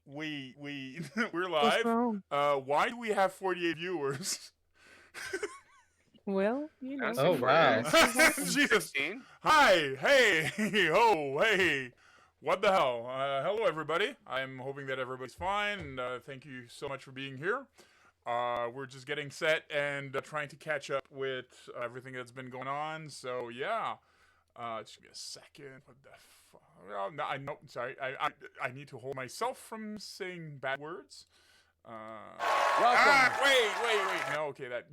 we're What's live. wrong? Why do we have 48 viewers? Well, you know. Oh, wow. Jesus. Hi, hey, ho, hey. What the hell? Hello, everybody. I'm hoping that everybody's fine, and thank you so much for being here. We're just getting set and trying to catch up with everything that's been going on. So yeah, just give me a second. What the fuck? Oh, no, I know. Sorry, I need to hold myself from saying bad words. Wait. No, okay, that.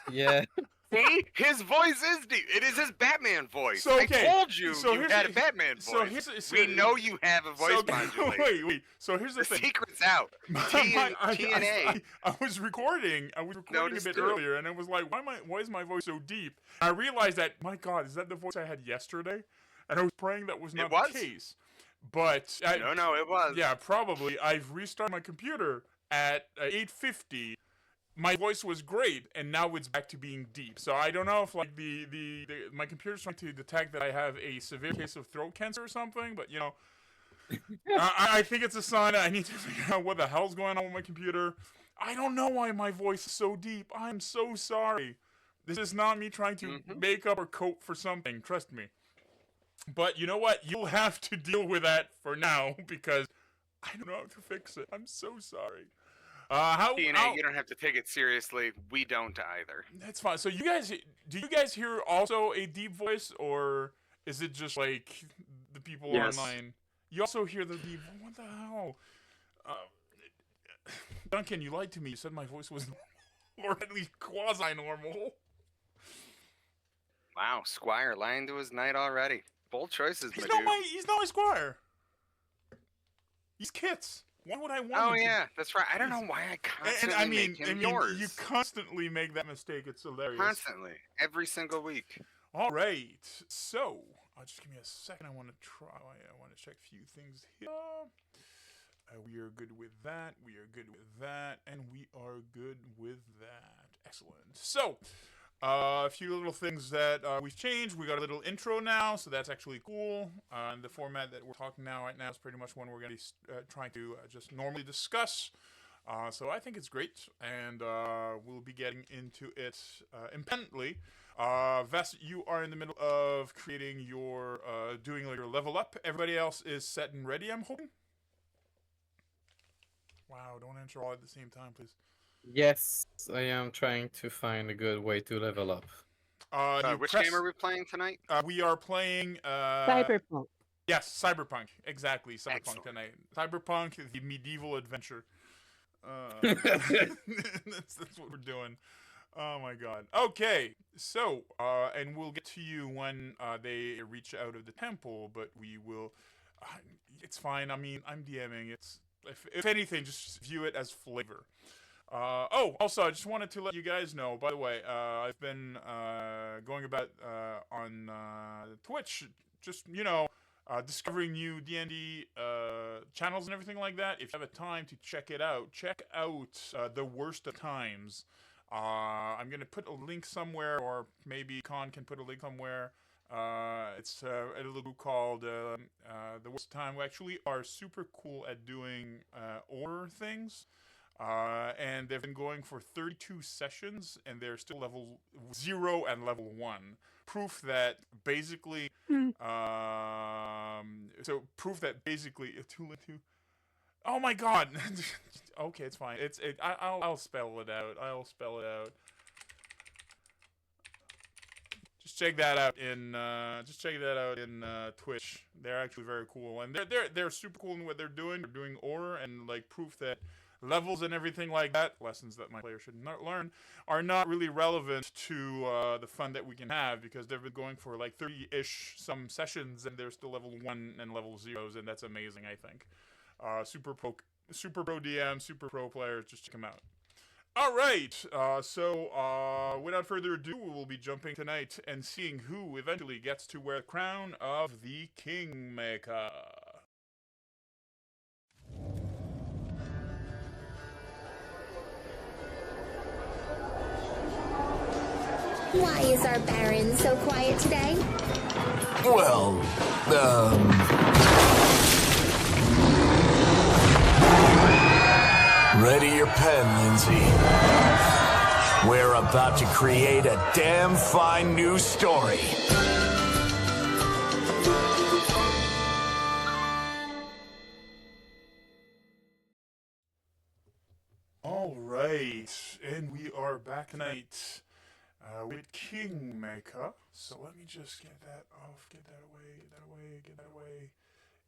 Yeah. See? His voice is deep. It is his Batman voice. So, okay, I told you so you here's had the- a Batman so voice. here's- We know you have a voice modulator. Wait. So here's the The thing. secret's out. TNA. I was recording a Noticed bit too. earlier, and I was like, why is my voice so deep? I realized that, my God, is that the voice I had yesterday? And I was praying that was not was? the case. But No, it was. yeah, probably. I've restarted my computer at 8:50. My voice was great, and now it's back to being deep. So I don't know if like my computer's trying to detect that I have a severe case of throat cancer or something. But you know, I think it's a sign that I need to figure out what the hell's going on with my computer. I don't know why my voice is so deep. I'm so sorry. This is not me trying to make up or cope for something. Trust me. But you know what? You'll have to deal with that for now because I don't know how to fix it. I'm so sorry. TNA, you don't have to take it seriously. We don't either. That's fine. So do you guys hear also a deep voice, or is it just like the people online? You also hear the deep. What the hell? Duncan, you lied to me. You said my voice was normal, or at least quasi-normal. Wow, Squire lying to his knight already. Bold choices, He's my not dude. he's not my squire. He's Kit's. Why would I want Oh him to- yeah, that's right. I don't know why I And constantly I mean, make him yours. you constantly make that mistake. It's hilarious. Constantly, every single week. All right. So, just give me a second. I want to try. I want to check a few things here. We are good with that. We are good with that. And we are good with that. Excellent. So, a few little things that we've changed. We got a little intro now, so that's actually cool. The format that we're talking right now is pretty much one we're going to be trying to just normally discuss. So I think it's great, and we'll be getting into it independently. Vest, you are in the middle of creating your, doing your level up. Everybody else is set and ready, I'm hoping? Wow, don't answer all at the same time, please. Yes, I am trying to find a good way to level up. Which game are we playing tonight? We are playing... Cyberpunk. Yes, Cyberpunk. Exactly, Cyberpunk Excellent. tonight. Cyberpunk, the medieval adventure. That's what we're doing. Oh my God. Okay, so and we'll get to you when they reach out of the temple, but we will. It's fine. I mean, I'm DMing. It's if anything, just view it as flavor. Also, I just wanted to let you guys know. By the way, I've been going about on Twitch. Just discovering new D&D channels and everything like that. If you have a time to check it out, check out The Worst of Times. I'm going to put a link somewhere, or maybe Con can put a link somewhere. It's a little group called The Worst of Time, who actually are super cool at doing horror things. And they've been going for 32 sessions, and they're still level 0 and level 1. Proof that basically, oh my God. Okay, it's fine. I'll spell it out. Just check that out in Twitch. They're actually very cool, and they're super cool in what they're doing. They're doing aura, and like proof that levels and everything like that, lessons that my players should not learn, are not really relevant to the fun that we can have, because they've been going for like 30-ish some sessions, and they're still level 1 and level 0s, and that's amazing, I think. Super pro DM, super pro players, just check them out. All right, so without further ado, we will be jumping tonight and seeing who eventually gets to wear the crown of the Kingmaker. Why is our Baron so quiet today? Well, your pen, Lindsay. We're about to create a damn fine new story. All right, and we are back tonight with KINGMAKER. So let me just get that off, get that away,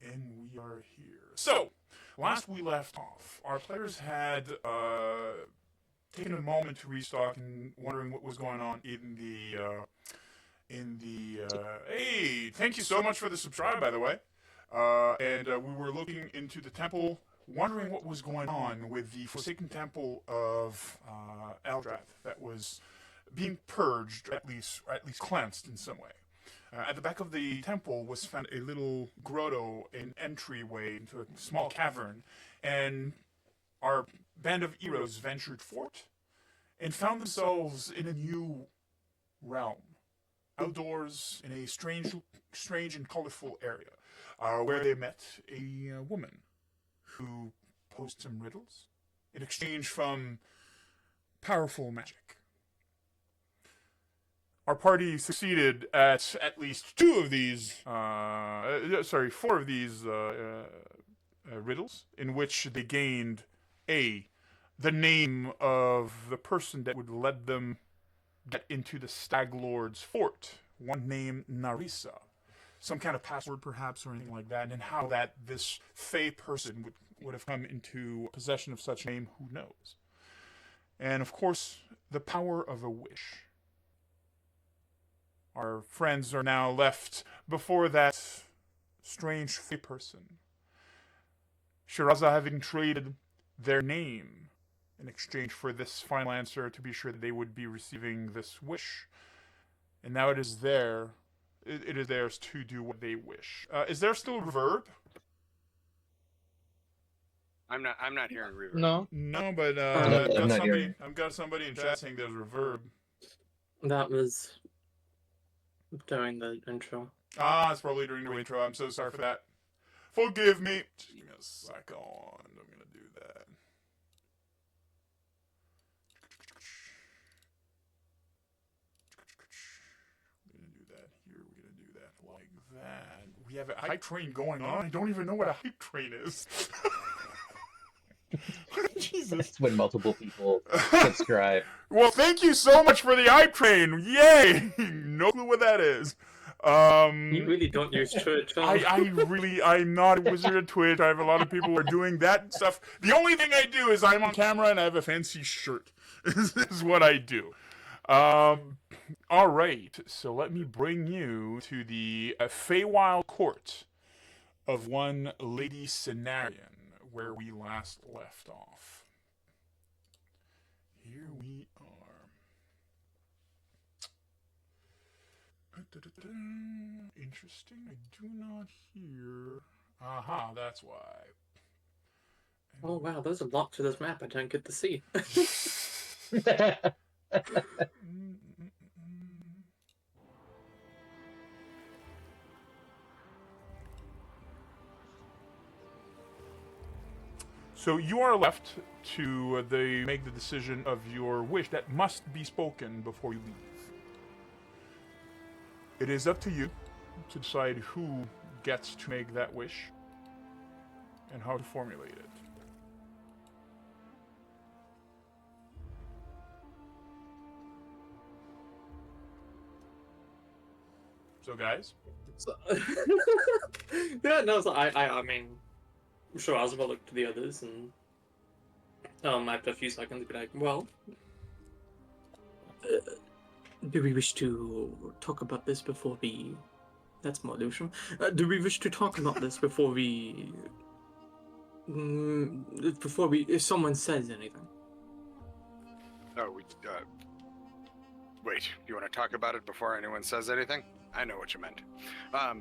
and we are here. So, last we left off, our players had taken a moment to restock and wondering what was going on in the hey, thank you so much for the subscribe, by the way. And we were looking into the temple, wondering what was going on with the Forsaken Temple of Eldrath that was being purged, or at least cleansed in some way. At the back of the temple was found a little grotto, an entryway into a small cavern, and our band of heroes ventured forth and found themselves in a new realm, outdoors in a strange and colorful area, where they met a woman who posed some riddles in exchange from powerful magic. Our party succeeded at least four of these riddles, in which they gained the name of the person that would let them get into the Stag Lord's fort, one named Narissa, some kind of password perhaps or anything like that, and how that this fey person would have come into possession of such name, who knows. And of course, the power of a wish. Our friends are now left before that strange fey person. Shiraza having traded their name in exchange for this final answer to be sure that they would be receiving this wish. And now it is theirs to do what they wish. Is there still reverb? I'm not hearing reverb. No, No, but I've got somebody in chat saying there's reverb. that was during the intro. It's probably during the intro. I'm so sorry for that. Forgive me. Just give me a second. I'm gonna do that. We're gonna do that here. We're gonna do that like that. We have a hype train going on. I don't even know what a hype train is. Jesus. That's when multiple people subscribe. Well, thank you so much for the hype train. Yay! No clue what that is. You really don't use Twitch, huh? I'm not a wizard at Twitch. I have a lot of people who are doing that stuff. The only thing I do is I'm on camera and I have a fancy shirt. This is what I do. All right, so let me bring you to the Feywild Court of one Lady Cenarion, where we last left off. Here we are. Interesting. I do not hear. Aha, that's why. Oh wow, there's a lot to this map I don't get to see. So you are left to make the decision of your wish that must be spoken before you leave. It is up to you to decide who gets to make that wish and how to formulate it. So, guys? Yeah, no, so I mean, I'm sure Ozma looked to the others and after a few seconds be like, well, do we wish to talk about this before we... That's more illusion. Do we wish to talk about this before we... if someone says anything? Oh, wait, you want to talk about it before anyone says anything? I know what you meant. I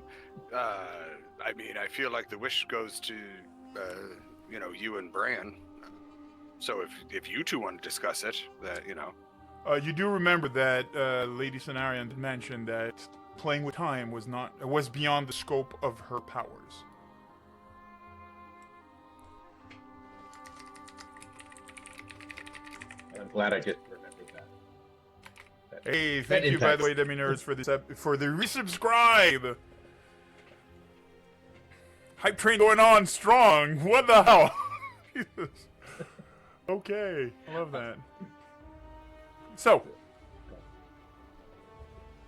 mean, I feel like the wish goes to, you and Bran. So if you two want to discuss it, You do remember that Lady Cenarion mentioned that playing with time was beyond the scope of her powers. I'm glad I just remembered that. Hey, That thank you, by the impacts- way, Demi Nerds, for the resubscribe. Hype train going on strong. What the hell? Jesus. Okay, I love that. So,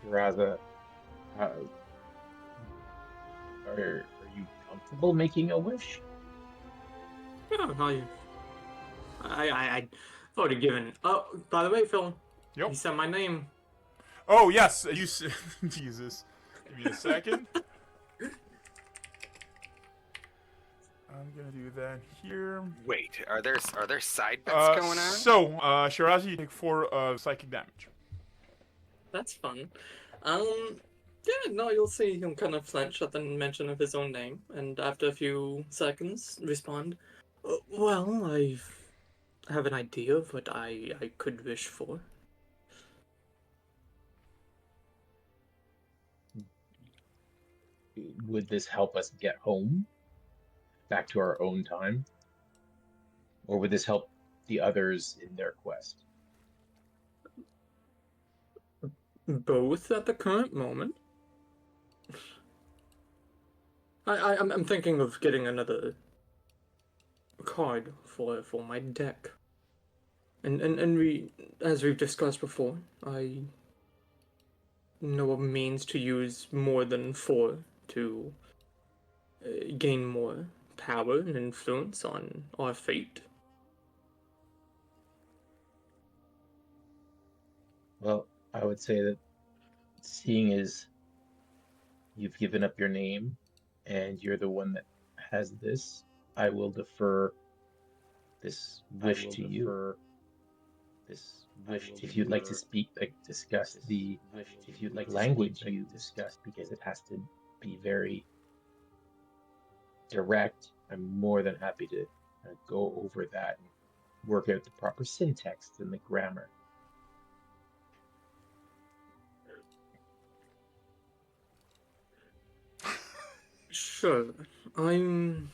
Raza, are you comfortable making a wish? Yeah, I've already given. Oh, by the way, Phil, yep. you said my name. Oh yes, Jesus. Give me a second. I'm gonna do that here. Wait, are there side bets going on? So, Shirazi, you take 4 psychic damage. That's fun. Yeah, no, you'll see him kind of flinch at the mention of his own name, and after a few seconds, respond, well, I have an idea of what I could wish for. Would this help us get home? Back to our own time? Or would this help the others in their quest? Both at the current moment. I'm thinking of getting another card for my deck. And we, as we've discussed before, I know a means to use more than 4 to gain more power and influence on our fate. Well, I would say that seeing as you've given up your name and you're the one that has this, I will defer this wish to you. If you'd like to speak, like discuss the language you discuss, because it has to be very direct, I'm more than happy to go over that and work out the proper syntax and the grammar. Sure, I'm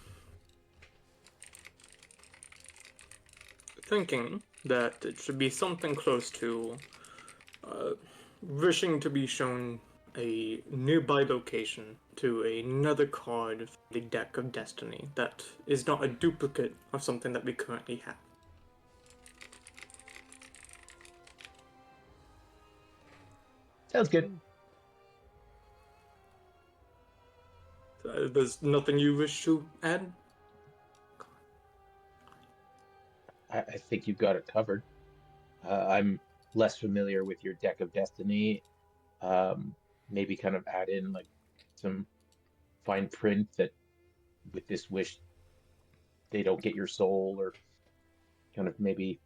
thinking that it should be something close to wishing to be shown a nearby location to another card of the deck of destiny that is not a duplicate of something that we currently have. Sounds good. There's nothing you wish to add? I think you've got it covered. I'm less familiar with your deck of destiny. Maybe kind of add in like some fine print that with this wish they don't get your soul, or kind of maybe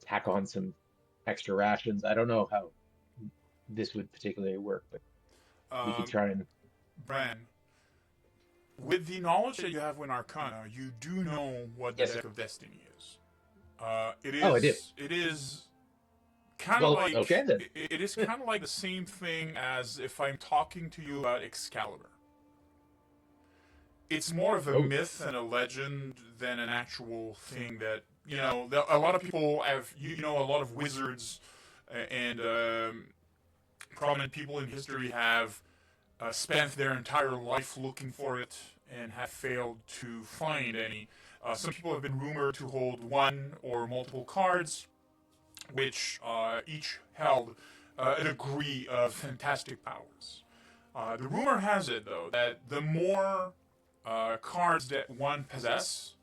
tack on some extra rations. I don't know how this would particularly work, but we could try and... Bran, with the knowledge that you have in Arcana, you do know what the Yes, Deck sir. of Destiny is. It is. Oh, I do. It is kind Well, of like. okay, then. It is kind of like the same thing as if I'm talking to you about Excalibur. It's more of a myth and a legend than an actual thing that, you know, a lot of people have, you know, a lot of wizards and prominent people in history have spent their entire life looking for it and have failed to find any. Some people have been rumored to hold 1 or multiple cards, which each held a degree of fantastic powers. The rumor has it, though, that the more cards that one possess,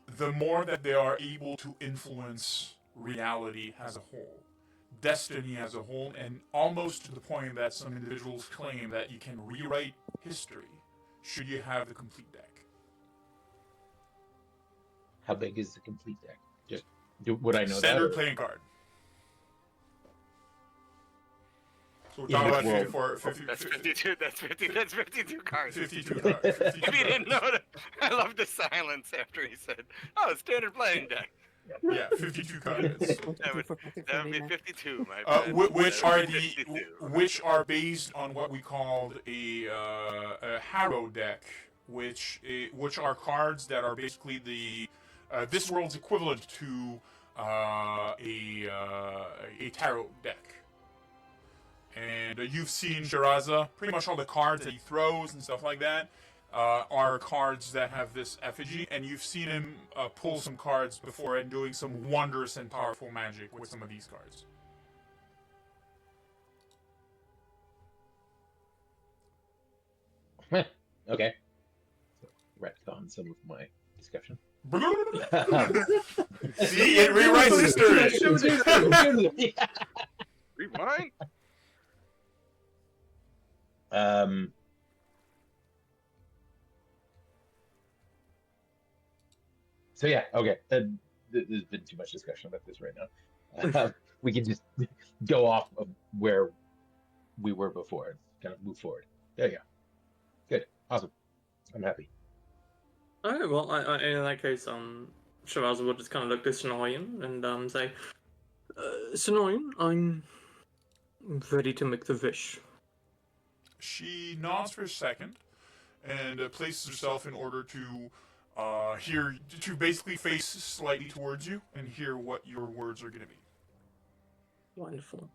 the more that they are able to influence reality as a whole, destiny as a whole, and almost to the point that some individuals claim that you can rewrite history should you have the complete deck. How big is the complete deck? Just would I know Standard that? playing card. So we're In talking this about world. 54, 50, That's 52. That's 52 cards. 52 cards. 52 If you didn't know that, I love the silence after he said, "Oh, standard playing deck." Yeah, 52 cards. That would be 52. My bad. Which That are would be the 52. which are based on what we called a Harrow deck, which are cards that are basically the this world's equivalent to a tarot deck. And you've seen Shiraza, pretty much all the cards that he throws and stuff like that are cards that have this effigy, and you've seen him pull some cards before and doing some wondrous and powerful magic with some of these cards. Okay. So, retcon some of my discussion. See, it rewrites history. Rewind. So yeah, okay. There's been too much discussion about this right now. We can just go off of where we were before and kind of move forward. There you go. Good. Awesome. I'm happy. Okay, well, I in that case, Shiraza will just kind of look to Sonoyan and say, Sonoyan, I'm ready to make the wish. She nods for a second and places herself in order to basically face slightly towards you and hear what your words are going to be. Wonderful.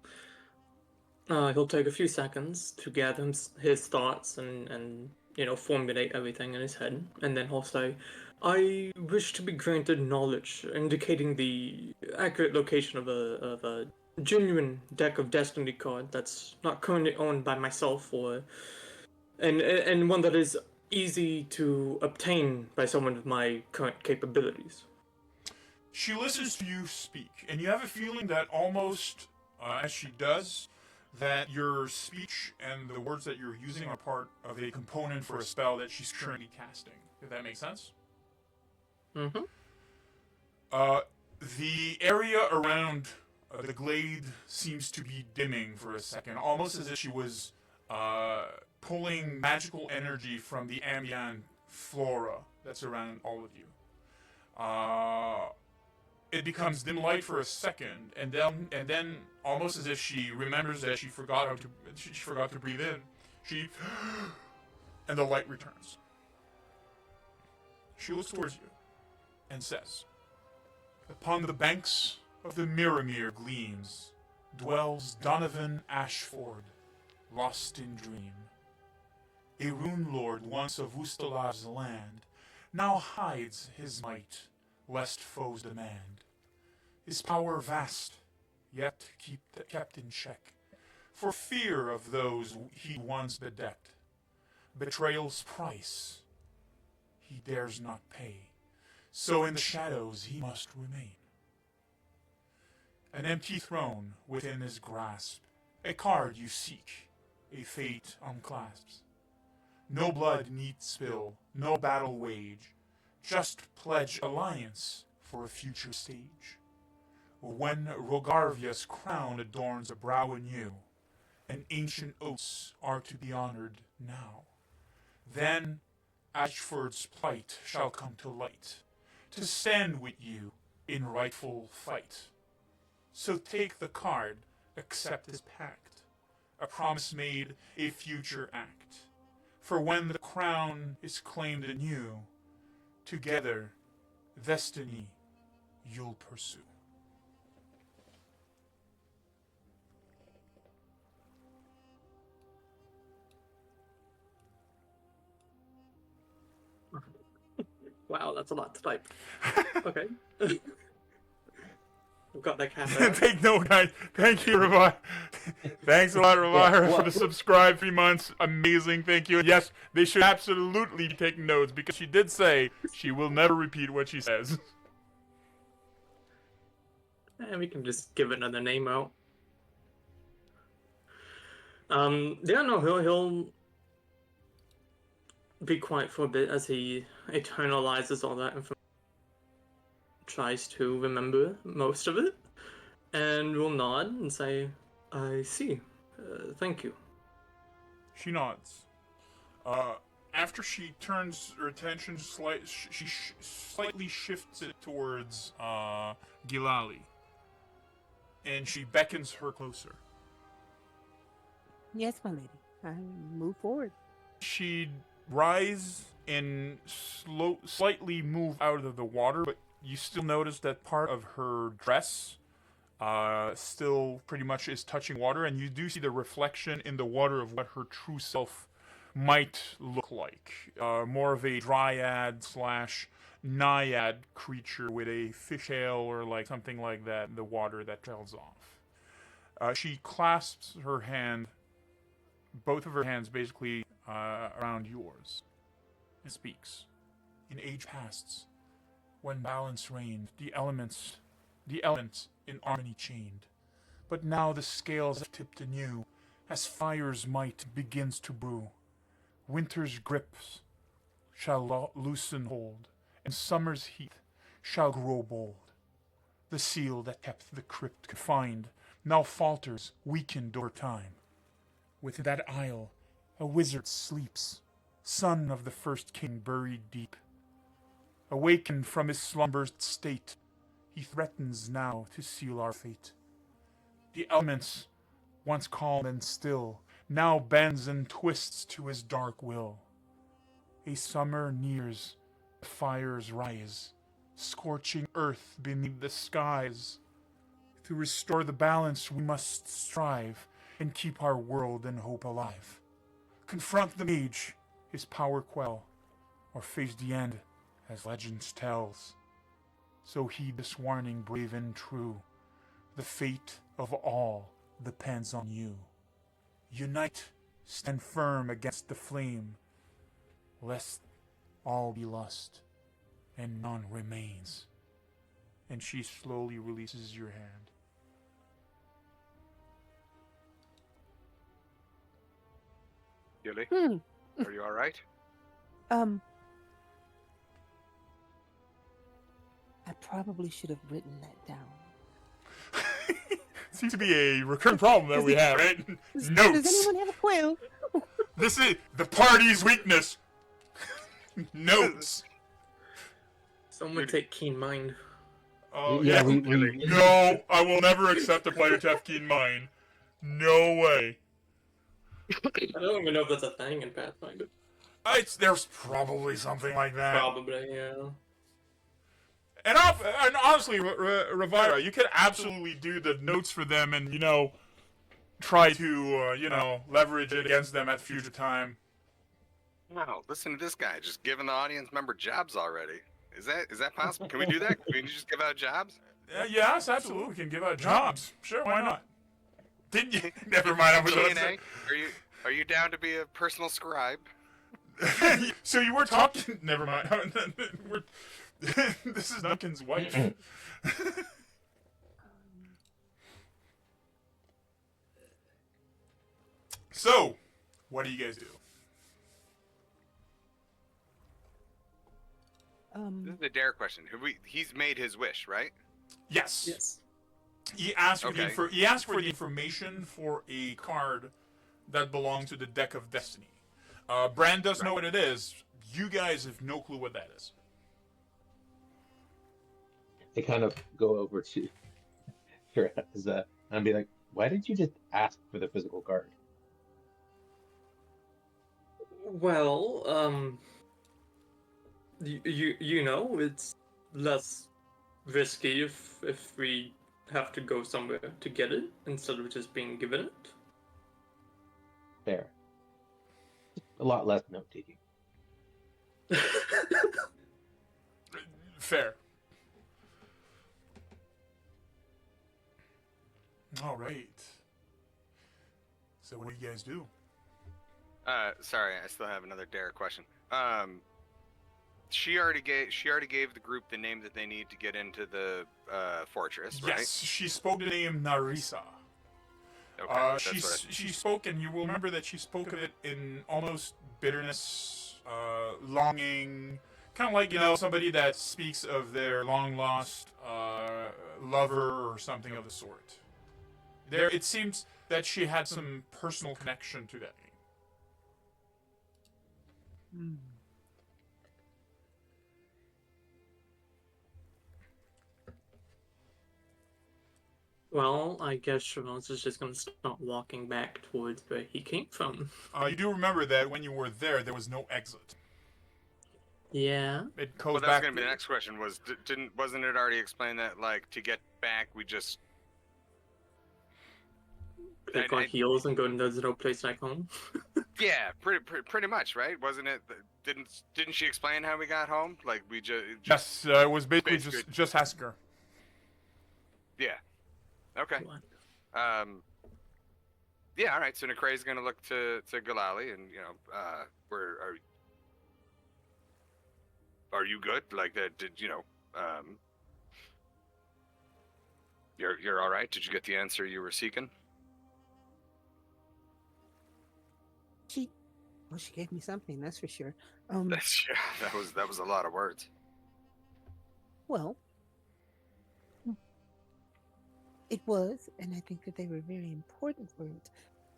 He'll take a few seconds to gather his thoughts and formulate everything in his head, and then he'll say, I wish to be granted knowledge indicating the accurate location of a genuine deck of Destiny card that's not currently owned by myself, and one that is easy to obtain by someone with my current capabilities. She listens to you speak, and you have a feeling that almost as she does, that your speech and the words that you're using are part of a component for a spell that she's currently casting. If that makes sense? Mm-hmm. The area around the glade seems to be dimming for a second, almost as if she was pulling magical energy from the ambient flora that's around all of you. It becomes dim light for a second, and then almost as if she remembers that she forgot to breathe in, and the light returns. She looks towards you and says, upon the banks of the Mirrormere gleams dwells Donovan Ashford, lost in dream. A rune lord once of Ustalav's land now hides his might, lest foes demand. His power vast, yet kept in check, for fear of those he once bedecked. Betrayal's price he dares not pay, so in the shadows he must remain. An empty throne within his grasp, a card you seek, a fate unclasps. No blood need spill, no battle wage, just pledge alliance for a future stage. When Rogarvia's crown adorns a brow anew, and ancient oaths are to be honored now, then Ashford's plight shall come to light, to stand with you in rightful fight. So take the card, accept his pact, a promise made, a future act. For when the crown is claimed anew, together, destiny you'll pursue. Wow, that's a lot to type. Okay. We've got that cat. Take note, guys. Thank you, Revi. Thanks a lot, Revi, for the subscribe 3 months. Amazing, thank you. And yes, they should absolutely be taking notes, because she did say she will never repeat what she says. And we can just give another name out. Yeah, no, he'll be quiet for a bit as he internalizes all that information. Tries to remember most of it, and will nod and say, I see. Thank you. She nods. After she turns her attention, she slightly shifts it towards Gilali, and she beckons her closer. Yes, my lady. I move forward. She'd rise and slightly move out of the water, but you still notice that part of her dress still pretty much is touching water, and you do see the reflection in the water of what her true self might look like. More of a dryad slash naiad creature with a fishtail or like something like that in the water that trails off. She clasps her hand, both of her hands basically around yours, and speaks. In age pasts, when balance reigned, the elements in harmony chained. But now the scales have tipped anew, as fire's might begins to brew. Winter's grips shall loosen hold, and summer's heat shall grow bold. The seal that kept the crypt confined now falters, weakened over time. Within that isle a wizard sleeps, son of the first king buried deep. Awakened from his slumbered state, he threatens now to seal our fate. The elements, once calm and still, now bends and twists to his dark will. A summer nears, the fires rise, scorching earth beneath the skies. To restore the balance we must strive, and keep our world and hope alive. Confront the mage, his power quell, or face the end, as legends tells. So heed this warning, brave and true. The fate of all depends on you. Unite, stand firm against the flame, lest all be lost and none remains. And she slowly releases your hand. Gilly, Hmm. are you all right? I probably should have written that down. Seems to be a recurrent problem that we have, right? Does Notes. anyone have a clue? This is the party's weakness. Notes. Someone take keen mind. Oh Yeah, yeah. we No, I will never accept a player to have keen mind. No way. I don't even know if that's a thing in Pathfinder. There's probably something like that. Probably, yeah. And honestly, Ravira, you could absolutely do the notes for them and, try to, leverage it against them at future time. Wow, listen to this guy just giving the audience member jobs already. Is that possible? Can we do that? Can we just give out jobs? Yes, absolutely. We can give out jobs. Sure, why not? Didn't you? Never mind. I'm going G&A, are you down to be a personal scribe? So you were talking. Never mind. This is Duncan's wife. So, what do you guys do? This is a dare question. He's made his wish, right? Yes. Yes. He asked for Okay. he asked for the information for a card that belongs to the deck of destiny. Bran does know what it is. You guys have no clue what that is. I kind of go over to Shiraz and be like, "Why did you just ask for the physical card?" Well, you know, it's less risky if we have to go somewhere to get it instead of just being given it. Fair. A lot less note taking. Fair. All right. So what do you guys do? Sorry, I still have another dare question. She already gave the group the name that they need to get into the fortress, right? Yes, she spoke the name Narisa. Okay, that's She spoke, and you will remember that she spoke of it in almost bitterness, longing, kind of like, somebody that speaks of their long-lost lover or something of the sort. It seems that she had some personal connection to that name. Well, I guess Shiraz is just gonna start walking back towards where he came from. You do remember that when you were there was no exit. Yeah. It goes Well, that's back. gonna be the next question. Wasn't it already explained that like to get back we just Pick our heels and go, there's no place like home. yeah, pretty much, right? Wasn't it? Didn't she explain how we got home? Like we just Yes, it was basically basically- just ask her. yeah. Okay. What? Yeah. All right. So Necray's gonna look to Galali, and where are you good? Like that? Did you're all right? Did you get the answer you were seeking? Well, she gave me something, that's for sure. That was a lot of words. Well, it was, and I think that they were very important words.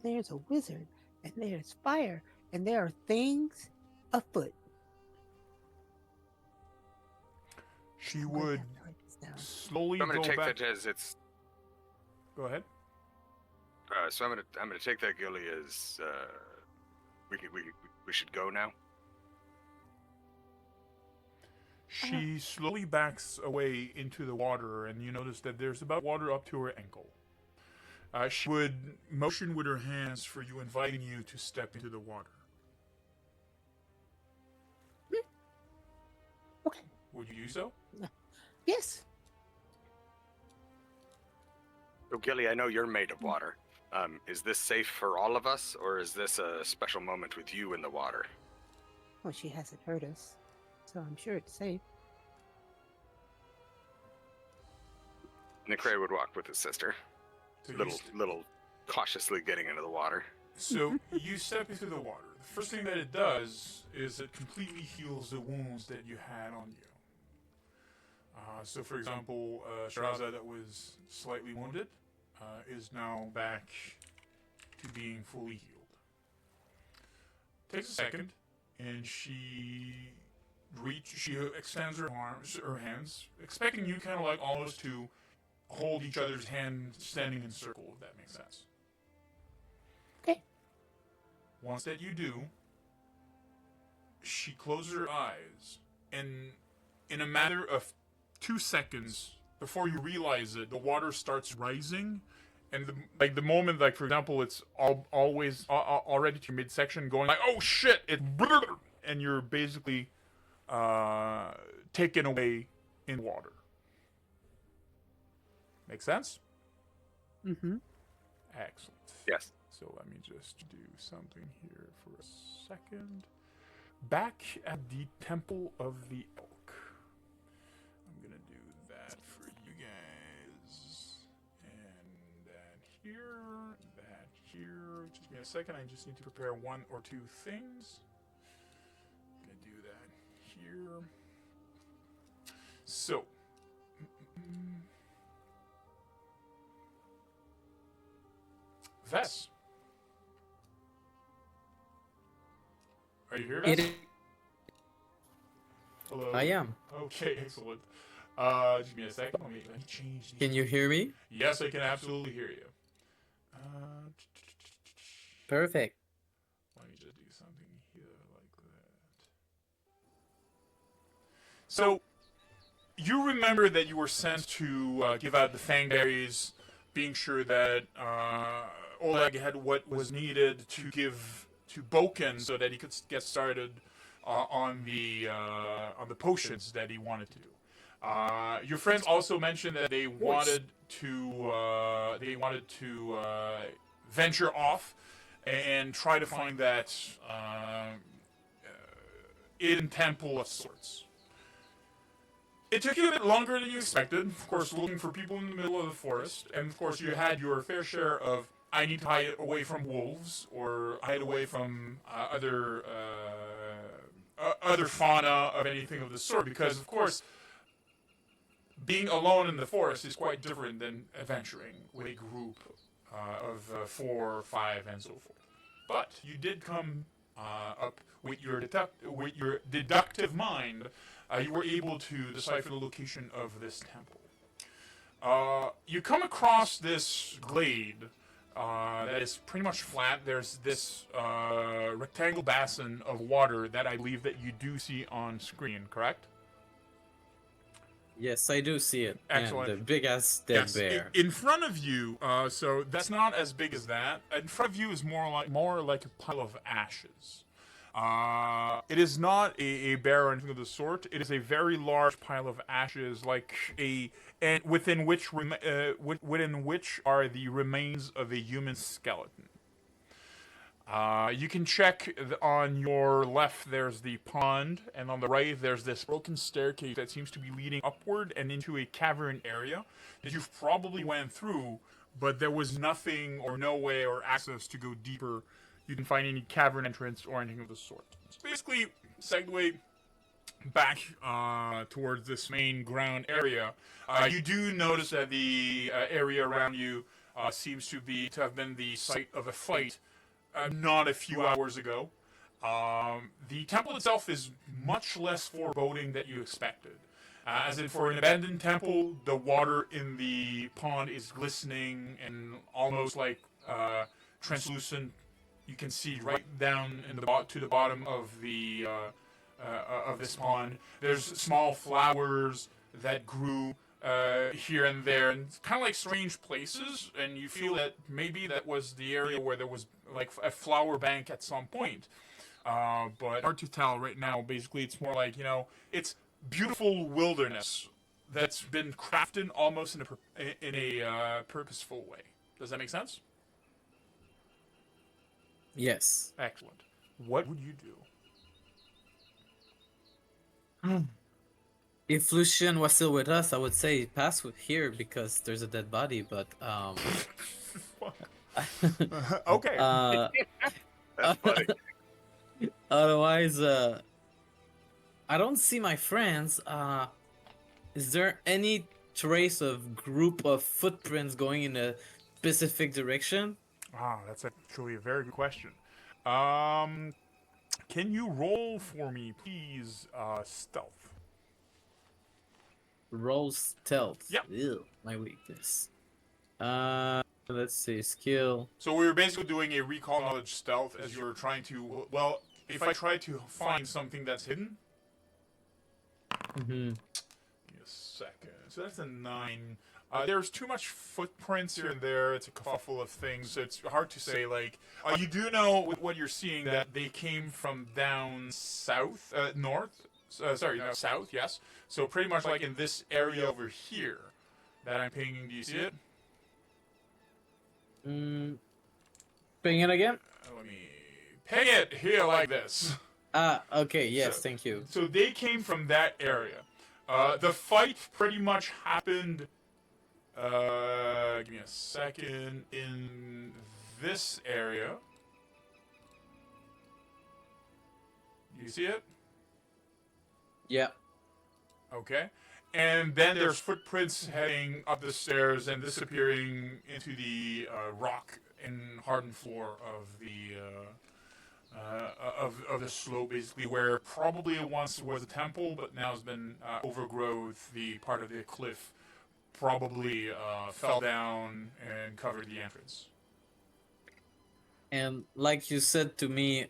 There's a wizard, and there's fire, and there are things afoot. She I'm gonna would have to write this down. slowly I'm gonna go take back. that as it's. Go ahead. So I'm gonna take that, Gilly, as we should go now. She slowly backs away into the water, and you notice that there's about water up to her ankle. She would motion with her hands for you, inviting you to step into the water. Okay. Would you do so? Yes. So Gilly, I know you're made of water. Is this safe for all of us, or is this a special moment with you in the water? Well, she hasn't hurt us, so I'm sure it's safe. Necray would walk with his sister, So little cautiously getting into the water. So you step into the water. The first thing that it does is it completely heals the wounds that you had on you. So, for example, Shiraza, that was slightly wounded, is now back to being fully healed. Takes a second, and she extends her arms, her hands, expecting you kind of like almost to hold each other's hand, standing in circle, if that makes sense. Okay. Once that you do, she closes her eyes, and in a matter of 2 seconds, before you realize it, the water starts rising, and the moment, like for example, it's always already to midsection, going like, oh shit, and you're basically taken away in water. Make sense? Mm-hmm. Excellent. Yes. So let me just do something here for a second. Back at the Temple of the Elk. I'm gonna do that for you guys. And that here. Just give me a second. I just need to prepare 1 or 2 things. I'm gonna do that here. So. Vess. Are you here, Vess? Hello. I am. Okay, excellent. Just give me a second. Let me change these. Can you hear me? Yes, I can absolutely hear you. Perfect. Let me just do something here like that. So, you remember that you were sent to give out the Fangberries, being sure that Oleg had what was needed to give to Boken so that he could get started on the potions that he wanted to do. Your friends also mentioned that they wanted to venture off and try to find that hidden temple of sorts. It took you a bit longer than you expected, of course, looking for people in the middle of the forest, and of course you had your fair share of I need to hide away from wolves or hide away from other fauna of anything of the sort, because of course being alone in the forest is quite different than adventuring with a group of 4, 5, and so forth. But you did come up with your deductive mind. You were able to decipher the location of this temple. You come across this glade that is pretty much flat. There's this rectangle basin of water that I believe that you do see on screen, correct? Yes, I do see it. Excellent. And the big ass dead bear. In front of you, so that's not as big as that. In front of you is more like a pile of ashes. It is not a bear or anything of the sort. It is a very large pile of ashes, and within which are the remains of a human skeleton. You can check on your left. There's the pond, and on the right there's this broken staircase that seems to be leading upward and into a cavern area that you've probably went through, but there was nothing or no way or access to go deeper. You didn't find any cavern entrance or anything of the sort. So basically, segue back towards this main ground area. You do notice that the area around you seems to have been the site of a fight not a few hours ago. The temple itself is much less foreboding than you expected. As in, for an abandoned temple, the water in the pond is glistening and almost like translucent. You can see right down to the bottom of the of this pond. There's small flowers that grew here and there, and it's kind of like strange places. And you feel that maybe that was the area where there was like a flower bank at some point. But hard to tell right now. Basically, it's more like, it's beautiful wilderness that's been crafted almost in a purposeful way. Does that make sense? Yes. Excellent. What would you do? If Lucian was still with us, I would say pass with here because there's a dead body, but Okay. That's funny. Otherwise, I don't see my friends. Is there any trace of group of footprints going in a specific direction? That's actually a very good question. Can you roll for me, please, stealth? Roll stealth. Yep. Ew, my weakness. Let's see, skill. So we were basically doing a recall knowledge stealth as you were trying to. Well, if I try to find something that's hidden. Mm-hmm. Give me a second. So that's a 9. There's too much footprints here and there. It's a kerfuffle of things. So it's hard to say. Like, you do know with what you're seeing that they came from down south, north. South. Yes. So pretty much like in this area over here that I'm pinging. Do you see it? Ping it again? Let me ping it here like this. Okay. Yes, thank you. So they came from that area. The fight pretty much happened. Give me a second. In this area. You see it? Yeah. Okay. And then there's footprints heading up the stairs and disappearing into the rock and hardened floor of the of the slope, basically, where probably once was a temple, but now has been overgrowth. The part of the cliff probably fell down and covered the entrance. And like you said to me,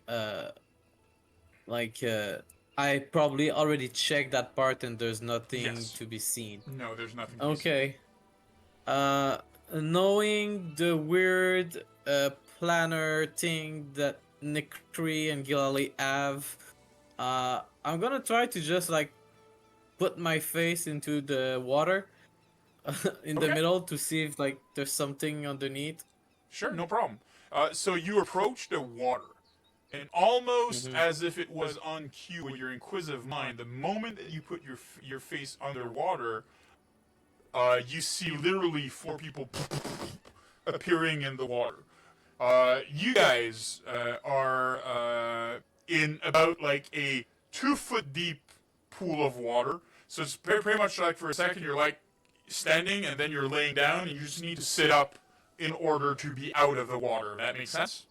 I probably already checked that part and there's nothing to be seen. No, there's nothing to be seen. Okay. Knowing the weird planner thing that Nikri and Gilali have, I'm gonna try to just put my face into the water in the middle to see if there's something underneath. Sure, no problem. So you approach the water. And almost as if it was on cue with your inquisitive mind, the moment that you put your face underwater, you see literally 4 people appearing in the water. You guys are in about a 2-foot deep pool of water. So it's pretty much like for a second you're standing and then you're laying down and you just need to sit up in order to be out of the water. That makes sense?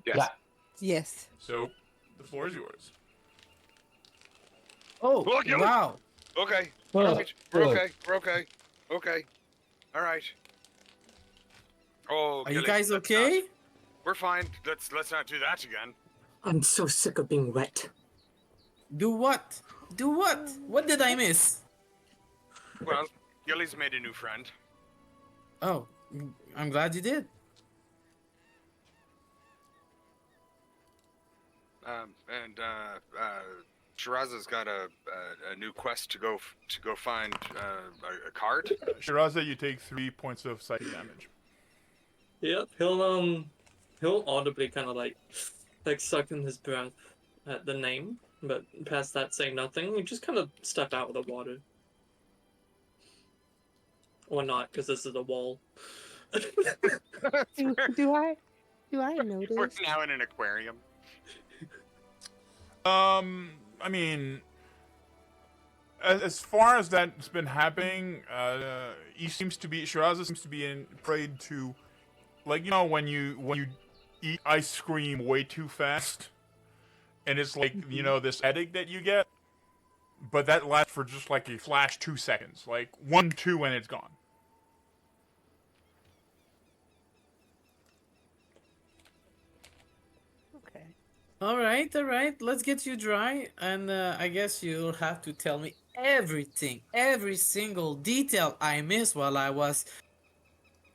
Yes. Yeah. Yes. So, the floor is yours. Oh, Look, you- wow. Okay. Well, Perfect. We're okay. We're okay. Okay. All right. Oh, Are you Gilly, guys let's okay? not- We're fine. Let's not do that again. I'm so sick of being wet. Do what? Do what? What did I miss? Well, Gilly's made a new friend. Oh, I'm glad you did. And Shiraza's got a new quest to go find a card. Shiraza, you take 3 points of psychic damage. Yep, he'll audibly kind of like suck in his breath at the name, but past that say nothing. He just kind of step out of the water. Or not, because this is a wall. Do I We're notice? now in an aquarium. I mean, as far as that's been happening, Shiraza seems to be in prayed to, like, you know, when you eat ice cream way too fast, and it's like, you know, this headache that you get, but that lasts for just like a flash 2 seconds, like 1, 2, and it's gone. Okay. All right. Let's get you dry, and I guess you'll have to tell me everything, every single detail I missed while I was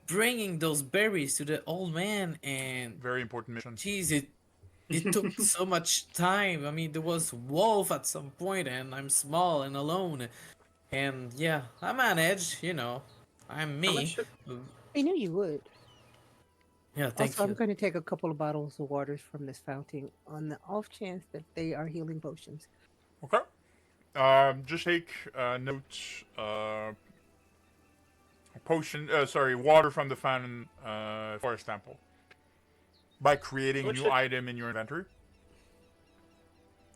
bringing those berries to the old man. And Very important mission. geez, it took so much time. I mean, there was wolf at some point, and I'm small and alone, and yeah, I managed. You know, I'm How me. much- I knew you would. Yeah, thank Also, I'm you. going to take a couple of bottles of waters from this fountain on the off chance that they are healing potions. Okay. Just take notes. Water from the fountain, forest temple. By creating a Which new it- item in your inventory.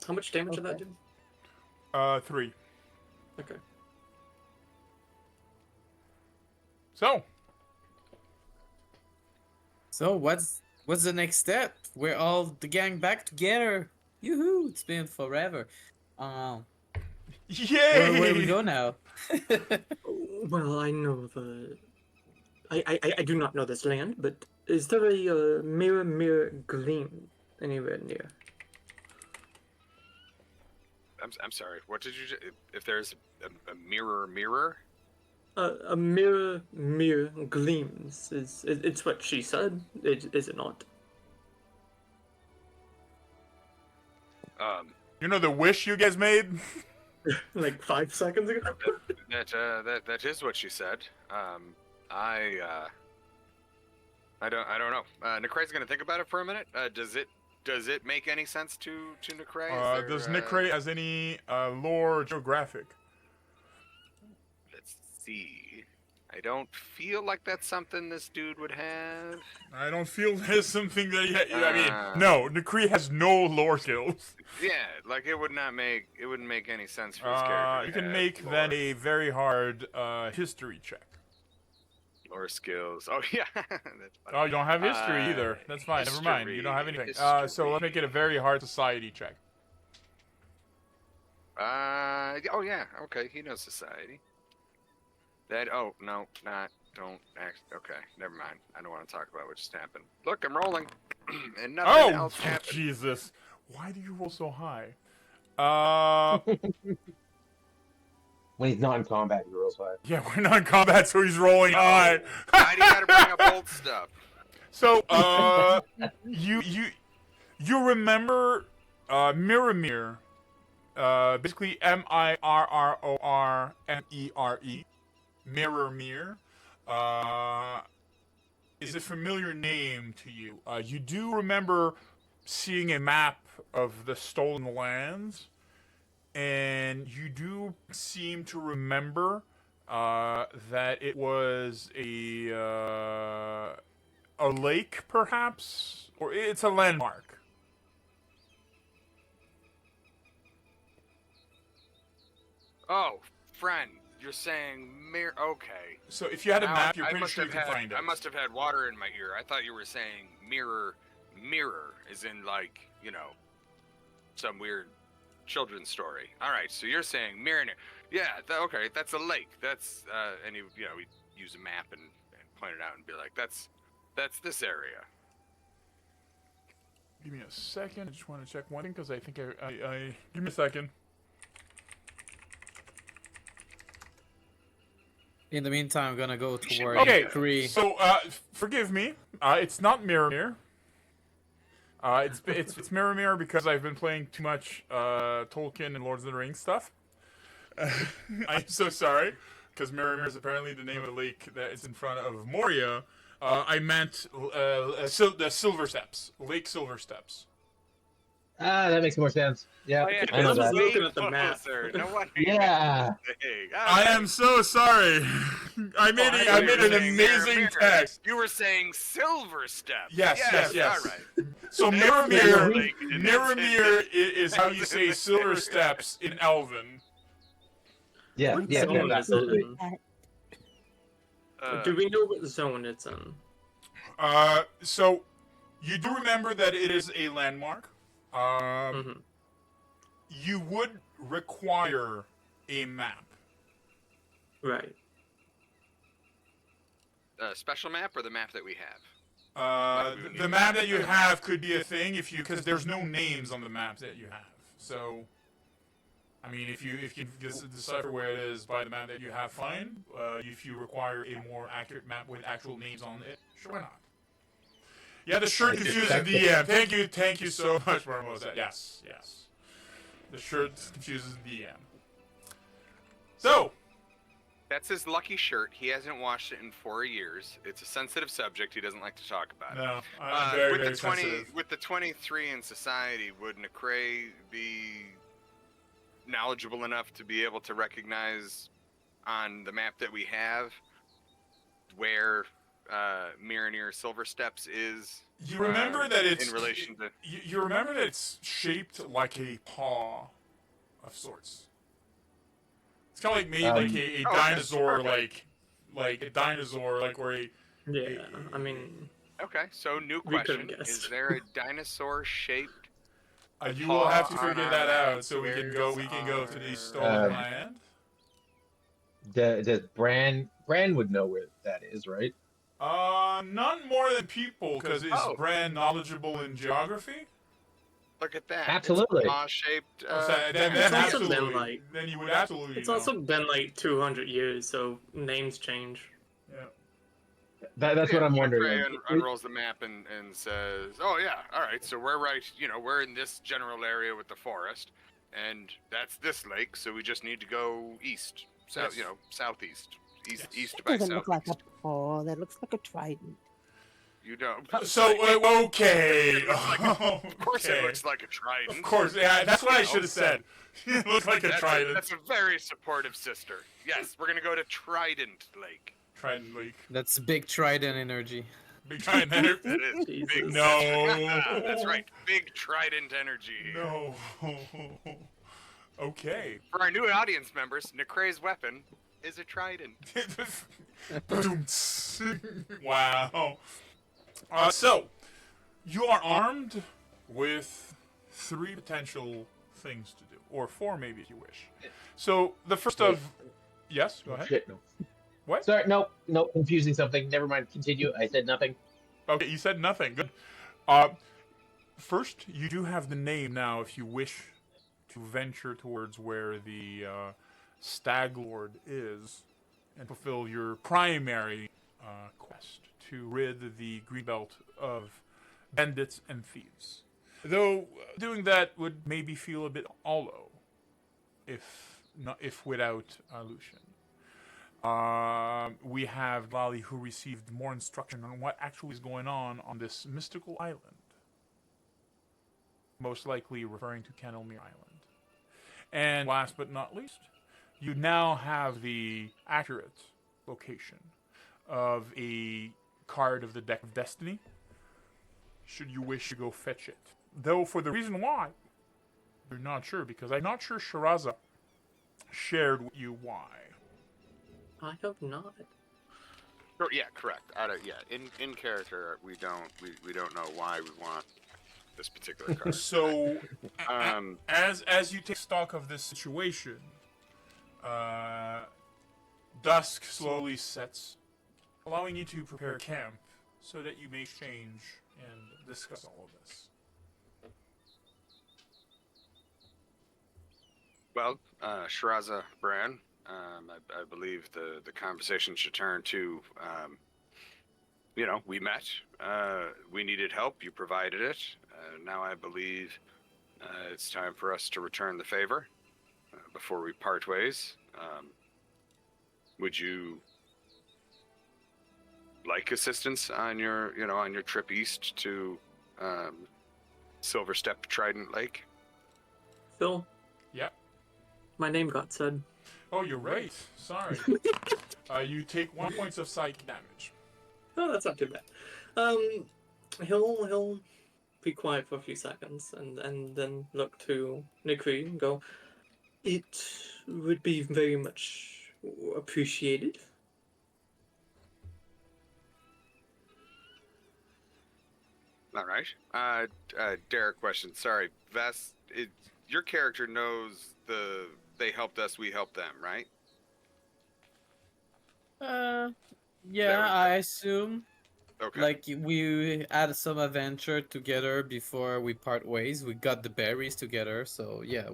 How much damage did that Okay. do? 3. Okay. So what's the next step? We're all the gang back together. Yoo-hoo! It's been forever. Yay! Where we go now? Well, I know the. I do not know this land, but is there a mirror gleam anywhere near? I'm sorry. What did you? If there's a mirror? A mirror gleams. It's what she said. Is it not? You know the wish you guys made? Like 5 seconds ago. That is what she said. I don't know. Nikray's gonna think about it for a minute. Does it make any sense to Nikray? Does Nikray has any lore geographic? Let's see. I don't feel like that's something this dude would have. I don't feel there's something that I mean, no, Nikray has no lore skills. Yeah, like it wouldn't make any sense for his character. You to can have make lore. then a very hard history check. Lore skills. Oh yeah. That's funny. Oh, you don't have history either. That's fine. Never mind. You don't have anything. So let's make it a very hard society check. Oh yeah. Okay, he knows society. Oh no, don't act. Okay, never mind. I don't want to talk about what just happened. Look, I'm rolling, and nothing Oh, else happened. Jesus! Why do you roll so high? When he's not in combat, he rolls high. Yeah, we're not in combat, so he's rolling high. Why do you gotta bring up old stuff? So, you remember Mirror, basically Mirrormere. Mirror, is a familiar name to you. You do remember seeing a map of the stolen lands, and you do seem to remember that it was a lake, perhaps, or it's a landmark. Oh, friend, you're saying mirror? Okay. So if you had a Now, map, you're I pretty must sure you have can had. find it. I must have had water in my ear. I thought you were saying mirror, as in like some weird children's story. All right, so you're saying mirror. Yeah, okay, that's a lake. That's and he'd use a map and point it out and be like, that's That's this area. Give me a second. I just want to check one thing because I think I give me a second. In the meantime, I'm gonna go toward Okay, Kree. so forgive me. It's not Mirror. It's Mirror because I've been playing too much Tolkien and Lord of the Rings stuff. I'm so sorry, because Mirror is apparently the name of the lake that is in front of Moria. I meant the Silver Steps, Lake Silver Steps. Ah, that makes more sense. Yeah, Oh, yeah, I know I was that. looking at the map. No wonder. Yeah. I am so sorry. I made an amazing text. You were saying Silver Steps. Yes. All right. So Mirror- Mirror is how you say Silver Steps in Elven. Yeah, What yeah, zone is it absolutely. in? Do we know what zone it's in? So you do remember that it is a landmark. You would require a map. Right. Special map or the map that we have? The map that you have could be a thing because there's no names on the map that you have. So, I mean, if you decipher where it is by the map that you have, fine. If you require a more accurate map with actual names on it, sure, why not? Yeah, the shirt confuses the DM. Thank you so much, Marmosa. Yes. The shirt confuses the DM. So, That's his lucky shirt. He hasn't washed it in 4 years. It's a sensitive subject. He doesn't like to talk about it. no, I'm very, with very the 20, sensitive. with the 23 in society, would Necray be knowledgeable enough to be able to recognize on the map that we have where Miranir Silver Steps is? You remember that it's in relation to. You remember that it's shaped like a paw of sorts. It's kind of like made like a dinosaur, perfect. like a dinosaur, like where a Yeah, I mean, Okay, so new We could've question: guessed. is there a dinosaur-shaped? you will have to paw figure on that our out so we can go to the stolen Um, land. Does Bran would know where that is, right? None more than people, because is Oh. Bran knowledgeable in geography? Look at that! Absolutely. It's paw-shaped. Then It's also absolutely. been like- Then you would absolutely. it's know. also been like 200 years, so names change. Yeah. That's what I'm wondering. Necray unrolls the map and says, "Oh yeah, all right. So we're right. We're in this general area with the forest, and that's this lake. So we just need to go east, south. Yes. Southeast, east It by doesn't look like a southeast. paw. That looks like a trident. You don't. So okay. Of course, it Okay. looks like a trident. Of course, yeah. That's what I should have said. It looked like a That's trident. That's a very supportive sister. Yes, we're gonna go to Trident Lake. Trident Lake. That's big trident energy. Big trident. Energy. That is Jesus. big. No. That's right. Big Trident energy. No. Okay. For our new audience members, Necray's weapon is a trident. Wow. So, you are armed with 3 potential things to do, or 4 maybe if you wish. So, the first of... Yes, go ahead. Shit, no. What? Sorry, no, confusing something. Never mind. Continue. I said nothing. Okay, you said nothing. Good. First, you do have the name now if you wish to venture towards where the Stag Lord is and fulfill your primary quest to rid the Greenbelt of bandits and thieves. Though doing that would maybe feel a bit hollow, if without Lucian. We have Lali, who received more instruction on what actually is going on this mystical island. Most likely referring to Kenelmere Island. And last but not least, you now have the accurate location of a card of the Deck of Destiny, should you wish to go fetch it. Though for the reason why, you're not sure, because I'm not sure Shiraza shared with you why. I have not. Sure, yeah, correct. In character, we don't know why we want this particular card. So, Um, as you take stock of this situation, dusk slowly sets, allowing you to prepare camp so that you may exchange and discuss all of this. Well, Shiraza, Bran, I believe the conversation should turn to, we met, we needed help, you provided it. Now I believe it's time for us to return the favor before we part ways. Would you like assistance on your trip east to Silver Step Trident Lake? Phil, Yeah. my name got said. Oh, you're right. Sorry. You take 1 point of psychic damage. Oh, that's not too bad. He'll be quiet for a few seconds and then look to Nikri and go, "It would be very much appreciated." All right. Derek, question. Sorry, Vess. Your character knows they helped us, we helped them, right? Yeah, I assume. Okay. Like we had some adventure together before we part ways. We got the berries together, so yeah.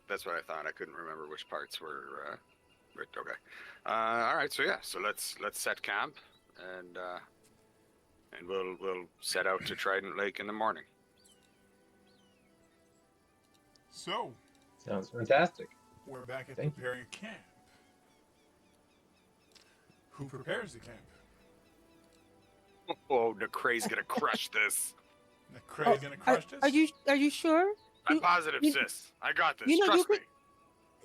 That's what I thought. I couldn't remember which parts were. But okay. All right. So yeah. So let's set camp, and we'll set out to Trident Lake in the morning. So, Sounds fantastic. we're back at Thank you. preparing a camp. Who prepares the camp? Oh, Necray's gonna crush this. Craig's gonna crush this? Are you sure? I'm You- positive, you- sis. I got this. you know, Trust me.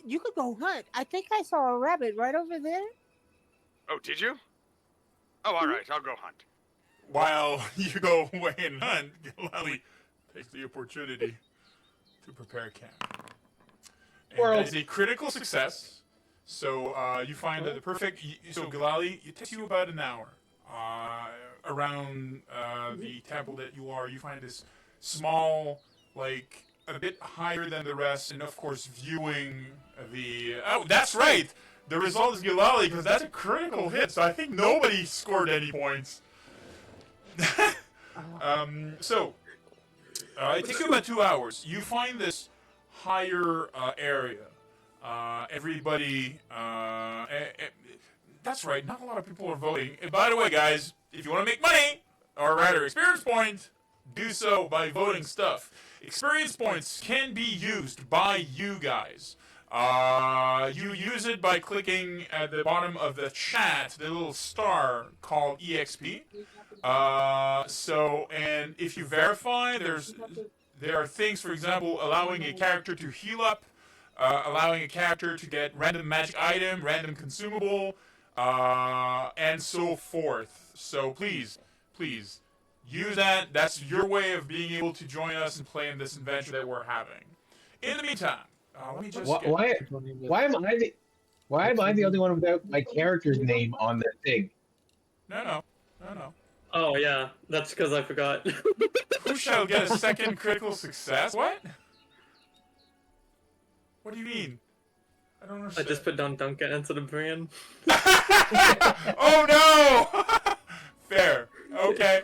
You could go hunt. I think I saw a rabbit right over there. Oh, did you? Oh, all right. I'll go hunt. While you go away and hunt, Lally takes the opportunity to prepare camp. And that is a critical success. So you find that the perfect. So Galali, it takes you about an hour around the temple that you are. You find this small, like a bit higher than the rest, and of course viewing the. Oh, that's right. The result is Galali because that's a critical hit. So I think nobody scored any points. So it takes you about 2 hours. You find this higher area. Everybody. That's right. Not a lot of people are voting. And by the way, guys, if you want to make money, or rather experience points, do so by voting stuff. Experience points can be used by you guys. You use it by clicking at the bottom of the chat, the little star called EXP. And if you verify, there are things, for example, allowing a character to heal up, allowing a character to get random magic item, random consumable, and so forth. So please use that. That's your way of being able to join us and play in this adventure that we're having. In the meantime, let me just Why am I the only one without my character's name on the thing? No. Oh yeah, that's because I forgot. Who shall get a second critical success? What? What do you mean? I don't I understand. just put down Duncan instead of Brian. Oh no! Fair. Okay.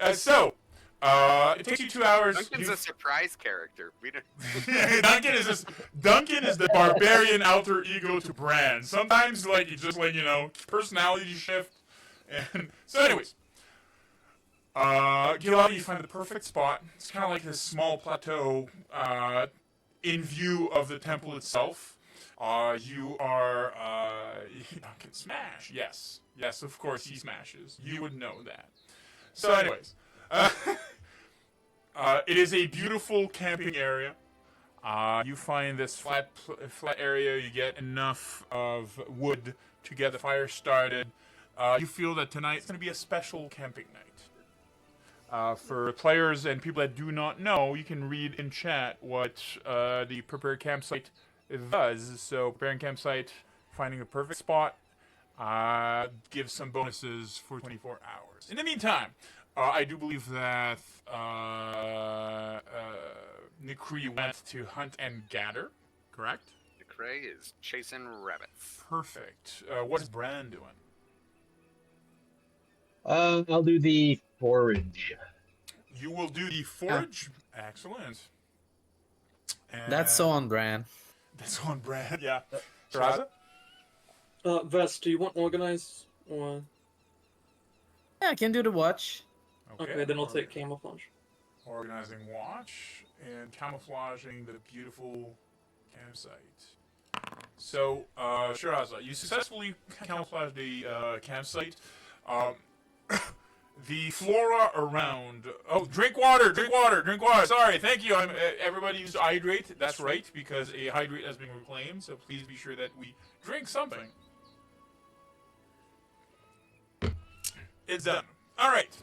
It takes you 2 hours. Duncan's a surprise character. We don't. Duncan is the barbarian alter ego to Bran. Sometimes you just personality shift. And so anyways. Gilad, you find the perfect spot. It's kind of like this small plateau in view of the temple itself. You are Duncan smash. Yes, of course he smashes. You would know that. So anyways, it is a beautiful camping area. You find this flat area. You get enough of wood to get the fire started. You feel that tonight's going to be a special camping night. For players and people that do not know, you can read in chat what the Prepare Campsite does. So, preparing campsite, finding a perfect spot, gives some bonuses for 24 hours. In the meantime, I do believe that Nikri went to hunt and gather, correct? Necray is chasing rabbits. Perfect. What's Bran doing? I'll do the forage. You will do the forage. Excellent. And That's so on brand. That's on brand. Yeah. Uh, Shiraza? Vest, do you want organize or? Yeah, I can do the watch. Okay, then I'll take camouflage. Organizing watch and camouflaging the beautiful campsite. So, Shiraza, you successfully camouflaged the campsite. The flora around. Oh, drink water, drink water, drink water. Sorry, thank you. Everybody used to hydrate. That's right, because a hydrate has been reclaimed. So please be sure that we drink something. It's done. All right.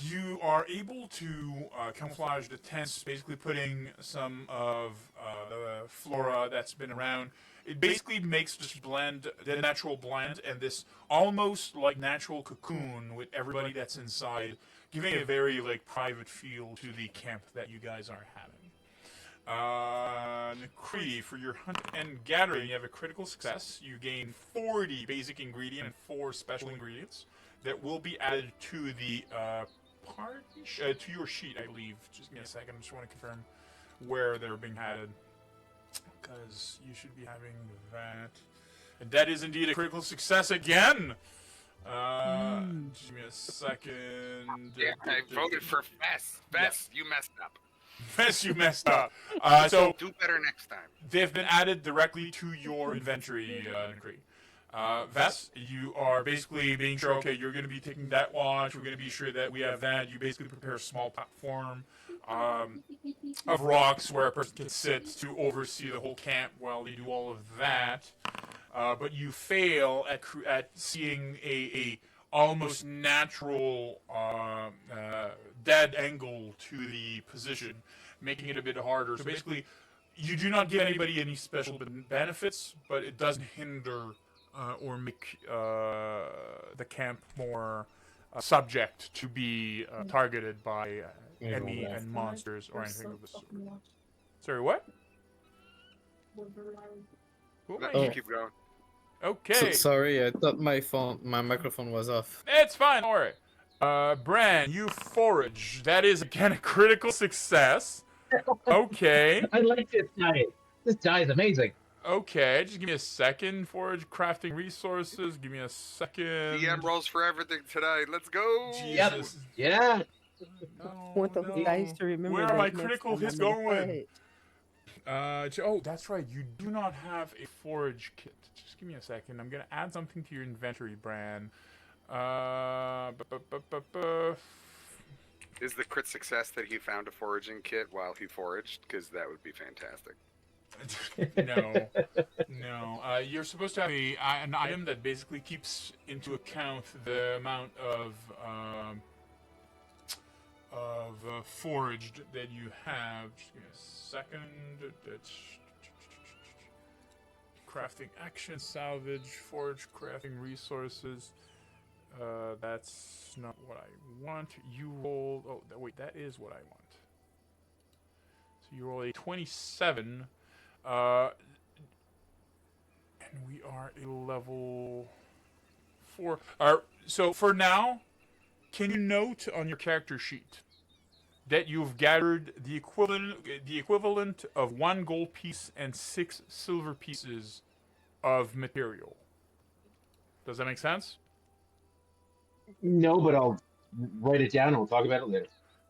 You are able to camouflage the tents, basically putting some of the flora that's been around. It basically makes this blend, the natural blend, and this almost like natural cocoon with everybody that's inside, giving a very like private feel to the camp that you guys are having. Necree, for your hunt and gathering, you have a critical success. You gain 40 basic ingredient and 4 special ingredients that will be added to the to your sheet, I believe. Just give me a second. I just want to confirm where they're being added, because you should be having that. And that is indeed a critical success again. Just give me a second. Yeah, I voted for Fess. Fess, you messed up. Fess, you messed up. So Do better next time. they've been added directly to your inventory, Necree. Vess, you are basically being sure, okay, you're going to be taking that watch, we're going to be sure that we have that. You basically prepare a small platform of rocks where a person can sit to oversee the whole camp while they do all of that. But you fail at seeing a almost natural dead angle to the position, making it a bit harder. So basically, you do not give anybody any special benefits, but it doesn't hinder or make the camp more subject to be targeted by enemy and monsters or anything of the sort. Sorry, what? You keep going. Okay. Sorry, I thought my microphone was off. It's fine, don't worry. Bran, you forage. That is, again, a critical success. Okay. I like this die. This die is amazing. Okay, just give me a second. Forage crafting resources. Give me a second. DM rolls for everything today. Let's go. Yep. Jesus. Yeah. No, Want those no. guys to remember. Where are that my next critical time hits I'm gonna going? fight. Oh, that's right. You do not have a forage kit. Just give me a second. I'm gonna add something to your inventory, Bran. Is the crit success that he found a foraging kit while he foraged? Because that would be fantastic. No. You're supposed to have an item that basically keeps into account the amount of foraged that you have. Just give me a second. Crafting action, salvage, forage, crafting resources. That's not what I want. You roll. Oh, wait, that is what I want. So you roll a 27. And we are a level 4. So for now, can you note on your character sheet that you've gathered the equivalent of 1 gold piece and 6 silver pieces of material? Does that make sense? No, but I'll write it down and we'll talk about it later.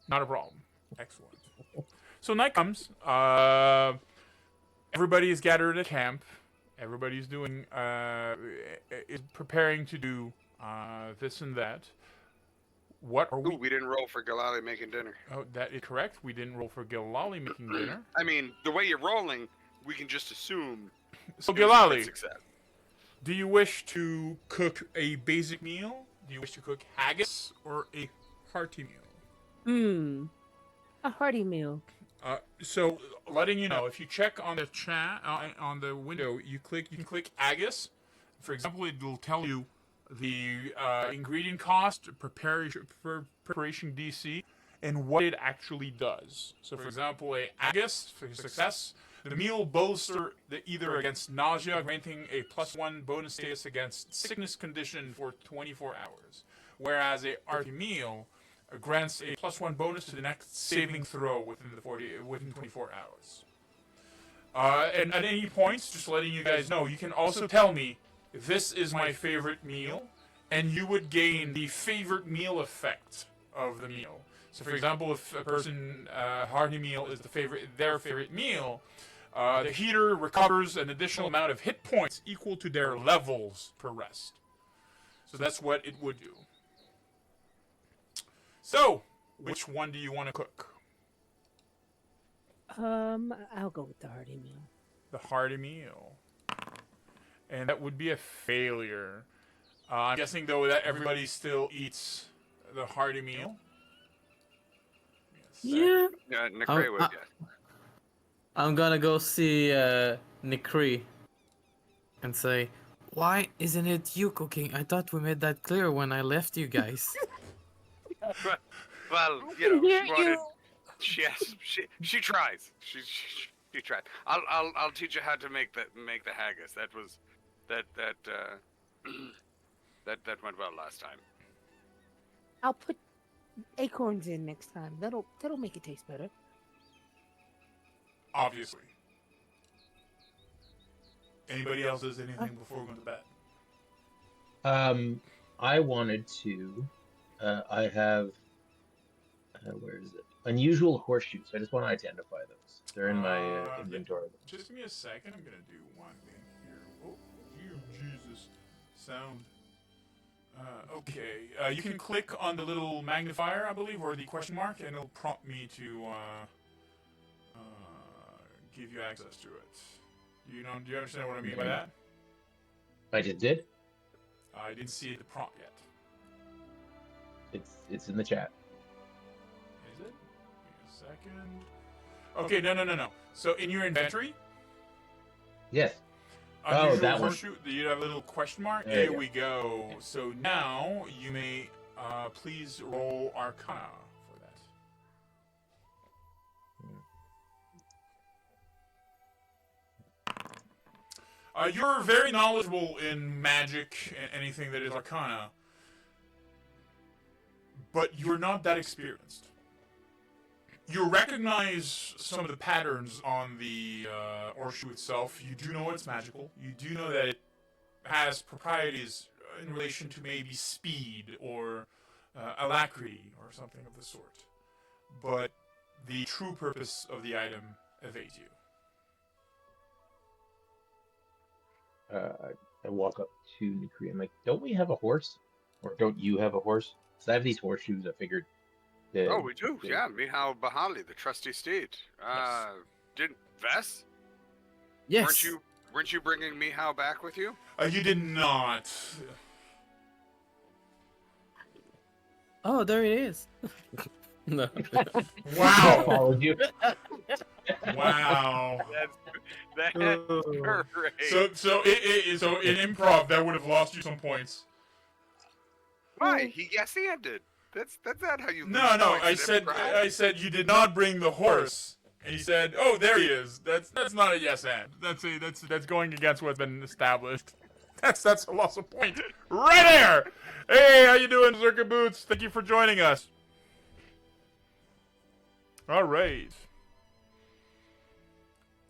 Not a problem. Excellent. So night comes. Everybody is gathered at camp. Everybody's doing, is preparing to do this and that. What are we? Ooh, we didn't roll for Galali making dinner. Oh, that is correct. We didn't roll for Gilali making dinner. I mean, the way you're rolling, we can just assume. So it was a crit Gilali, success. do you wish to cook a basic meal? Do you wish to cook haggis or a hearty meal? A hearty meal. So letting you know, if you check on the chat on the window, you can click haggis. For example, it will tell you the ingredient cost, preparation DC, and what it actually does. So, for example, a haggis for success The meal bolster either against nausea, granting a +1 bonus status against sickness condition for 24 hours, whereas a hearty meal grants a +1 bonus to the next saving throw within 24 hours. And at any points, just letting you guys know, you can also tell me, this is my favorite meal, and you would gain the favorite meal effect of the meal. So, for example, if a person hearty meal is their favorite meal, the heater recovers an additional amount of hit points equal to their levels per rest. So that's what it would do. So, which one do you want to cook? I'll go with the hearty meal. The hearty meal. And that would be a failure. I'm guessing, though, that everybody still eats the hearty meal. Yeah. Yeah, Nicray would, yeah. I'm gonna go see Nikri and say, why isn't it you cooking? I thought we made that clear when I left you guys. Well, you know, she tries. She tried. I'll teach you how to make the haggis. That went well last time. I'll put acorns in next time. That'll make it taste better. Obviously. Anybody else does anything before we go to bed? I wanted to. I have. Where is it? Unusual horseshoes. I just want to identify those. They're in my inventory. Just give me a second. I'm gonna do one thing here. Oh, you Jesus! Sound. Okay. You can click on the little magnifier, I believe, or the question mark, and it'll prompt me to give you access to it. Do you understand what I mean by that? I just did. I didn't see the prompt yet. It's in the chat. Is it? Give me a second. Okay, no. So in your inventory? Yes. Unusual that one. horseshoe, you have a little question mark? There you Here we go. So now you may please roll Arcana for that. You're very knowledgeable in magic and anything that is Arcana, but you're not that experienced. You recognize some of the patterns on the horseshoe itself. You do know it's magical. You do know that it has properties in relation to maybe speed or alacrity or something of the sort. But the true purpose of the item evades you. I walk up to Nikri. I'm like, don't we have a horse? Or don't you have a horse? So I have these horseshoes. I figured. Oh, we do. Yeah, Mihal Bahali, the trusty steed. Yes. Didn't Vess? Yes. Weren't you bringing Mihal back with you? You did not. Oh, there it is. No. Wow. Followed you. Wow. That's great. So in improv that would have lost you some points. Why? Yes, he did. That's not how you. No. lose points in improv. I said you did not bring the horse. And he said, "Oh, there he is." That's not a yes and. That's going against what's been established. That's a loss of point right there. Hey, how you doing, Circuit Boots? Thank you for joining us. All right.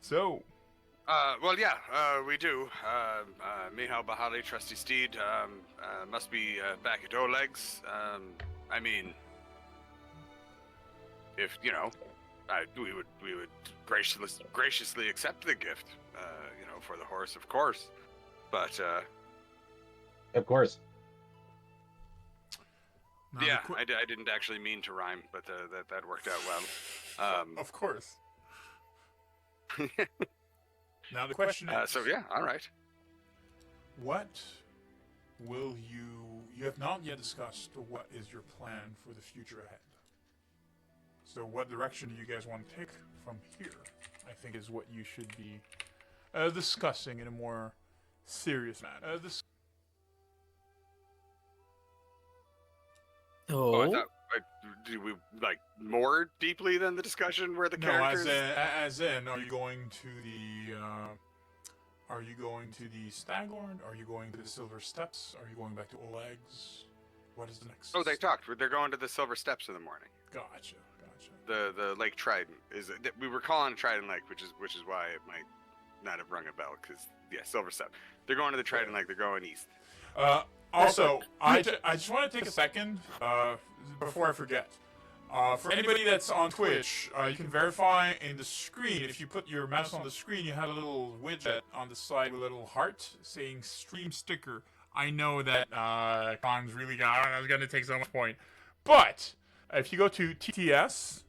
So. Well, yeah, we do. Mihal Bahali, trusty steed, must be back at Oleg's. I mean, if we would graciously accept the gift, for the horse, of course. But Of course. Now yeah, I didn't actually mean to rhyme, but that worked out well. Of course. Now the question is. So yeah, all right. What will you have not yet discussed what is your plan for the future ahead. So what direction do you guys want to take from here, I think is what you should be discussing in a more serious manner. Oh, Do we like more deeply than the discussion where the No, characters? as in, are you going to the Staghorn? Are you going to the Silver Steps? Are you going back to Oleg's? What is the next? Oh, they talked. They're going to the Silver Steps in the morning. Gotcha. The Lake Trident is. We were calling it Trident Lake, which is why it might not have rung a bell. Because Silver Step. They're going to the Trident Lake. They're going east. Also, I just want to take a second before I forget. For anybody that's on Twitch, you can verify in the screen. If you put your mouse on the screen, you have a little widget on the side with a little heart saying "Stream Sticker." I know that Con's really that's going to take so much point, but if you go to TTS,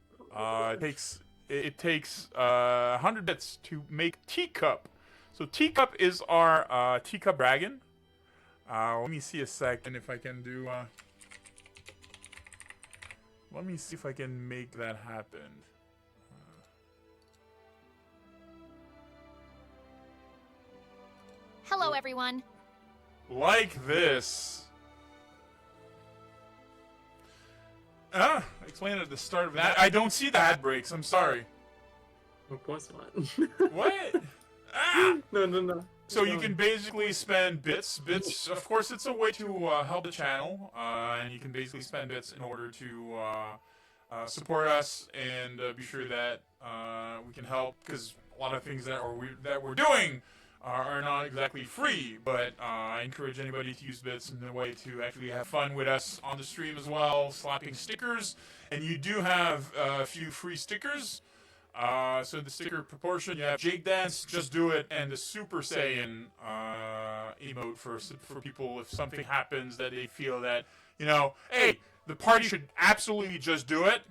it takes 100 bits to make Teacup. So Teacup is our Teacup Dragon. Let me see a second if I can do. Let me see if I can make that happen. Hello, everyone. Like this. Explain it at the start of that. I don't see the ad breaks. I'm sorry. Of course not. What? No. So you can basically spend bits. Bits, of course, it's a way to help the channel, and you can basically spend bits in order to support us and be sure that we can help. Because a lot of things that we're doing are not exactly free. But I encourage anybody to use bits in a way to actually have fun with us on the stream as well, slapping stickers. And you do have a few free stickers. So the sticker proportion, you have Jake Dance, Just Do It, and the Super Saiyan emote for people if something happens that they feel that, hey, the party should absolutely just do it.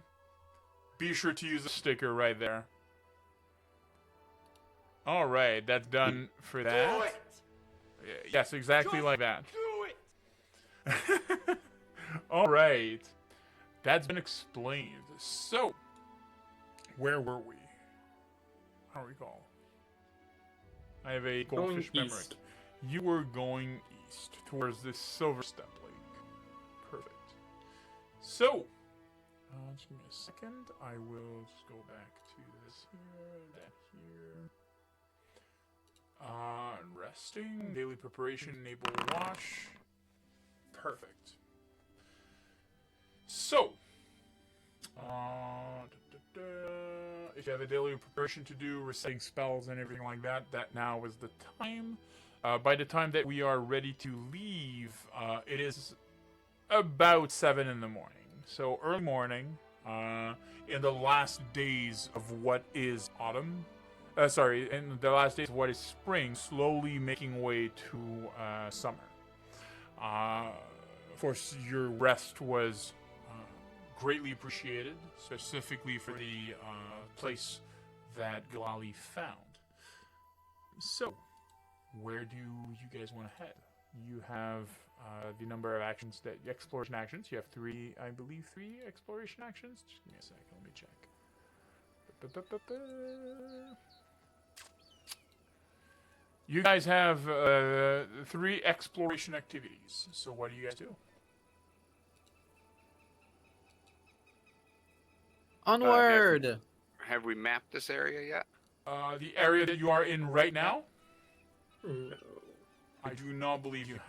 Be sure to use the sticker right there. All right, that's done for that. Do it. Yes, exactly like that. Do it. All right, that's been explained. So, where were we? I don't recall. I have a goldfish memory. East. You were going east towards this Silver Step Lake. Perfect. So, just give me a second. I will just go back to this here, that here. Resting, daily preparation, enable wash. Perfect. So, if you have a daily preparation to do, reciting spells and everything like that, that now is the time. By the time that we are ready to leave, it is about 7 in the morning. So early morning, in the last days of what is autumn. In the last days of what is spring, slowly making way to summer. Of course, your rest was greatly appreciated, specifically for the place that Galali found. So, where do you guys want to head? You have the number of actions exploration actions. You have 3 exploration actions. Just give me a second, let me check. You guys have 3 exploration activities. So what do you guys do? Onward! Have we mapped this area yet? The area that you are in right now? No. I do not believe you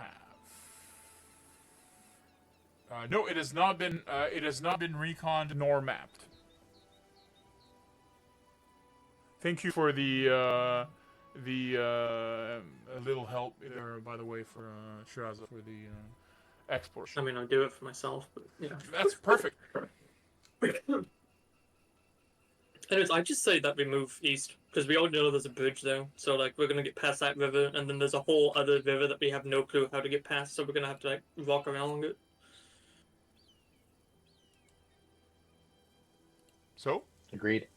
have. No, it has not been. It has not been reconned nor mapped. Thank you for the little help there, by the way, for Shiraza for the exploration. I mean, I'll do it for myself, but yeah. That's perfect. Anyways, I just say that we move east because we all know there's a bridge there. So like we're gonna get past that river, and then there's a whole other river that we have no clue how to get past. So we're gonna have to like walk around it. So, Agreed.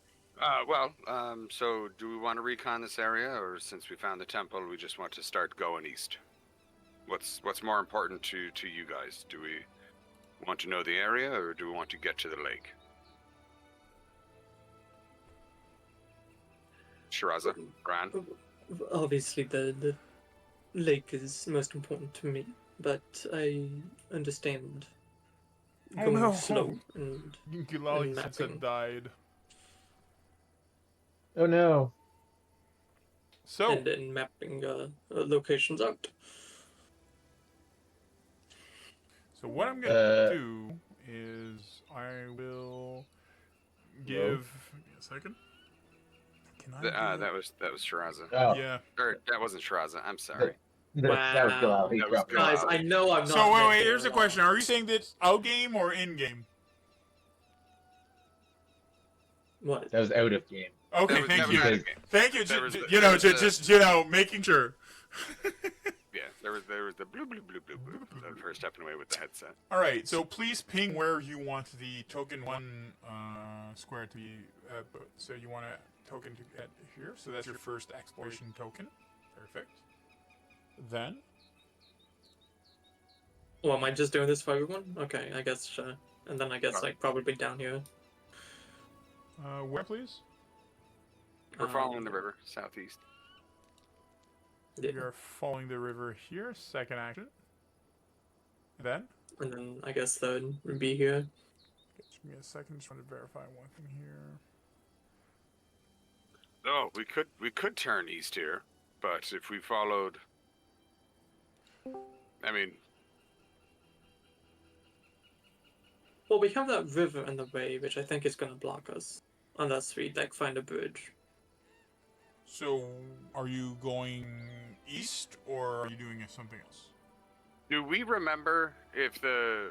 So do we want to recon this area, or since we found the temple, we just want to start going east? What's more important to you guys? Do we want to know the area, or do we want to get to the lake? Shiraza, Gran? Obviously, the lake is most important to me, but I understand Oh, going no. slow and Gilali mapping. had died. Oh no. So, and mapping locations out. so what I'm gonna do is I will give me a second. Can I? Do that was Shiraza. Oh, Yeah. Or that wasn't Shiraza. I'm sorry. that was Wow. Gilal. He That was dropped it. Guys, Gilal. I know I'm not. So wait, making here's it the question: wrong. Are you saying that out game or in game? What? That was out of game. Okay, was- thank that was you. out of game. Thank you. There was the- You know, there was the- just making sure. Yeah, there was the blue blue blue blue blue for stepping away with the headset. All right, so please ping where you want the token 1 square to be. So you want a token to get here. So that's your first exploration token. Perfect. Then, Well, am I just doing this for everyone? Okay, I guess. And then I guess like probably down here. where please? We're following the river southeast. Yeah. You're following the river here. Second action. Then, And then I guess third would be here. give me a second. Just want to verify one thing here. Oh, we could turn east here, but if we followed, I mean, Well, we have that river in the way, which I think is gonna block us, unless we like find a bridge. So, are you going east or are you doing something else? do we remember if the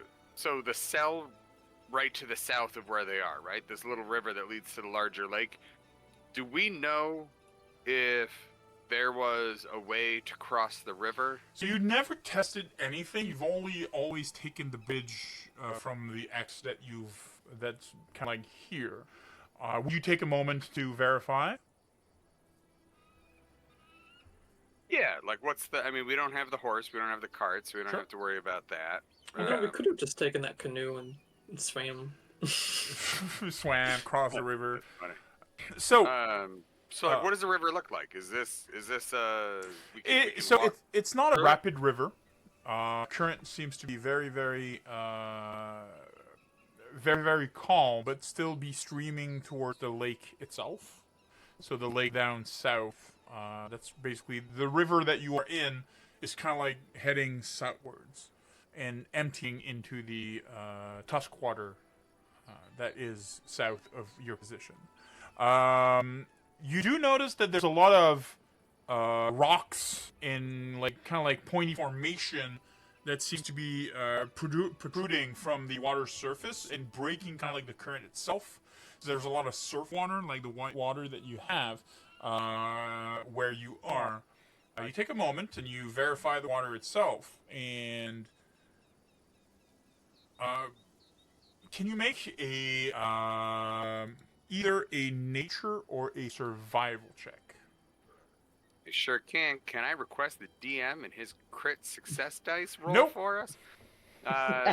cell right to the south of where they are, right? This little river that leads to the larger lake. Do we know if there was a way to cross the river? So you never tested anything. You've only always taken the bridge from the X that's kind of like here. Would you take a moment to verify? Yeah, like what's the? I mean, we don't have the horse, we don't have the carts, we don't Sure. have to worry about that. You know, we could have just taken that canoe and swam. Swam, crossed the river. Funny. So, So like, what does the river look like? Is this we can so walk it's not a through it? rapid river. Current seems to be very, very calm, but still be streaming towards the lake itself. So the lake down south, that's basically the river that you are in is kind of like heading southwards and emptying into the Tuskwater that is south of your position. You do notice that there's a lot of rocks in like kind of like pointy formation that seems to be protruding from the water's surface and breaking kind of like the current itself. So there's a lot of surf water, like the white water that you have where you are. You take a moment and you verify the water itself, and can you make a either a nature or a survival check? You sure can. Can I request the DM and his crit success dice roll Nope. for us?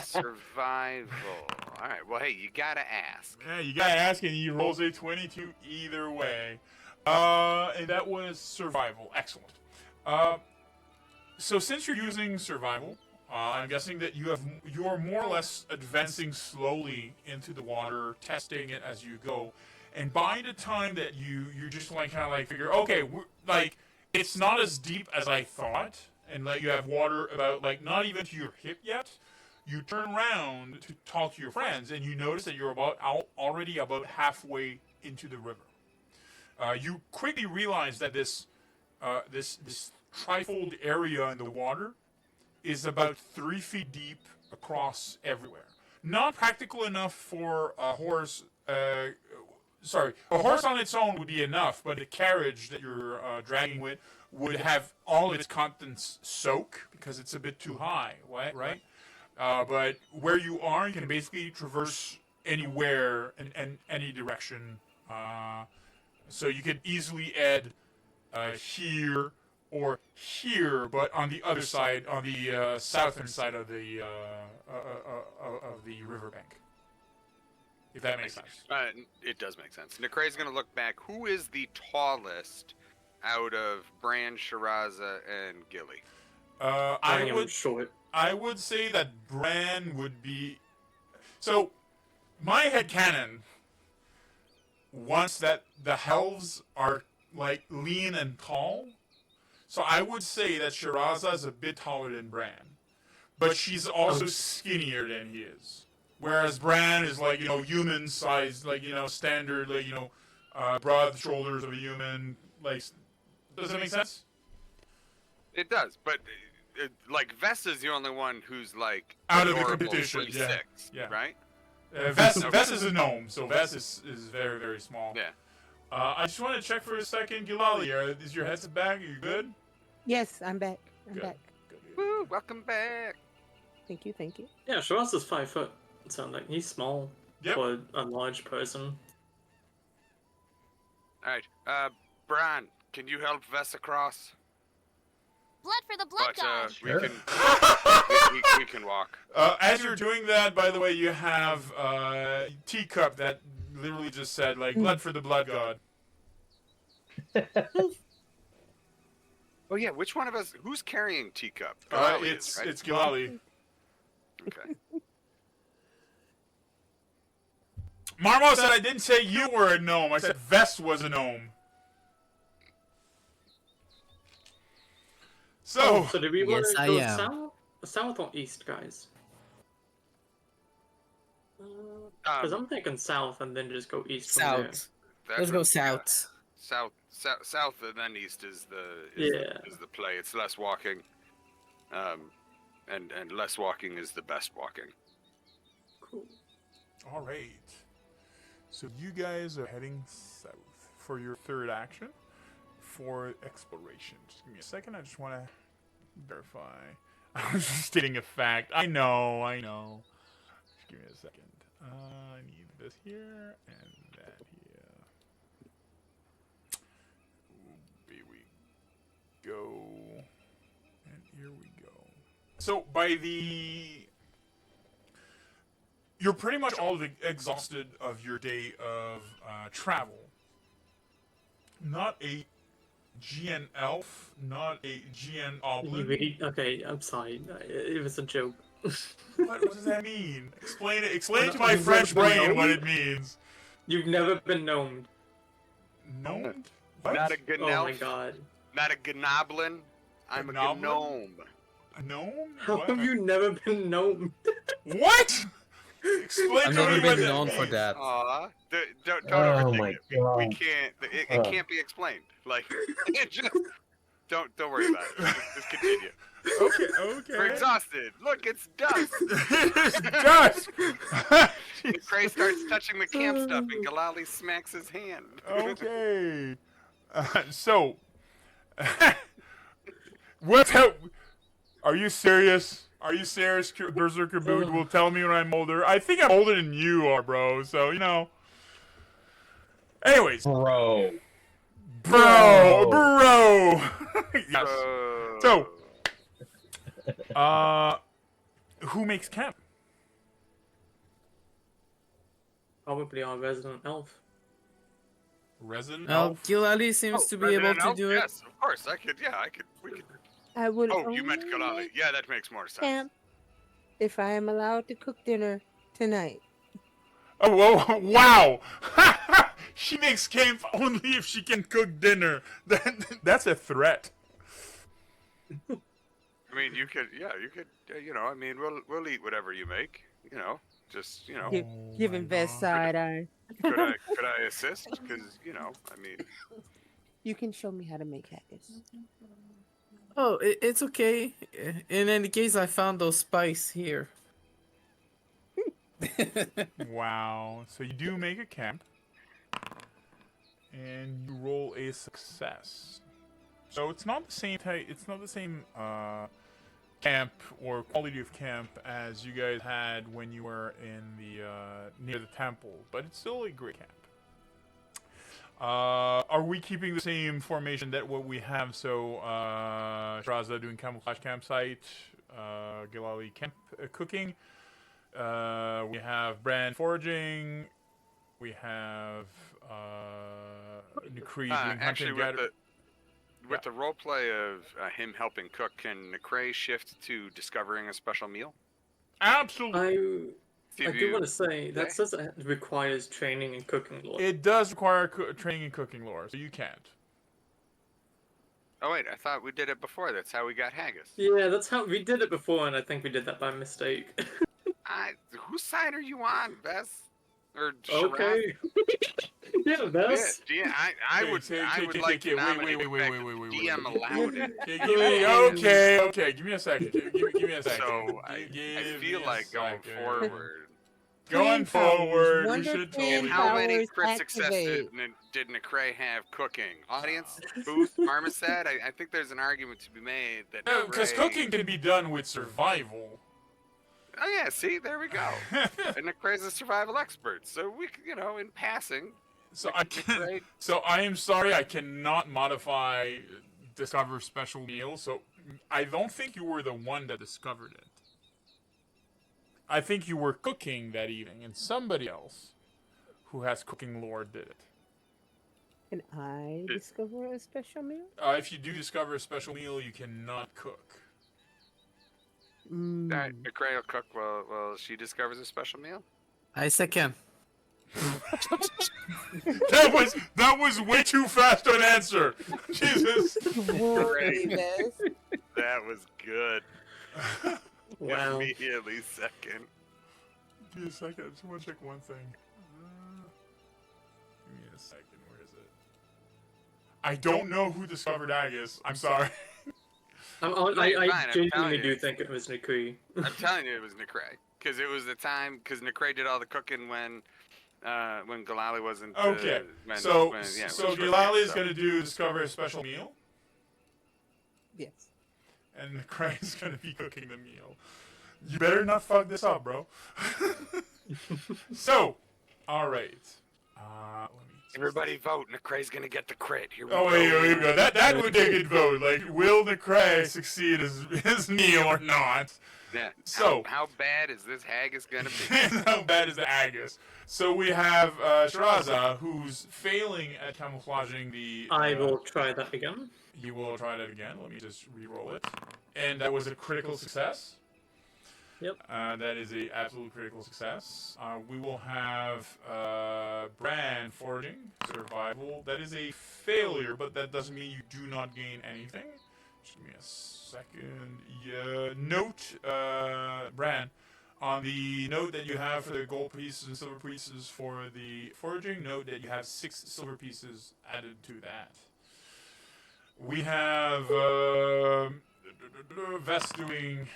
Survival. All right. Well, hey, you gotta ask. Yeah, you gotta ask, and he rolls a 22 either way. And that was survival. Excellent. So since you're using survival, I'm guessing that you're more or less advancing slowly into the water, testing it as you go. And by the time that you just like kind of like figure, okay, like it's not as deep as I thought, and like you have water about like not even to your hip yet. You turn around to talk to your friends, and you notice that you're already about halfway into the river. You quickly realize that this trifold area in the water is about 3 feet deep across everywhere. Not practical enough for a horse. A horse on its own would be enough, but the carriage that you're dragging with would have all of its contents soak because it's a bit too high, right? But where you are, you can basically traverse anywhere in any direction. So you could easily add here or here, but on the other side, on the southern side of the riverbank. If that makes sense. It does make sense. Necray's gonna look back. Who is the tallest out of Bran, Shiraza, and Gilly? I am short. I would say that Bran would be. So, my headcanon wants that the Helves are, like, lean and tall. So I would say that Shiraza is a bit taller than Bran. But she's also skinnier than he is. Whereas Bran is, like, human sized, like, standard, like, broad shoulders of a human. Like, does that make sense? It does, but like Vesta's the only one who's like Out of the adorable competition, 3'6", yeah. right? Vess is a gnome, so Vess is very, very small. Yeah. I just want to check for a second, Gilali, is your headset back? Are you good? Yes, I'm back. I'm Good. back. Woo, welcome back. Thank you, thank you. Yeah, Shiraza's 5 foot. So like he's small Yep. for a large person. All right, Bran, can you help Vess across? Blood for the blood god. Sure. We can walk. As you're doing that, by the way, you have teacup that literally just said, like, blood for the blood god. Oh yeah, which one of us? Who's carrying Teacup? It's right? it's Gilali. Okay. Marmo said I didn't say you were a gnome. I said Vess was a gnome. So, So do we want Yes, to I go am. south or east, guys? Because I'm thinking south and then just go east from there. South. Let's go yeah. south. South, and then east is the Yeah. play. It's less walking, and less walking is the best walking. Cool. all right. So you guys are heading south for your third action for exploration. Just give me a second. I just want to verify. I was just stating a fact. I know. Just give me a second. I need this here and that here. Here we go. And here we go. So by you're pretty much all exhausted of your day of travel. Not a GN elf, not a GN You oblin. really? Okay, I'm sorry. It was a joke. What does that mean? Explain it. Explain Well, to my you've French never been brain what gnomed? it means. You've never been gnomed. Gnomed? What? Not a good Oh my elf, god. not a gnoblin. I'm a Gnoblin? gnome. A gnome? How What? have you never been gnomed? What? Explain I've to never me what been that known for means. that. Aw, don't Oh overthink my it. We God. can't. It Oh. can't be explained. Like, it just don't worry about it. Just continue. Okay. We're exhausted. Look, it's dust. It's dust. Cray starts touching the camp stuff, and Galali smacks his hand. Okay. So, what's up? Are you serious? Are you serious, Berserker Boot will tell me when I'm older? I think I'm older than you are, bro. So, Anyways, Bro. bro. Yes. So, So, who makes camp? Probably our resident elf. Resident Well, elf? Gilali seems to be able Resident to Elf? do it. Yes, of course. We could. I would Oh, you meant only Galali. make Yeah, that makes more sense. camp if I am allowed to cook dinner tonight. Oh, whoa, wow! She makes camp only if she can cook dinner. That's a threat. I mean, you could. I mean, we'll eat whatever you make. Just Give, giving best side eye. Could I assist? Because I mean, You can show me how to make haggis. Oh, it's okay. In any case, I found those spice here. Wow. So you do make a camp, and you roll a success. So it's not the same type. It's not the same camp or quality of camp as you guys had when you were in the near the temple, but it's still a great camp. Are we keeping the same formation that what we have? So Shraza doing camouflage campsite, Gilali camp cooking. We have Bran foraging. We have Nukri doing actually, hunting gathering. with the role play of him helping cook, can Necray shift to discovering a special meal? Absolutely. I do want to say that says it requires training in cooking lore. It does require training in cooking lore, so you can't. Oh wait, I thought we did it before. That's how we got haggis. Yeah, that's how we did it before, and I think we did that by mistake. Whose side are you on, Bess? Or Okay. Yeah, Bess. Yeah, I would like to nominate wait. DM allowed it. Okay, give me a second. Give me a second. So I feel like going forward. Going forward, we Wonder should Twin totally. How many powers crit successes activate. did Necray have cooking? Audience, Booth, Marmoset? I think there's an argument to be made that No, because Necray- cooking can be done with survival. Oh yeah, see, there we go. And Necray's a survival expert, so we, in passing. So I am sorry, I cannot modify discover special meal. So I don't think you were the one that discovered it. I think you were cooking that evening, and somebody else who has cooking lore did it. Can I discover a special meal? If you do discover a special meal, you cannot cook. Alright, Necray will cook while she discovers a special meal. I second. That was way too fast an answer. Jesus. That was good. Wow. Immediately second. Give me a second. I just want to check one thing. Give me a second. Where is it? I don't know who discovered Agus. I'm sorry. I genuinely do think it was Nikui. I'm telling you, it was Necray, because it was the time. Because Necray did all the cooking when Galali wasn't. Okay. So Galali is going to discover a special meal, Yes. and Necray is going to be cooking the meal. You better not fuck this up, bro. So, all right. Let me. Everybody vote. Necray's gonna get the crit. Here we Oh, go. here we go. That would take a vote. Like, will Necray succeed his meal or not? Yeah. So how bad is this haggis gonna be? how bad is the Agus? So we have Shiraza, who's failing at camouflaging the. I will try that again. You will try that again. Let me just re-roll it, and that was a critical success. Yep. That is a absolute critical success. We will have Bran foraging, survival. That is a failure, but that doesn't mean you do not gain anything. Just give me a second. Yeah, note, Bran, on the note that you have for the gold pieces and silver pieces for the foraging, note that you have 6 silver pieces added to that. We have Vest doing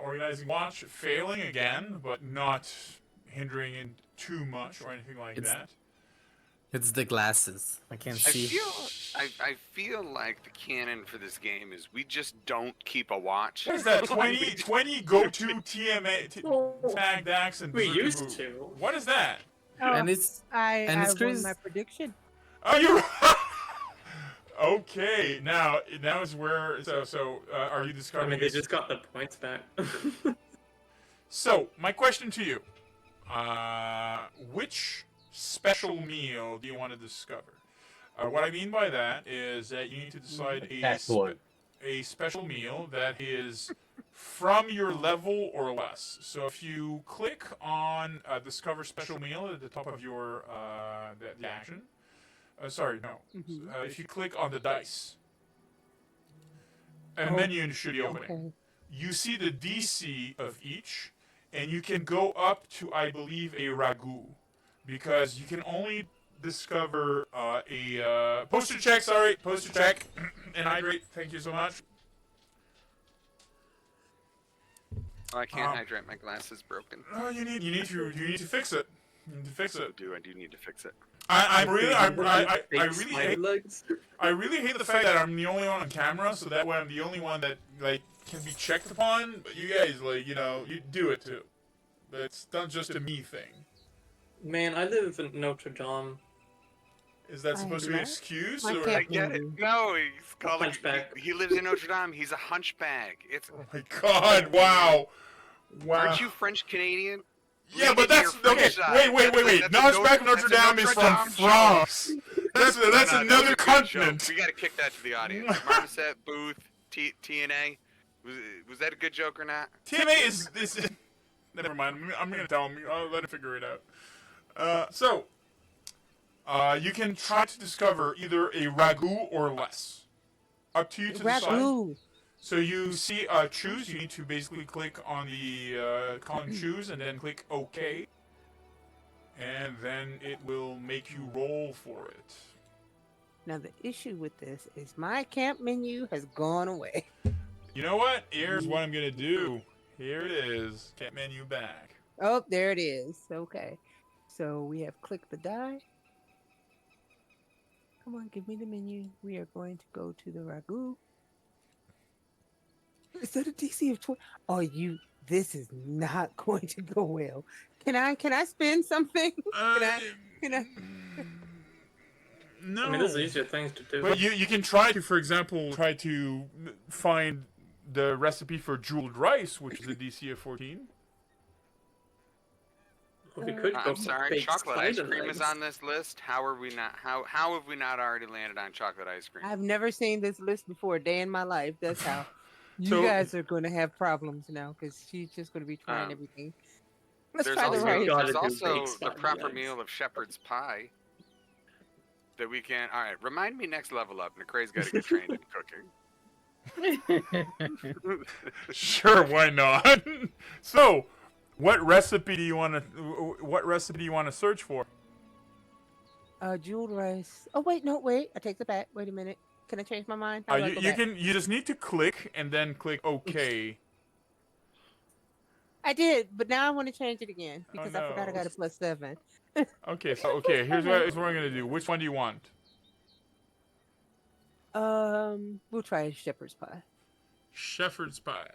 organizing watch, failing again, but not hindering in too much or anything like that. It's the glasses. I can't see. I feel like the canon for this game is we just don't keep a watch. What is that? 20 go-to TMA tag Dax and We Berserker used move. to. What is that? And it's I it's won crazy. my prediction. Oh, you. Okay, now is where. So are you I discovering? mean, they just got the points back. So my question to you: which special meal do you want to discover? What I mean by that is that you need to decide a special meal that is from your level or less. So if you click on discover special meal at the top of your the action. If you click on the dice, a menu should be opening. Okay. You see the DC of each, and you can go up to, I believe, a ragu, because you can only discover a poster check. Sorry, poster check. And hydrate. Thank you so much. Oh, I can't hydrate. My glass is broken. Oh, you need to fix it. You need to fix it. I do need to fix it. I really hate legs. I really hate the fact that I'm the only one on camera, so that way I'm the only one that can be checked upon. But you guys you do it too. But it's not just a me thing. Man, I live in Notre Dame. Is that supposed to be an know. excuse? I Or... can't- I get it. No, he's called Hunchback. He lives in Notre Dame. He's a hunchback. It's. Oh my God! Wow! Aren't you French Canadian? Yeah, but Leave that's your okay. French side. Wait. That's a Hunchback of Notre that's a Dame is Notre from Dame show. France. That's No, that was another a good continent. joke. We got to kick that to the audience. Marmoset, Booth, TNA. Was that a good joke or not? TMA is Never mind. I'm gonna tell him. I'll let him figure it out. You can try to discover either a ragu or less. Up to you to decide. Ragu. So you see choose. You need to basically click on the column choose and then click OK. And then it will make you roll for it. Now the issue with this is my camp menu has gone away. You know what? Here's what I'm gonna do. Here it is. Camp menu back. Oh, there it is. Okay. So we have clicked the die. Come on, give me the menu. We are going to go to the ragu. Is that a DC of 20? Oh, this is not going to go well. Can I spin something? Can I? No. I mean, there's easier things to do. But you can try to, for example, find the recipe for jeweled rice, which is a DC of 14. We could go I'm for sorry, baked chocolate ice spider cream legs. is on this list. How are we not? How have we not already landed on chocolate ice cream? I've never seen this list before a day in my life. That's how. You So- guys are going to have problems now because she's just going to be trying everything. Let's There's try the also, rice. Gotta there's do also baked the spider proper legs. meal of shepherd's pie that we can. All right, remind me next level up. McCrae's got to get trained in cooking. Sure, why not? So, what recipe do you want to search for? Jeweled rice. Oh wait, no, wait. I take it back. Wait a minute. Can I change my mind? How do I go back? You just need to click and then click OK. I did, but now I want to change it again because I no. forgot I got a +7. Okay, here's what I'm gonna do. Which one do you want? We'll try shepherd's pie. Shepherd's pie.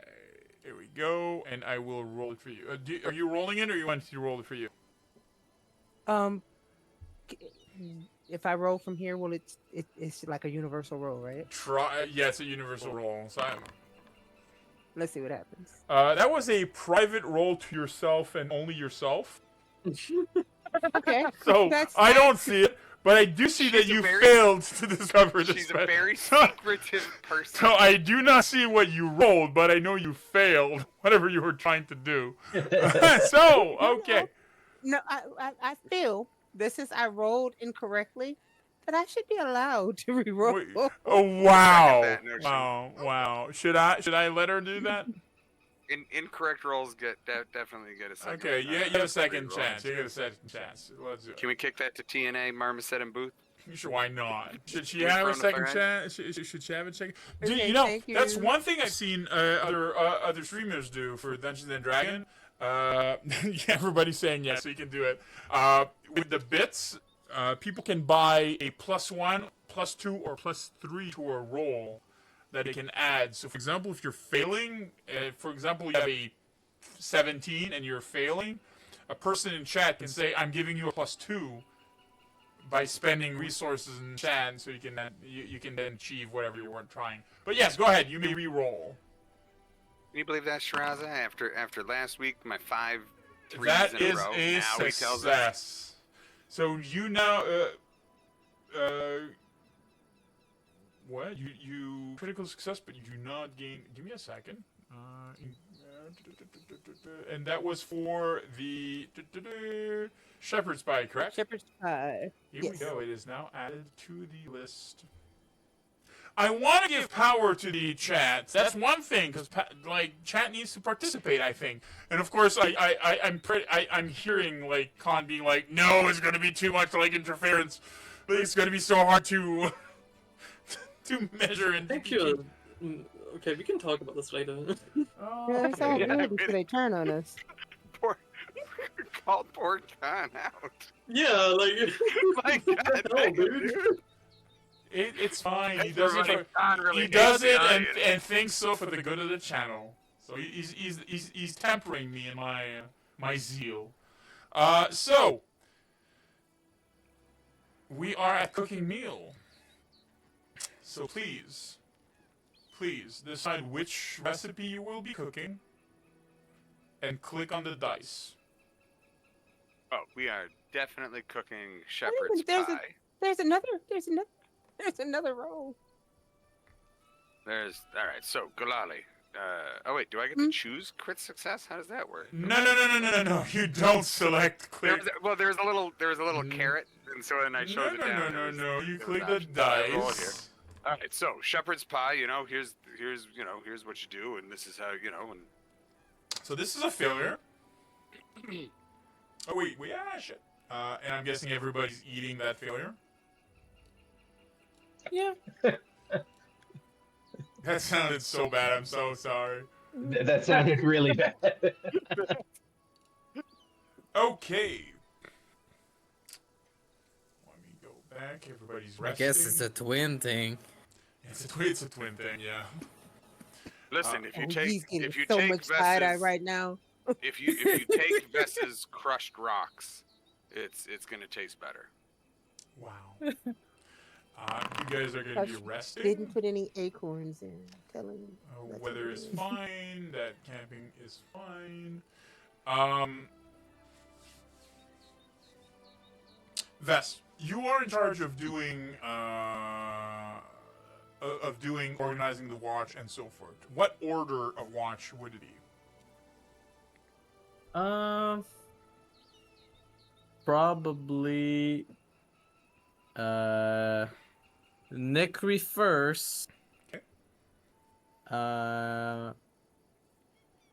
Here we go, and I will roll it for you. Are you rolling it, or you want to roll it for you? If I roll from here, well, it's like a universal roll, right? Yeah, it's a universal roll. So Let's see what happens. that was a private roll to yourself and only yourself. Okay. So I don't see it, but I do see that you failed to discover this. She's a very secretive person. So I do not see what you rolled, but I know you failed whatever you were trying to do. So okay. No, I feel I rolled incorrectly, that I should be allowed to re-roll. Wait, oh wow! that notion. Wow! Should I let her do that? Incorrect rolls definitely get a second. Okay, you have a second chance. You get a second chance. Let's do it. Can we kick that to TNA, Marmoset, and Booth? Sure, why not? Should she Do it have a from the second thread? chance? Should she have a second? Okay, You know, thank you. that's one thing I've seen other streamers do for Dungeons and Dragons. Yeah, everybody's saying yes, so you can do it. With the bits, people can buy a +1, +2, or +3 to a roll that they can add. So, for example, if you're failing, for example, you have a 17 and you're failing, a person in chat can say, "I'm giving you a +2." By spending resources in chat, so you can then achieve whatever you weren't trying. But yes, go ahead. You may re-roll. Can you believe that, Shiraza? After last week, my 5 threes That in is a row. a Now he tells us. success. So you now what? You critical success, but you do not gain. Give me a second. And that was for the shepherd's pie, correct? Shepherd's pie. Here Yes. we go. It is now added to the list. I want to give power to the chat. That's one thing, because chat needs to participate, I think. And of course, I'm hearing like Khan being like, "No, it's going to be too much interference. It's going to be so hard to to measure and." Thank you. Okay, we can talk about this later. Oh, Yeah, that's all okay. good until they turn on us. Call poor Khan out. Yeah, like. My God, hell, dude. It's fine. He does it. Everybody, Khan really He does hates it the and audience. thinks so for the good of the channel. So he's tempering me in my zeal. So we are at cooking meal. So please decide which recipe you will be cooking, and click on the dice. Oh, we are definitely cooking shepherd's there's a- pie. There's another roll. All right. So Galali, Oh wait, do I get to choose crit success? How does that work? No. You don't select click. There was a little carrot, and so then I chose it down. No. You there was click the options. I roll here. dice. All right, so shepherd's pie. Here's what you do, and this is how and So this is a failure. Oh wait, shit. And I'm guessing everybody's eating that failure. Yeah. That sounded so bad. I'm so sorry. That sounded really bad. Okay. Let me go back. Everybody's I resting. guess it's a twin thing. It's a twin thing. Yeah. listen. If you He's take getting if you so take much side eye Vess's, right now. if you take Vess's crushed rocks, it's gonna taste better. Wow. You guys are going to be resting. Didn't put any acorns in. Tell him. Weather is fine. That camping is fine. Vess, you are in charge of doing organizing the watch and so forth. What order of watch would it be? Probably Necri first. Okay.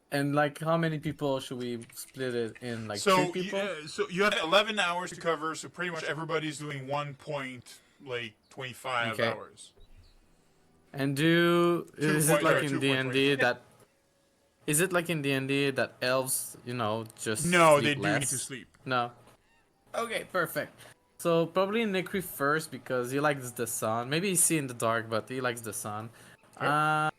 And like, how many people should we split it in? Like, So, three people? so you have 11 hours to cover. So pretty much everybody's doing 1.25 Okay. hours. And is it like in 2.25. D&D that? Is it like in D&D that elves, just No, sleep they do less? need to sleep. No. Okay, perfect. So probably Necri first because he likes the sun. Maybe he's see in the dark, but he likes the sun. Sure.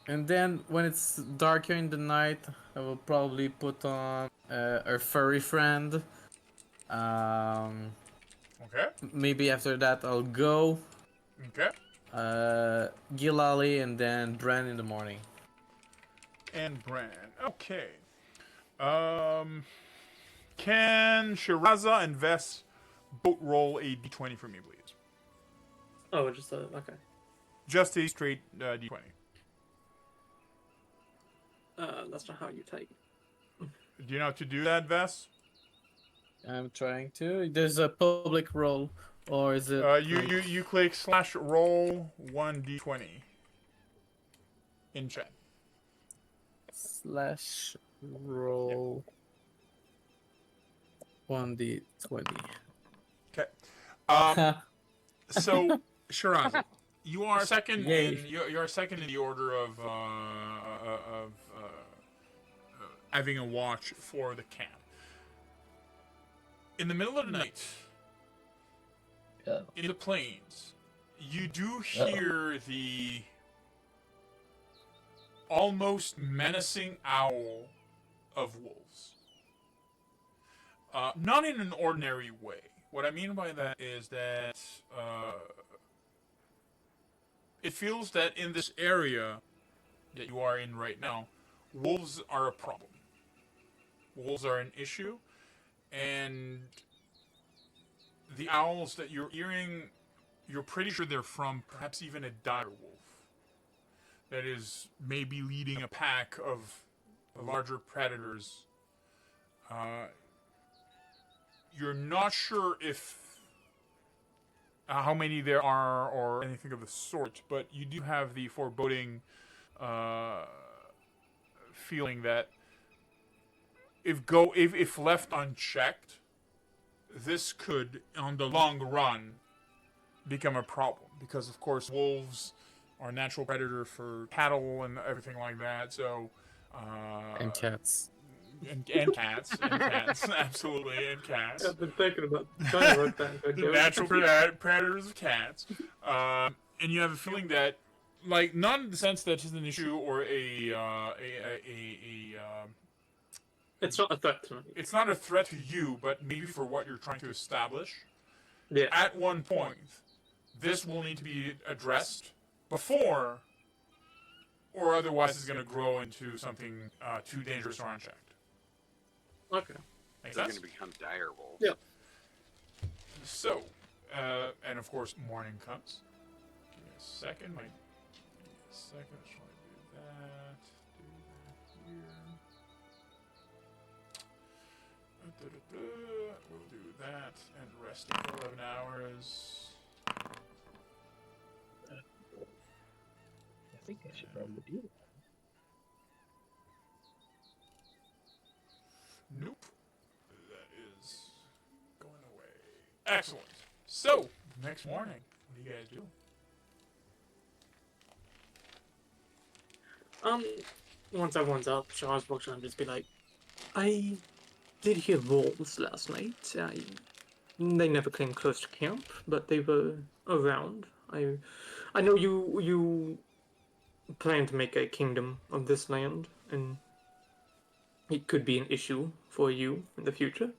And then when it's darker in the night, I will probably put on our furry friend. Okay. Maybe after that I'll go. Okay. Gilali and then Bran in the morning. And Bran. Okay. Can Shiraza and Vess both roll a d20 for me, please? Oh, just okay. Just a straight d20. That's not how you type. Do you know how to do that, Vess? I'm trying to. There's a public roll, or is it? You click /roll 1d20 in chat. /roll 1d20. Okay. So Shiraza, you are second. You're second in the order of having a watch for the camp. In the middle of the night, in the plains, you do hear the almost menacing owl of wolves. Not in an ordinary way. What I mean by that is that it feels that in this area that you are in right now, wolves are a problem. Wolves are an issue, and the owls that you're hearing, you're pretty sure they're from perhaps even a dire wolf that is maybe leading a pack of larger predators. You're not sure if how many there are or anything of the sort, but you do have the foreboding feeling that if left unchecked, this could, on the long run, become a problem. Because of course, wolves are a natural predator for cattle and everything like that. So And cats. and cats, absolutely, and cats. I've been thinking about trying to write that. The natural predators of cats. And you have a feeling that, like, not in the sense that it's an issue or It's not a threat to me. it's not a threat to you, but maybe for what you're trying to establish. Yeah. At one point, this will need to be addressed before, or otherwise it's going to grow into something too dangerous or unchecked. Okay. Makes They're sense? going to become dire wolves. Yeah. So, and of course, morning comes. Give me a second. Give me a second. I just want to do that. Do that here. We'll do that and resting for 11 hours. I think I should probably do that. Nope. That is going away. Excellent. So, next morning, what do you guys do? Once everyone's up, Charles will just be like, I did hear wolves last night. They never came close to camp, but they were around. I know you plan to make a kingdom of this land, and it could be an issue for you in the future.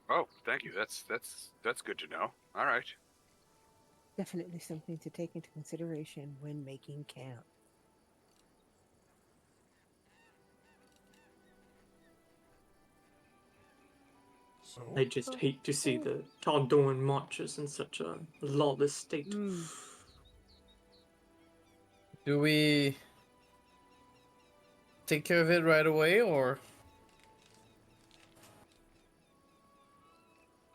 Oh, thank you. That's good to know. All right. Definitely something to take into consideration when making camp. So, I just hate to see the Tal'Doran marches in such a lawless state. Do we take care of it right away, or?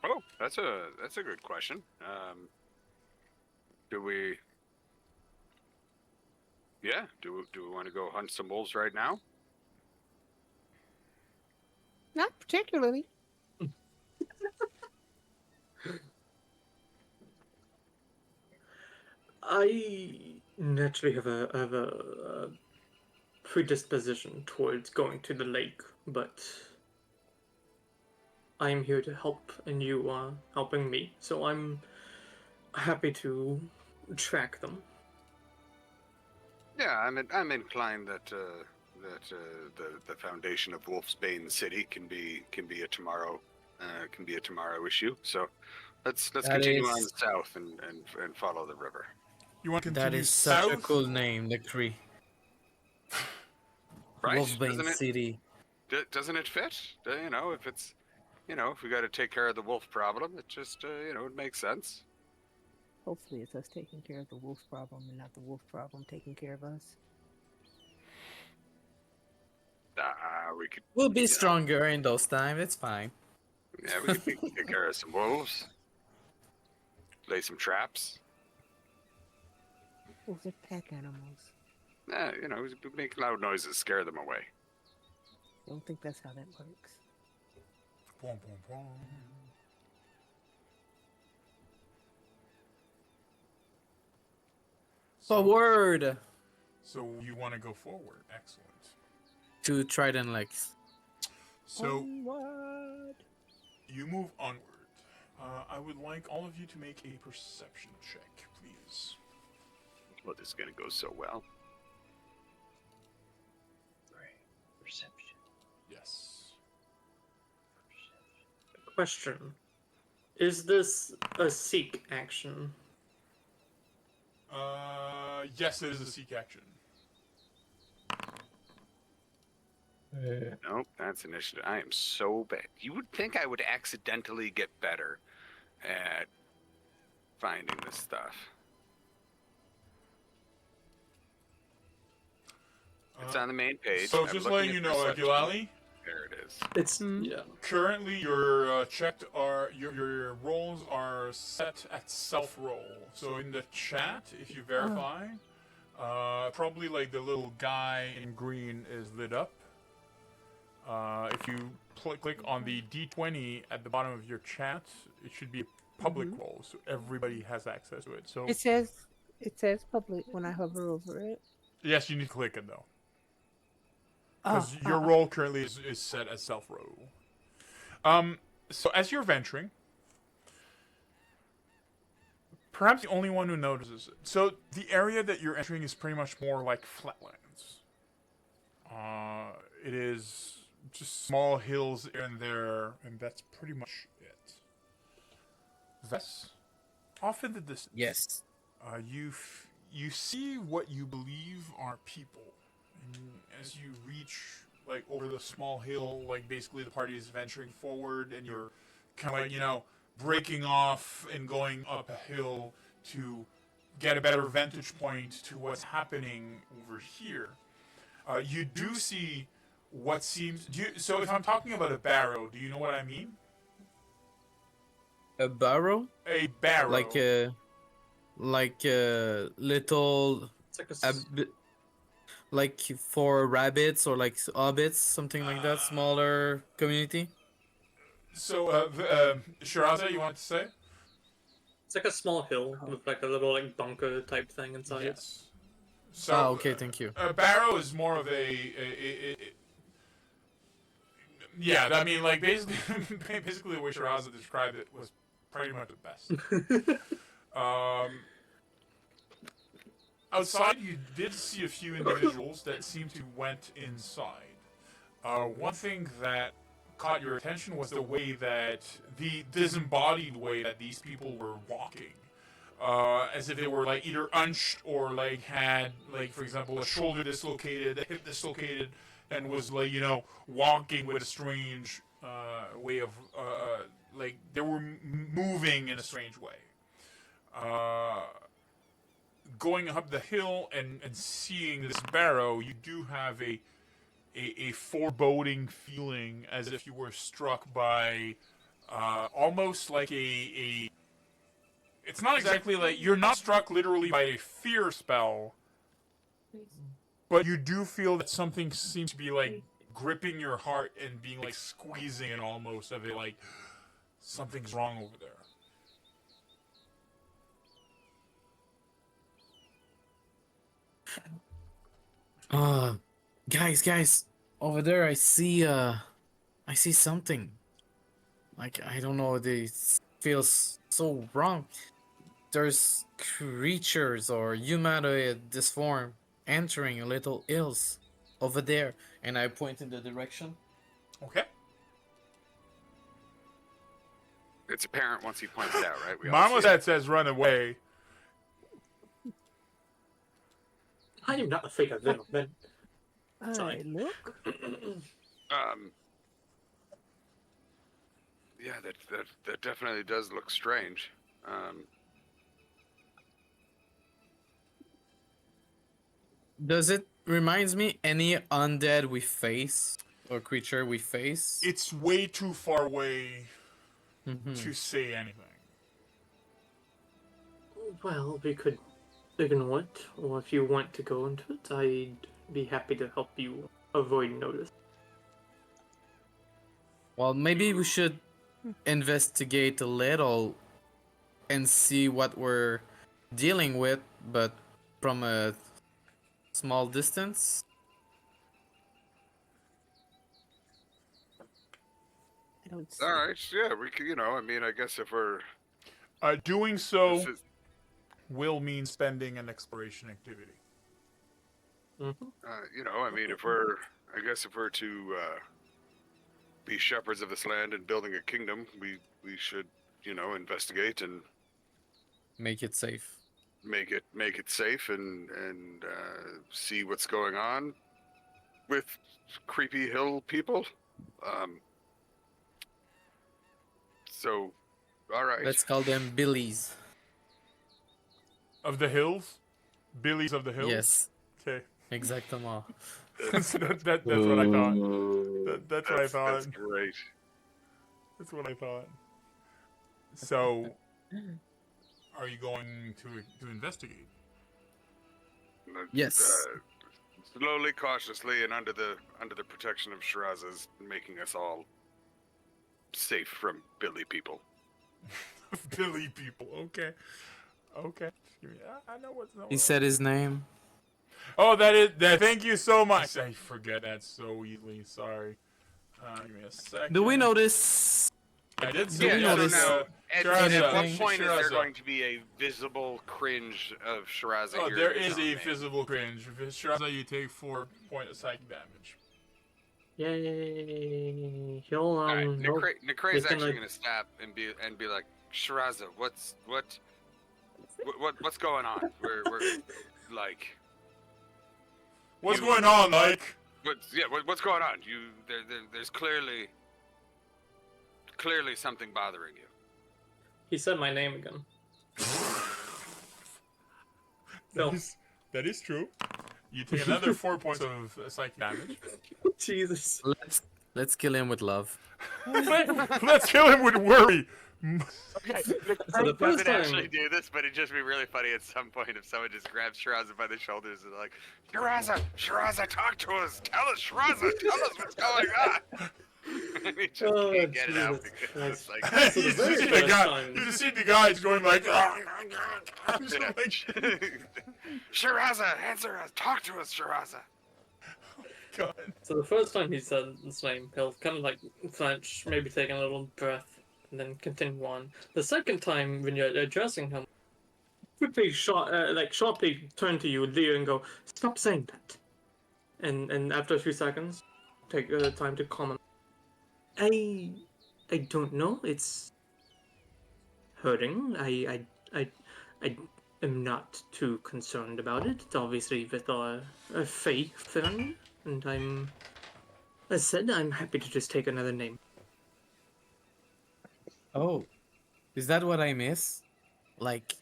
Oh, that's a good question. Do we? Yeah. Do we want to go hunt some wolves right now? Not particularly. I naturally have a predisposition towards going to the lake, but I am here to help, and you are helping me, so I'm happy to track them. Yeah, I'm inclined that the foundation of Wolfsbane City can be a tomorrow issue. So let's continue on south and follow the river. you want to That continue is such south? a cool name, the Cree. Right? Wolfbane City. Doesn't it fit? You know, if it's, if we got to take care of the wolf problem, it just, it makes sense. Hopefully it's us taking care of the wolf problem and not the wolf problem taking care of us. We could. We'll be stronger in those times. It's fine. Yeah, we could take care of some wolves. Lay some traps. Wolves are pack animals. We make loud noises, scare them away. Don't think that's how that works. Boom, boom, boom. Forward So you want to go forward. Excellent. to Trident Lakes. So Onward. you move onward. I would like all of you to make a perception check, please. Well, this is gonna go so well. Right. Perception. Yes. Question: is this a seek action? Yes, it is a seek action. Nope, that's initiative. I am so bad. You would think I would accidentally get better at finding this stuff. It's on the main page. So I'm just looking letting at you know, perception. Gilali, There it is. It's yeah. currently your your rolls are set at self roll. So in the chat, if you verify, probably like the little guy in green is lit up. If you click on the D20 at the bottom of your chat, it should be a public roll, so everybody has access to it. So It says public when I hover over it. yes, you need to click it though. Because your roll currently is set as self roll. So as you're venturing, perhaps the only one who notices it. So the area that you're entering is pretty much more like flatlands. It is just small hills here and there, and that's pretty much it. Vess, off in the distance, Yes. you see what you believe are people. And as you reach like over the small hill, like basically the party is venturing forward, and you're kind of like breaking off and going up a hill to get a better vantage point to what's happening over here. You do see what seems. So if I'm talking about a barrow, do you know what I mean? A barrow? A barrow. Like a little. It's like Like for rabbits or like hobbits, something like that, smaller community. So, Shiraza, you want to say? it's like a small hill with like a little like bunker type thing inside. Yes. So, Okay, thank you. A barrow is more of yeah, I mean, like basically the way Shiraza described it was pretty much the best. Outside, you did see a few individuals that seemed to went inside. One thing that caught your attention was the way that the disembodied way that these people were walking. As if they were like either hunched or like had like, for example, a shoulder dislocated, a hip dislocated, and was like, you know, walking with a strange way of like they were moving in a strange way. Going up the hill and seeing this barrow, you do have a foreboding feeling, as if you were struck by almost like a. It's not exactly like you're not struck literally by a fear spell, but you do feel that something seems to be like gripping your heart and being like squeezing it almost, of it like something's wrong over there. Guys, over there I see something. Like, I don't know, it feels so wrong. There's creatures or humanoid this form entering a little hills over there, and I point in the direction. Okay. It's apparent once he points it out, right? We all Mama see it. says run away. I am not afraid of little men. I look. Yeah, that definitely does look strange. Does it reminds me any undead we face or creature we face? It's way too far away Mhm. to say anything. Well, we could ignore it, or if you want to go into it, I'd be happy to help you avoid notice. Well, maybe we should investigate a little and see what we're dealing with, but from a small distance. I don't see. All right, yeah, we could, you know, I mean, I guess if we're Doing so this is, will mean spending an exploration activity. you know, I mean, if we're, I guess if we're to be shepherds of this land and building a kingdom, we should, you know, investigate and Make it safe. make it safe and see what's going on with creepy hill people. So, all right. Let's call them Billies. Of the hills? Billies of the hills? Yes, Okay. exactement. that's what I thought. That's what I thought. That's great. That's what I thought. So, are you going to investigate? Yes. Slowly, cautiously, and under the protection of Shiraza's, making us all safe from Billy people. Billy people. Okay. Okay. I know what's. He said his name. Oh, that. Thank you so much. I forget that so easily. Sorry. Give me a second. Do we notice? I did Do say we that. notice At Shiraza, what point is there Shiraza. going to be a visible cringe of Shiraza? Oh, hearing there his is own a name? physical cringe. Shiraza, you take 4 points of psychic damage. Yay! He'll All right, he'll- Necrae he's is actually gonna- going to snap and be like, Shiraza, what's going on? We're like, What's going on, Mike? what's going on? There's clearly something bothering you. He said my name again. Phil. That is true. You take another 4 points of psychic damage. Jesus. Let's kill him with love. Let's kill him with worry. Okay, the So the Craig first doesn't time- actually do this, but it'd just be really funny at some point if someone just grabs Shiraza by the shoulders and like, Shiraza, talk to us! Tell us, Shiraza, tell us what's going on! And he just can't get it out Jesus because it's like, Christ. So you the very see the first guy. time- You just see the guys going like. Shiraza, answer us! Talk to us, Shiraza! God. So the first time he said his name, he'll kind of like flinch, maybe take a little breath, and then continue on. The second time, when you're addressing him, quickly sharply turn to you, Leo, and go, "Stop saying that." And after a few seconds, take time to comment. I don't know. It's hurting. I am not too concerned about it. It's obviously with a Fae thing, and as said, I'm happy to just take another name. Oh, is that what I miss? Like,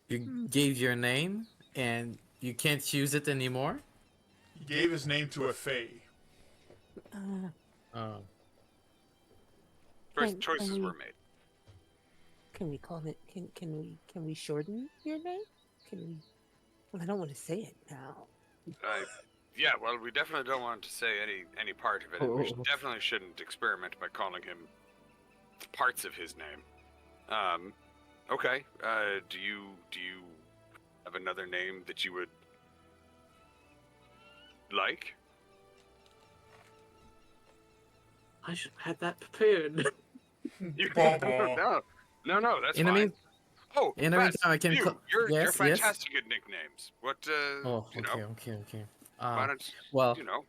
you gave your name and you can't use it anymore? He gave his name to a fae. Oh. First Can choices we- were made. Can we call it? Can we shorten your name? Can we? Well, I don't want to say it now. Yeah, well, we definitely don't want to say any part of it. and We Oh. definitely shouldn't experiment by calling him parts of his name. Okay. Do you have another name that you would like? I should have had that prepared. You, Blah, blah. no, that's In the fine. mean- Oh, in the Vess, meantime, I can you, call- you're Yes, yes? fantastic at nicknames. What, Oh, you okay, know, okay. why don't Well, you know?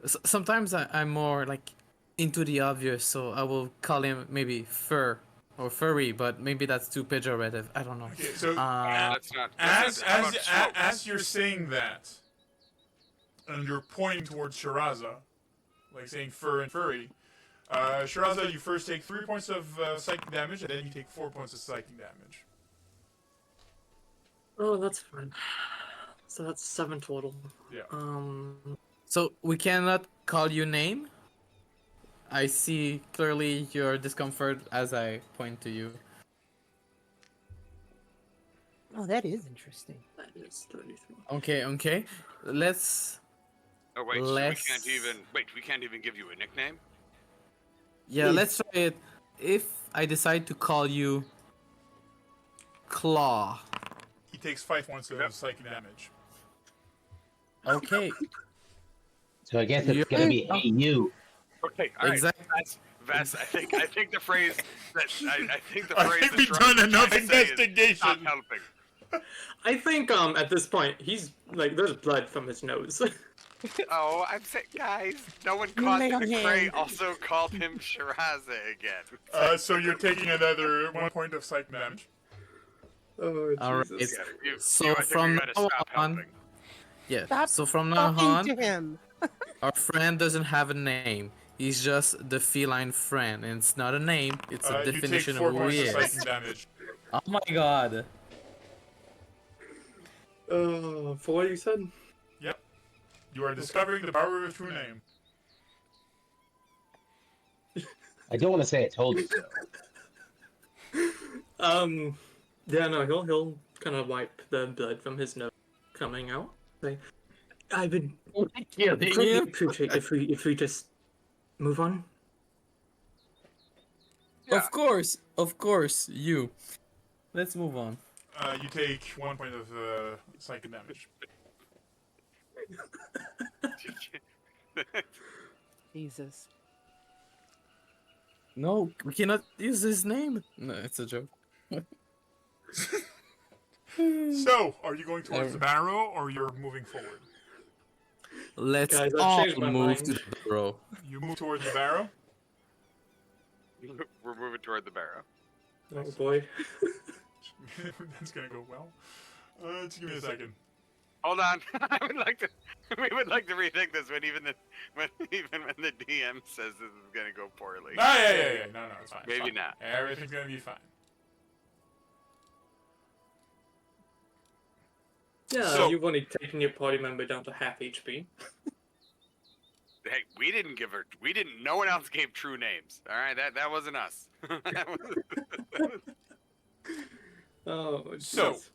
sometimes I'm more like into the obvious, so I will call him maybe Fur or Furry, but maybe that's too pejorative. I don't know. Okay, so Let's not. as you're saying that, and you're pointing towards Shiraza, like saying fur and furry, Shiraza, you first take 3 points of psychic damage, and then you take 4 points of psychic damage. Oh, that's fine. So that's 7 total. Yeah. So we cannot call you name? I see clearly your discomfort as I point to you. Oh, that is interesting. That is 33. Okay. Let's Oh wait, Let's- so we can't even give you a nickname. let's try it. If I decide to call you Claw. He takes 5 points of Yep. psychic damage. Okay. So I guess it's You're- gonna be hey you. Okay, all right. Exactly. Vess, I think the phrase that I think the I phrase think that we've Shiraza's done enough trying to say is investigation. not helping. I think at this point he's like there's blood from his nose. Oh, I'm saying, guys, no one You caught lay on McCray him. also called him Shiraza again. So you're taking another 1 point of psychic damage. Oh All Jesus! right. You, So I think from we gotta now stop on- helping. Yeah. Stop So from now talking on, to him. our friend doesn't have a name. He's just the feline friend, and it's not a name. It's a You take definition 4 of who points he of is. psychic damage. Oh my god. For what you said? Yep. You are discovering the power of a true name. I don't want to say I told you so. Yeah, no, he'll kind of wipe the blood from his nose coming out. Say, I would greatly appreciate if we just move on. Yeah. Of course, you. Let's move on. You take 1 point of psychic damage. Jesus. No, we cannot use his name. No, it's a joke. So, are you going towards the barrow, or you're moving forward? Let's Guys, I've all changed my move mind. to the barrow. You move towards the barrow. We're moving toward the barrow. Oh boy. That's gonna go well. Just give me a second. Hold on, we would like to rethink this when even when the DM says this is gonna go poorly. Yeah. No, it's fine. it's Maybe fine. not. Everything's gonna be fine. Yeah, So- you've only taken your party member down to half HP. Hey, we didn't give her. We didn't. No one else gave true names. All right, that wasn't us. Oh, So- jeez.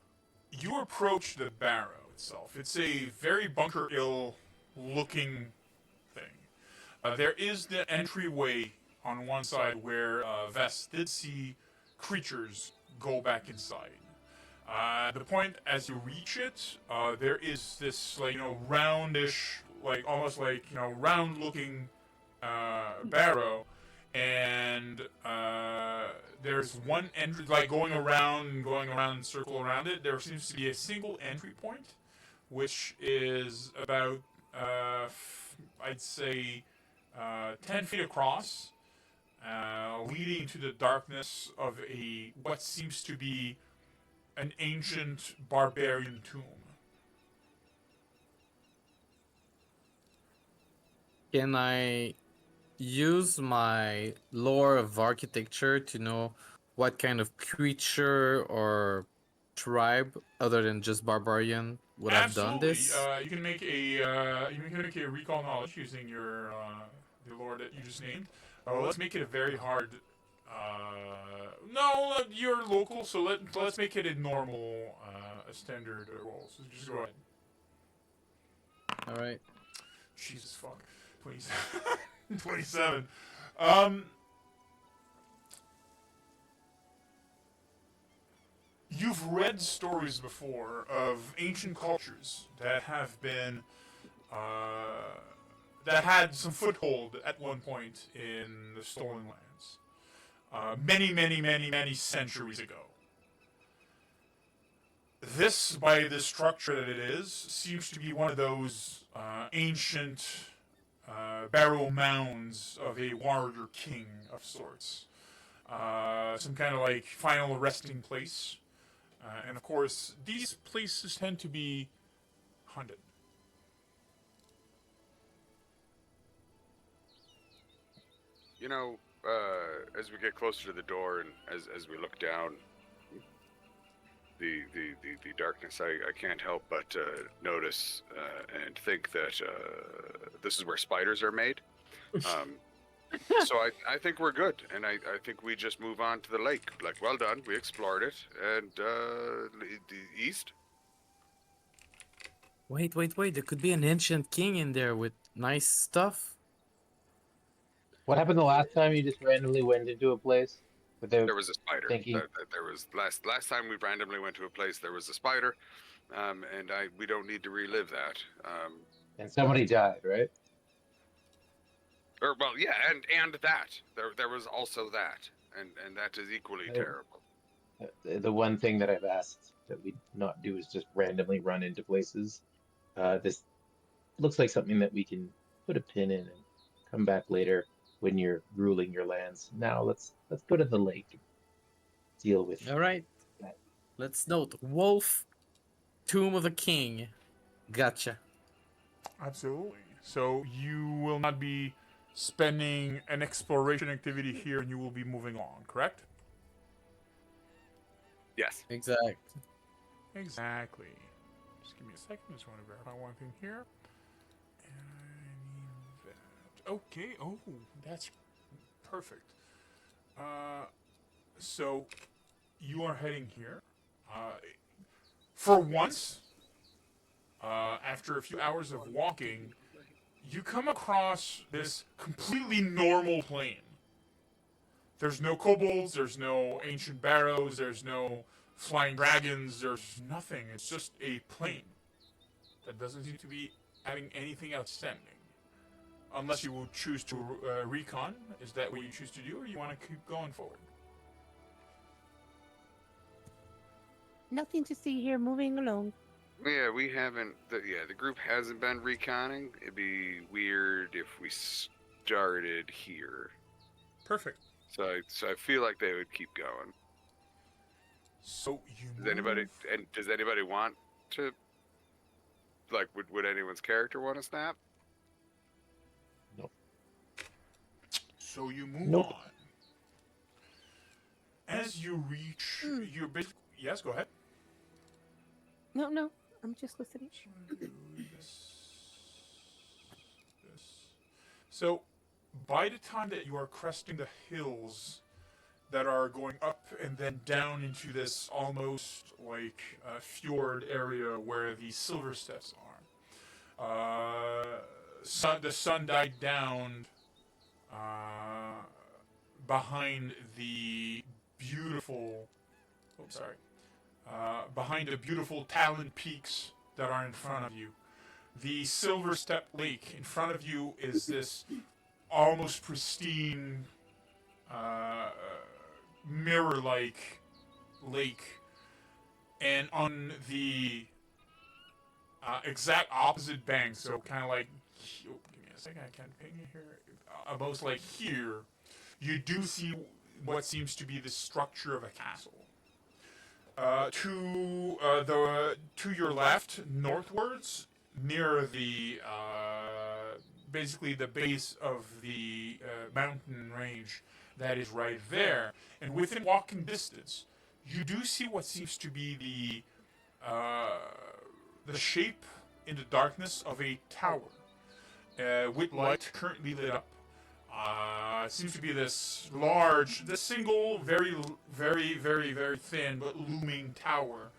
You approach the barrow itself. It's a very bunker ill looking thing. There is the entryway on one side where Vest did see creatures go back inside. The point as you reach it, there is this roundish, almost round looking barrow, and there's one entry going around, circle around it. There seems to be a single entry point, which is about I'd say 10 feet across, leading into the darkness of what seems to be an ancient barbarian tomb. Can I use my lore of architecture to know what kind of creature or tribe, other than just barbarian, would have done Absolutely. this? You can make a recall knowledge using your the lore that you just named. Let's make it a very hard. No, you're local, so let's make it a normal, a standard roll. So just go ahead. All right. Jesus fuck. 27. 27. You've read stories before of ancient cultures that have been that had some foothold at one point in the Stolen Lands, many centuries ago. This, by the structure that it is, seems to be one of those ancient barrow mounds of a warrior king of sorts. Some kind of final resting place. And of course, these places tend to be haunted. You know, as we get closer to the door and as we look down the darkness, I can't help but notice and think that this is where spiders are made. So I think we're good, and I think we just move on to the lake. Well done, we explored it, and the east. Wait. There could be an ancient king in there with nice stuff. What happened the last time you just randomly went into a place without There was a spider. thinking? There was last time we randomly went to a place. There was a spider, and we don't need to relive that. And somebody died, right? Or well, yeah, and that there was also that, and that is equally terrible. The one thing that I've asked that we not do is just randomly run into places. This looks like something that we can put a pin in and come back later when you're ruling your lands. Now let's go to the lake and deal with All right. that. Let's note Wolf, Tomb of the King. Gotcha. Absolutely. So you will not be spending an exploration activity here, and you will be moving on, correct? Yes. Exact. Exactly. Just give me a second. Just want to verify one thing here. And I need that. Okay. Oh, that's perfect. So you are heading here. For once, after a few hours of walking, you come across this completely normal plain. There's no kobolds, there's no ancient barrows, there's no flying dragons, there's nothing. It's just a plain that doesn't seem to be having anything outstanding. Unless you will choose to recon. Is that what you choose to do, or you want to keep going forward? Nothing to see here. Moving along. Yeah, we haven't. The group hasn't been reconning. It'd be weird if we started here. Perfect. So I feel like they would keep going. So you Does anybody want to? Would anyone's character want to snap? So you move Nope. on. As you reach your basic. Yes, go ahead. No. I'm just listening. So, by the time that you are cresting the hills that are going up and then down into this almost like fjord area where the silver steps are, the sun died down behind the beautiful. Oh, sorry. Behind the beautiful Talon peaks that are in front of you. The Silver Step Lake in front of you is this almost pristine, mirror-like lake, and on the exact opposite bank, so kind of like, give me a second, I can't ping you here, almost like here, you do see what seems to be the structure of a castle. To your left, northwards, near the basically the base of the mountain range that is right there, and within walking distance, you do see what seems to be the shape in the darkness of a tower with light currently lit up. It seems to be this single, very, very, very, very thin but looming tower,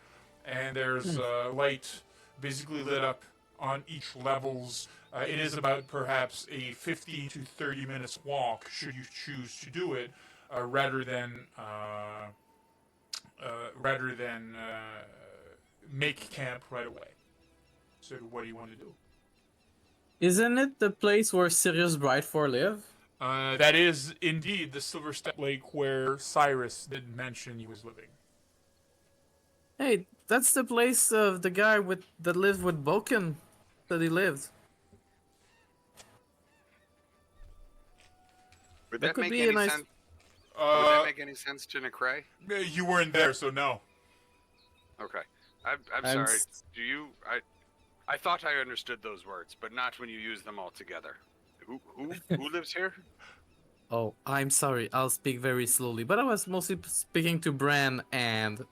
and there's light basically lit up on each levels. It is about perhaps a 15 to 30 minutes walk, should you choose to do it, rather than make camp right away. So, what do you want to do? Isn't it the place where Sirius Brightfor live? That is indeed the Silver Step Lake where Cyrus did mention he was living. Hey, that's the place of the guy that lived with Boken that he lived. Would That that could make be any a nice- sense? Would that make any sense to Necray? You weren't there, so no. Okay. I'm sorry. Do you? I thought I understood those words, but not when you use them all together. Who lives here? Oh, I'm sorry. I'll speak very slowly. But I was mostly speaking to Bran and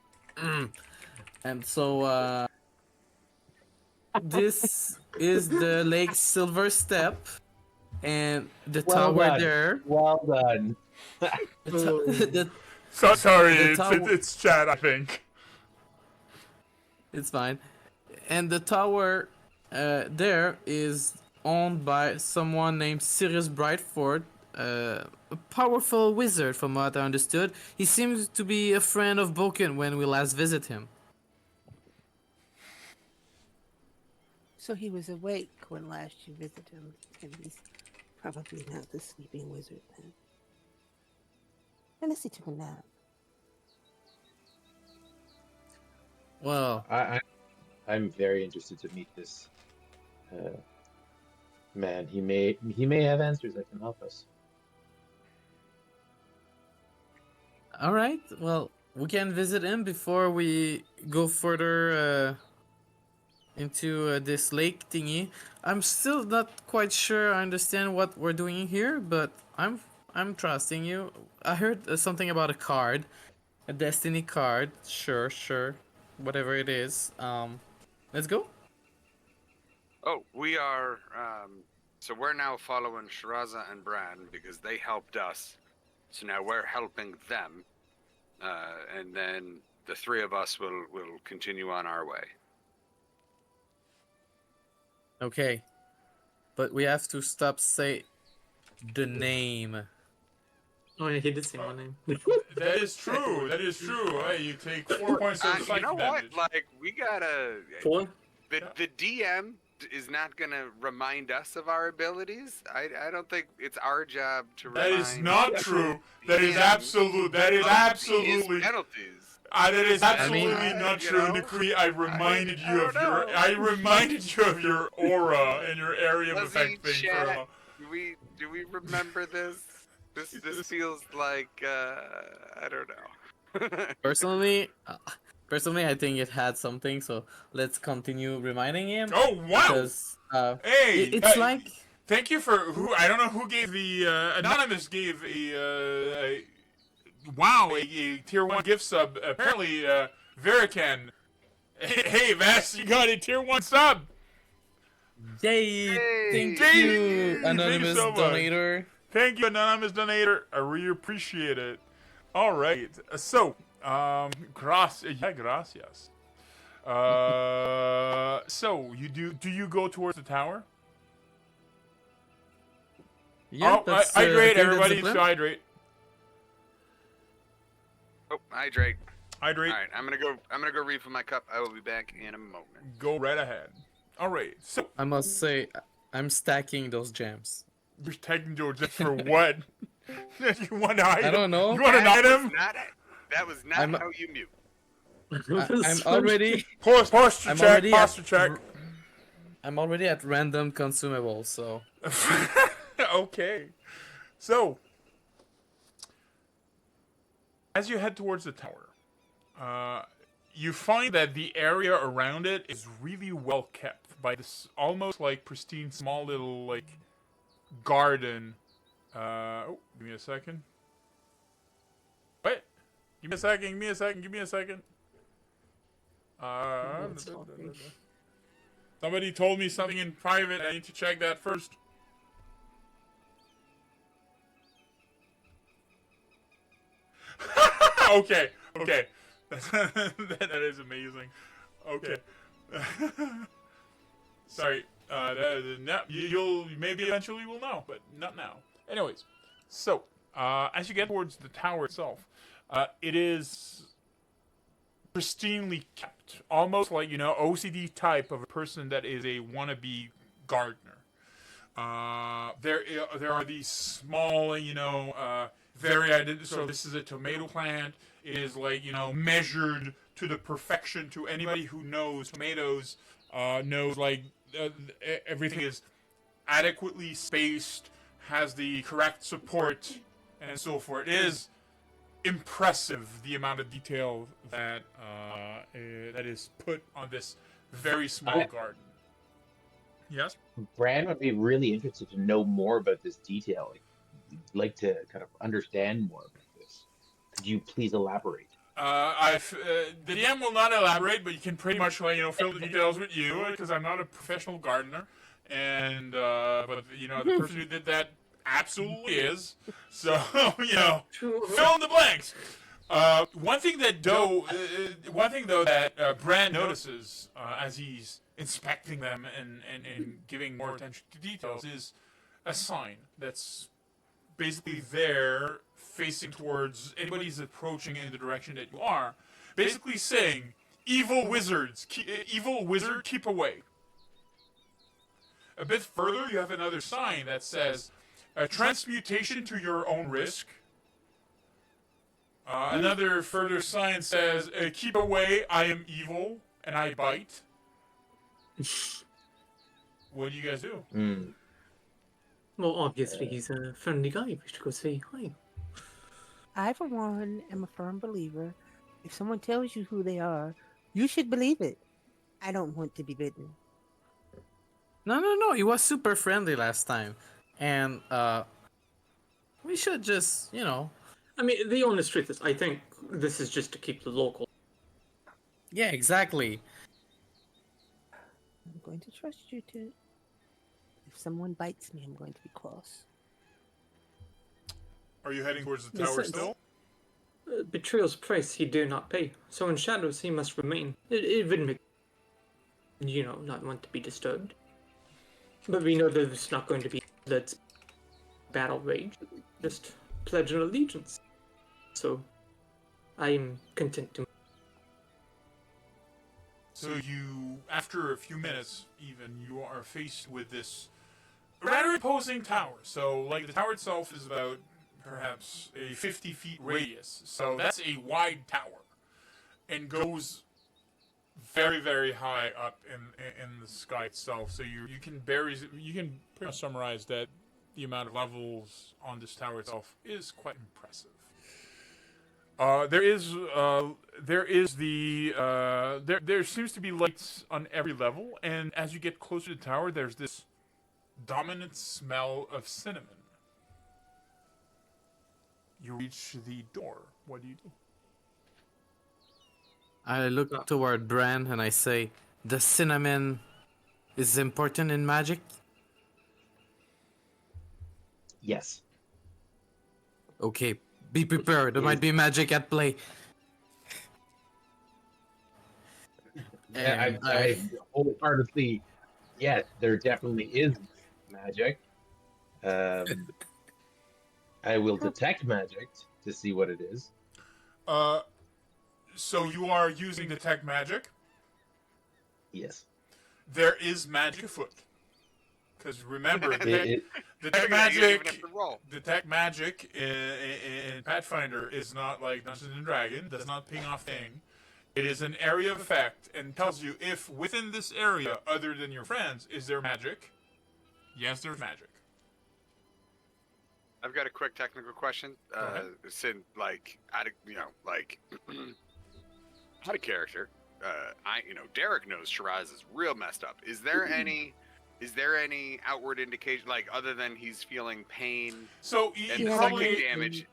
so this is the Lake Silver Step and the Well tower done. there. Well done. So sorry, The tower- it's chat, I think. It's fine. And the tower there is owned by someone named Sirius Brightford, a powerful wizard from what I understood. He seems to be a friend of Boken when we last visit him. So he was awake when last you visited him, and he's probably not the sleeping wizard then. Unless he took a nap. Well, I'm very interested to meet this man. He may have answers that can help us. all right. Well, we can visit him before we go further into this lake thingy. I'm still not quite sure I understand what we're doing here, but I'm trusting you. I heard something about a card, a destiny card. Sure, whatever it is. Let's go. Oh, we are. So we're now following Shiraza and Bran because they helped us. So now we're helping them, and then the three of us will continue on our way. Okay, but we have to say the name. Oh yeah, he did say my name. That is true. That is true. Hey, you take 4 points of You psychic know what? damage. Like we gotta. Four? The DM is not gonna remind us of our abilities. I don't think it's our job to That remind. is not true. That is DM absolute. That is of his absolutely. penalties. That is absolutely I not you true, know, Nikri. I reminded I you don't of your. know. I reminded you of your aura and your area of Does effect he thing. chat? Do we remember this? This feels like I don't know. Personally, I think it had something. So let's continue reminding him. Oh wow! Because Hey, it's like. Thank you for who. I don't know who gave the anonymous gave a tier 1 gift sub. Apparently, Verican Hey, Vass, you got a tier 1 sub. Yay! Thank Yay! you, Thank you anonymous so much. donator. Thank you, anonymous donator. I really appreciate it. All right. So, gracias. So you do you go towards the tower? Yeah, Oh, hydrate, everybody. That's the So plan. hydrate. Oh, hydrate. Hydrate. All right, I'm gonna go refill my cup. I will be back in a moment. Go right ahead. All right. So I must say, I'm stacking those gems. you're taking George for what? You want an item? I don't know. You want an item? That was not I'm- how you mute. I'm already. Posture I'm check. already Posture at, check. I'm already at random consumables, so Okay. So, as you head towards the tower, you find that the area around it is really well kept by this almost like pristine small little like garden. Oh, give me a second. What? Give me a second. Give me a second. Give me a second. Somebody told me something in private. I need to check that first. Okay, okay. That is amazing. Okay. Sorry. No, you'll maybe eventually will know, but not now. Anyways, so as you get towards the tower itself, it is pristinely kept, almost like OCD type of a person that is a wannabe gardener. There are these small, varied. So this is a tomato plant. It is like measured to the perfection. To anybody who knows tomatoes, knows like everything is adequately spaced, has the correct support, and so forth. It is impressive the amount of detail that that is put on this very small garden. Yes. Bran would be really interested to know more about this detail. Like to kind of understand more about this. Could you please elaborate? The DM will not elaborate, but you can pretty much fill the details with you because I'm not a professional gardener, and but the person who did that absolutely is. So fill in the blanks. One thing though that Bran notices as he's inspecting them and giving more attention to details is a sign that's basically there facing towards anybody who's approaching in the direction that you are, basically saying, evil wizard, keep away. A bit further, you have another sign that says, transmutation to your own risk. Another further sign says, keep away, I am evil, and I bite. What do you guys do? Well, obviously he's a friendly guy. We should go say hi. I, for one, am a firm believer. If someone tells you who they are, you should believe it. I don't want to be bitten. No. He was super friendly last time, and we should just I mean, the honest truth is, I think this is just to keep the local. Yeah, exactly. I'm going to trust you to. If someone bites me, I'm going to be cross. Are you heading towards the tower still? Betrayal's price he dare not pay. So in shadows he must remain. It would make, not want to be disturbed. But we know that it's not going to be that battle rage. Just pledge an allegiance. So I'm content to. So you, after a few minutes even, you are faced with this rather imposing tower. So, like, the tower itself is about perhaps a 50 feet radius. So that's a wide tower and goes very, very high up in the sky itself. So you can pretty much summarize that the amount of levels on this tower itself is quite impressive. There seems to be lights on every level, and as you get closer to the tower, there's this dominant smell of cinnamon. You reach the door. What do you do? I look No. toward Bran and I say, the cinnamon is important in magic? Yes. Okay, be prepared. There might be magic at play. Yeah, And I wholeheartedly, yes, there definitely is magic. Um, I will detect magic to see what it is. So you are using detect magic. Yes. There is magic afoot. Because remember, It, detect, it, detect You don't even have magic. to roll. Detect magic in Pathfinder is not like Dungeons and Dragons. Does not ping off thing. It is an area of effect and tells you if within this area, other than your friends, is there magic. Yes, there's magic. I've got a quick technical question. ahead. Since like out of out of character, Derek knows Shiraz is real messed up. Is there any outward indication, like other than he's feeling pain So and the probably psychic damage?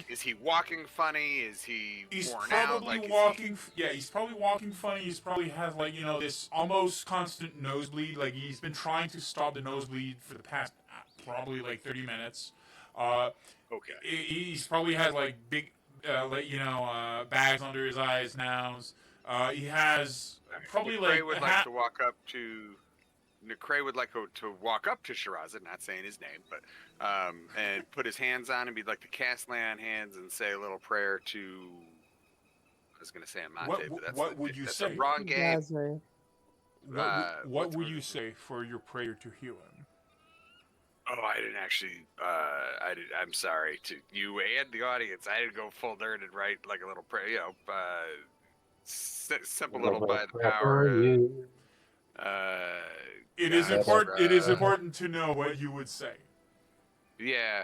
Is he walking funny? Is he he's worn out? probably Like, walking. Yeah, he's probably walking funny. He's probably has like this almost constant nosebleed. Like he's been trying to stop the nosebleed for the past probably like 30 minutes. Okay. He's probably has like big bags under his eyes now. He has probably Cray like would like to walk up to. Cray would like to walk up to Shirazad, not saying his name, but and put his hands on him. He'd like to cast lay on hands and say a little prayer to. I was going to say Amate, but that's what would you that's say? a wrong game. Gazzer. What what's would the- you say for your prayer to heal him? Oh, I didn't actually. I'm sorry to you and the audience. I didn't go full nerd and write like a little prayer. Simple little by the power. It is Yeah, important. It is uh, important to know what you would say. Yeah.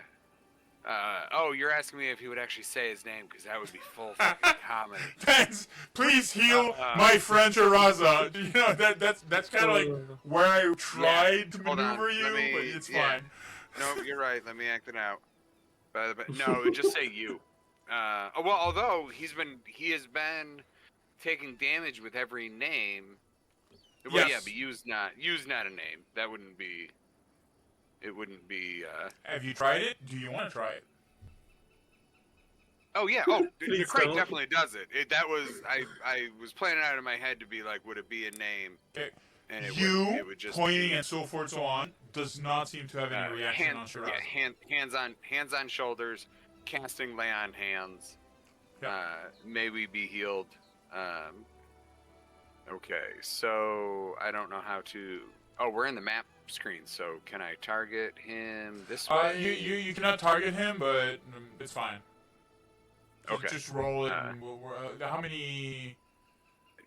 You're asking me if he would actually say his name, because that would be full fucking comedy. Thanks. Please heal my friend Shiraza. That's kind of like where I tried to Hold on, maneuver you, let me- but it's yeah. fine. No, you're right. Let me act it out. But no, just say you. Although he has been taking damage with every name. Well, yeah, Yes. but use not a name. That wouldn't be. It wouldn't be. Have you tried it? Do you want to try it? Oh yeah. Please Craig don't. definitely does it. That was I was planning out in my head to be like, would it be a name? Okay. And it would just pointing be, and so forth, so on, does not seem to have any reaction on Shiraza. hands on shoulders, casting lay on hands. Yeah. May we be healed. Okay, so I don't know how to. Oh, we're in the map screen, so can I target him this way? You cannot target him, but it's fine. Okay. Just roll it. And how many?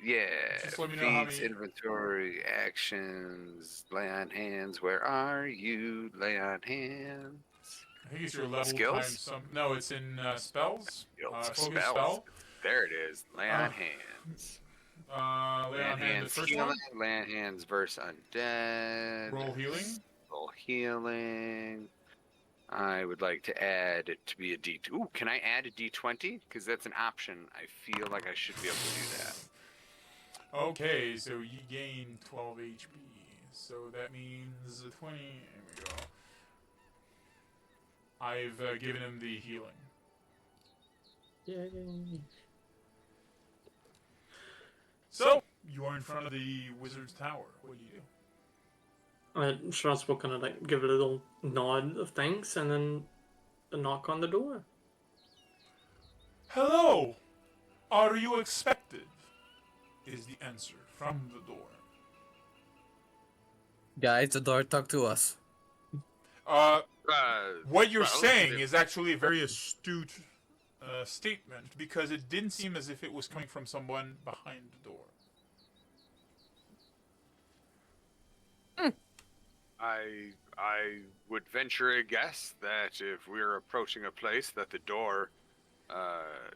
Yeah. Just let me know how Feats, many- inventory, actions, lay on hands. Where are you? Lay on hands. I think it's your level Skills? times some. No, it's in spells. Skills, Focus spells. spell. There it is. Lay on hands. Lay on hand. The first healing. one. Lay on hands versus undead. Roll healing. Roll healing. I would like to add it to be a D2. Ooh, can I add a D20? Because that's an option. I feel like I should be able to do that. Okay, so you gain 12 HP. So that means 20. There we go. I've given him the healing. Yay. So you are in front of the wizard's tower. What do you do? Shiraz will kind of like give a little nod of thanks and then a knock on the door. Hello! Are you expected? Is the answer from the door. Guys, the door, talk to us. What you're well, saying is actually a very astute statement, because it didn't seem as if it was coming from someone behind the door. I would venture a guess that if we're approaching a place that the door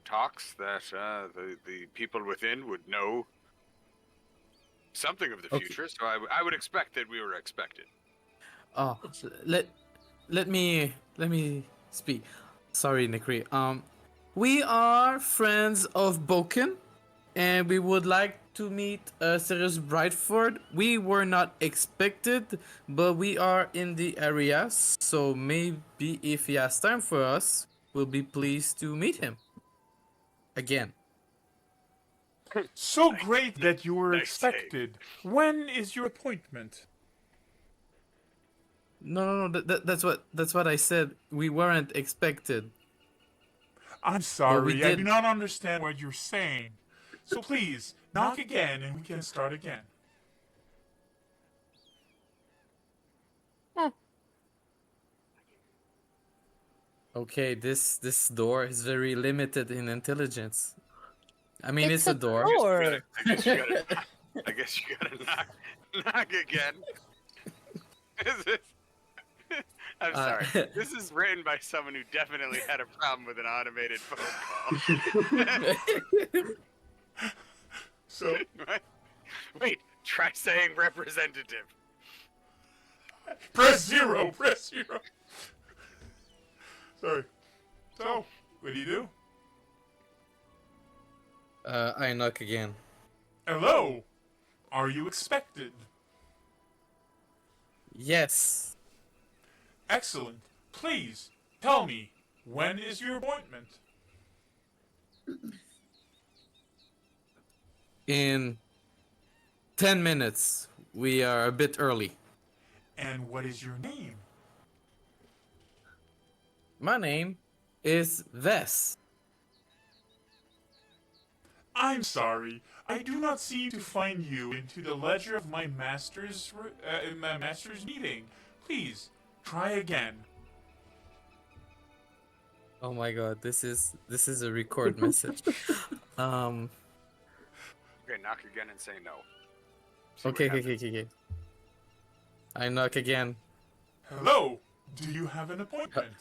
talks, that the people within would know something of the Okay. future. So I would expect that we were expected. Oh, let me speak. Sorry, Nikri. We are friends of Boken. and we would like to meet Sirius Brightford. We were not expected, but we are in the area, so maybe if he has time for us, we'll be pleased to meet him again. So great that you were Nice save. expected. When is your appointment? No, that's what I said. We weren't expected. I'm sorry, I do did- not understand what you're saying. So please, knock again and we can start again. Okay, this door is very limited in intelligence. I mean, it's a door. door. I guess you gotta knock again. Is this? I'm sorry. This is written by someone who definitely had a problem with an automated phone call. So, Wait, try saying representative. press 0, press 0. Sorry. So, what do you do? I knock again. Hello? Are you expected? Yes. Excellent. Please, tell me, when is your appointment? In 10 minutes. We are a bit early. And what is your name? My name is Vess. I'm sorry. I do not seem to find you into the ledger of my master's meeting. Please, try again. Oh my god, this is a record message. Okay, knock again and say no. See what Okay. happens. I knock again. Hello? Do you have an appointment?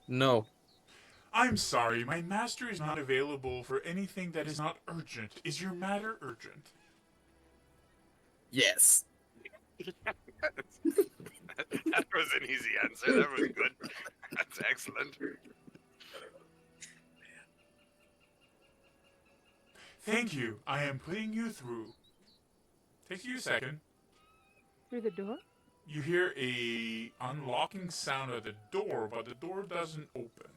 No. I'm sorry, my master is not available for anything that is not urgent. Is your matter urgent? Yes. That was an easy answer. That was good. That's excellent. Thank you. I am putting you through. Takes you a second. Through the door? You hear a unlocking sound at the door, but the door doesn't open.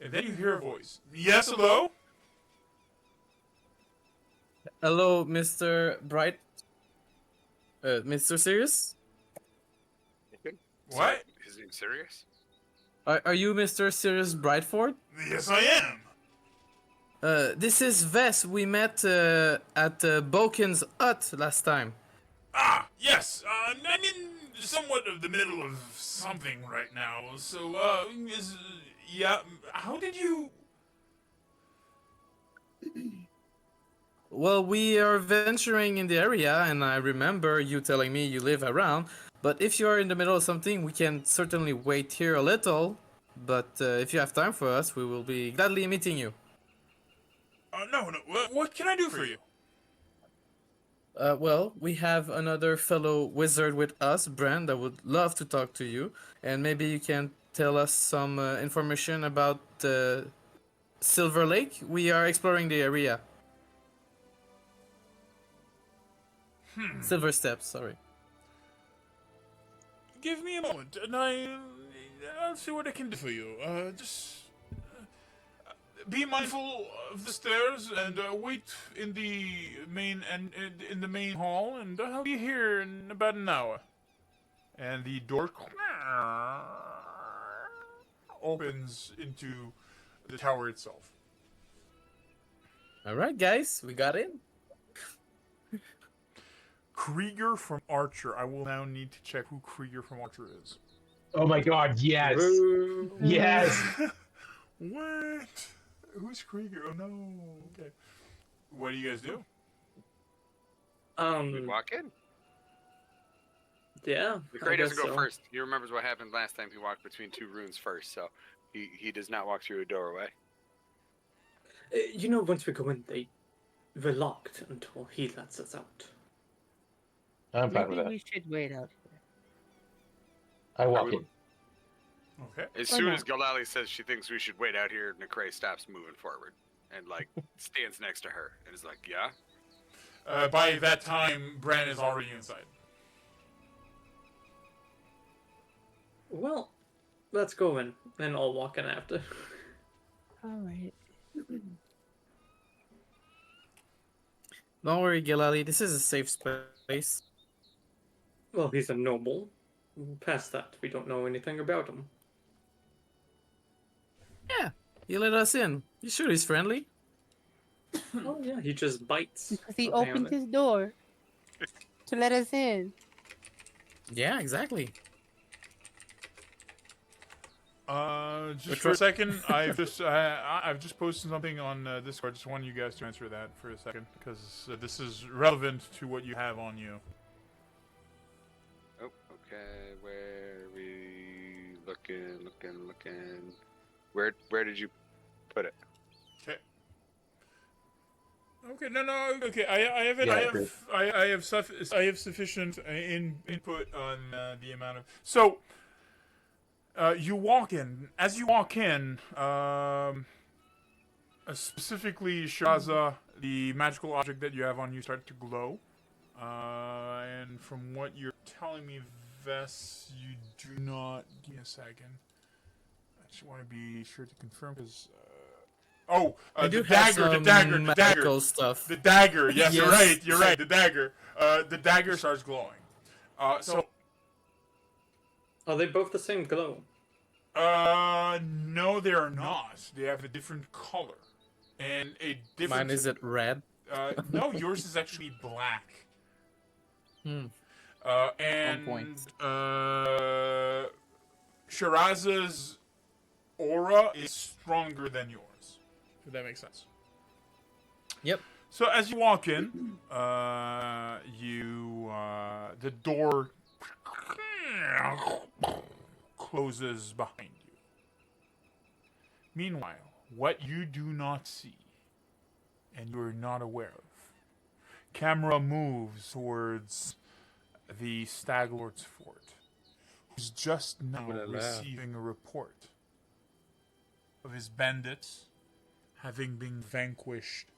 And then you hear a voice. Yes, hello? Hello, Mr. Bright. Mr. Sirius? What? Is he serious? Are you Mr. Sirius Brightford? Yes, I am. This is Vess. We met at Boken's hut last time. Ah, yes. I'm in somewhat of the middle of something right now. So, yeah, how did you... Well, we are venturing in the area, and I remember you telling me you live around. But if you are in the middle of something, we can certainly wait here a little. But if you have time for us, we will be gladly meeting you. No. What can I do for you? Well, we have another fellow wizard with us, Brand, that would love to talk to you. And maybe you can tell us some information about Silver Lake. We are exploring the area. Silver Steps, sorry. Give me a moment, and I'll see what I can do for you. Just be mindful of the stairs and wait in the main hall, and I'll be here in about an hour. And the door opens into the tower itself. All right, guys, we got in. Krieger from Archer. I will now need to check who Krieger from Archer is. Oh my god, yes. Boo. Yes. What? Who's Krieger? Oh no. Okay. What do you guys do? We walk in. Yeah. McRae I doesn't guess go so. first. He remembers what happened last time he walked between two runes first, so he does not walk through a doorway. You know, once we go in, we're locked until he lets us out. I'm fine with Maybe that. we should wait out here. I walk we- in. Okay. As Why soon not? as Galali says she thinks we should wait out here, McRae stops moving forward and like stands next to her and is like, "Yeah." By that time, Bran is already inside. Well, let's go in, and I'll walk in after. All right. Don't worry, Gilali. This is a safe space. Well, he's a noble. Past that, we don't know anything about him. Yeah, he let us in. You sure he's friendly? Oh yeah, he just bites. Because he apparently. opened his door to let us in. Yeah, exactly. Just for a second, I've just posted something on Discord. Just want you guys to answer that for a second, because this is relevant to what you have on you. Oh, okay. Where are we looking? Where did you put it? Okay. Okay. No. Okay. I have it. Yeah, I have sufficient input on the amount of. So. You walk in. As you walk in, specifically Shaza, the magical object that you have on you start to glow. And from what you're telling me, Vess, you do not. Give me a second. I just want to be sure to confirm because. The dagger stuff. The dagger. Yes, Yes. You're right. The dagger. The dagger starts glowing. So. Are they both the same glow? No, they are not. They have a different color. And a different... Mine is it red? No, yours is actually black. Hmm. And... point. Shiraza's aura is stronger than yours. If that makes sense. Yep. So as you walk in, the door closes behind you. Meanwhile, what you do not see, and you are not aware of, camera moves towards the Stag Lord's fort, who's just now receiving a report of his bandits having been vanquished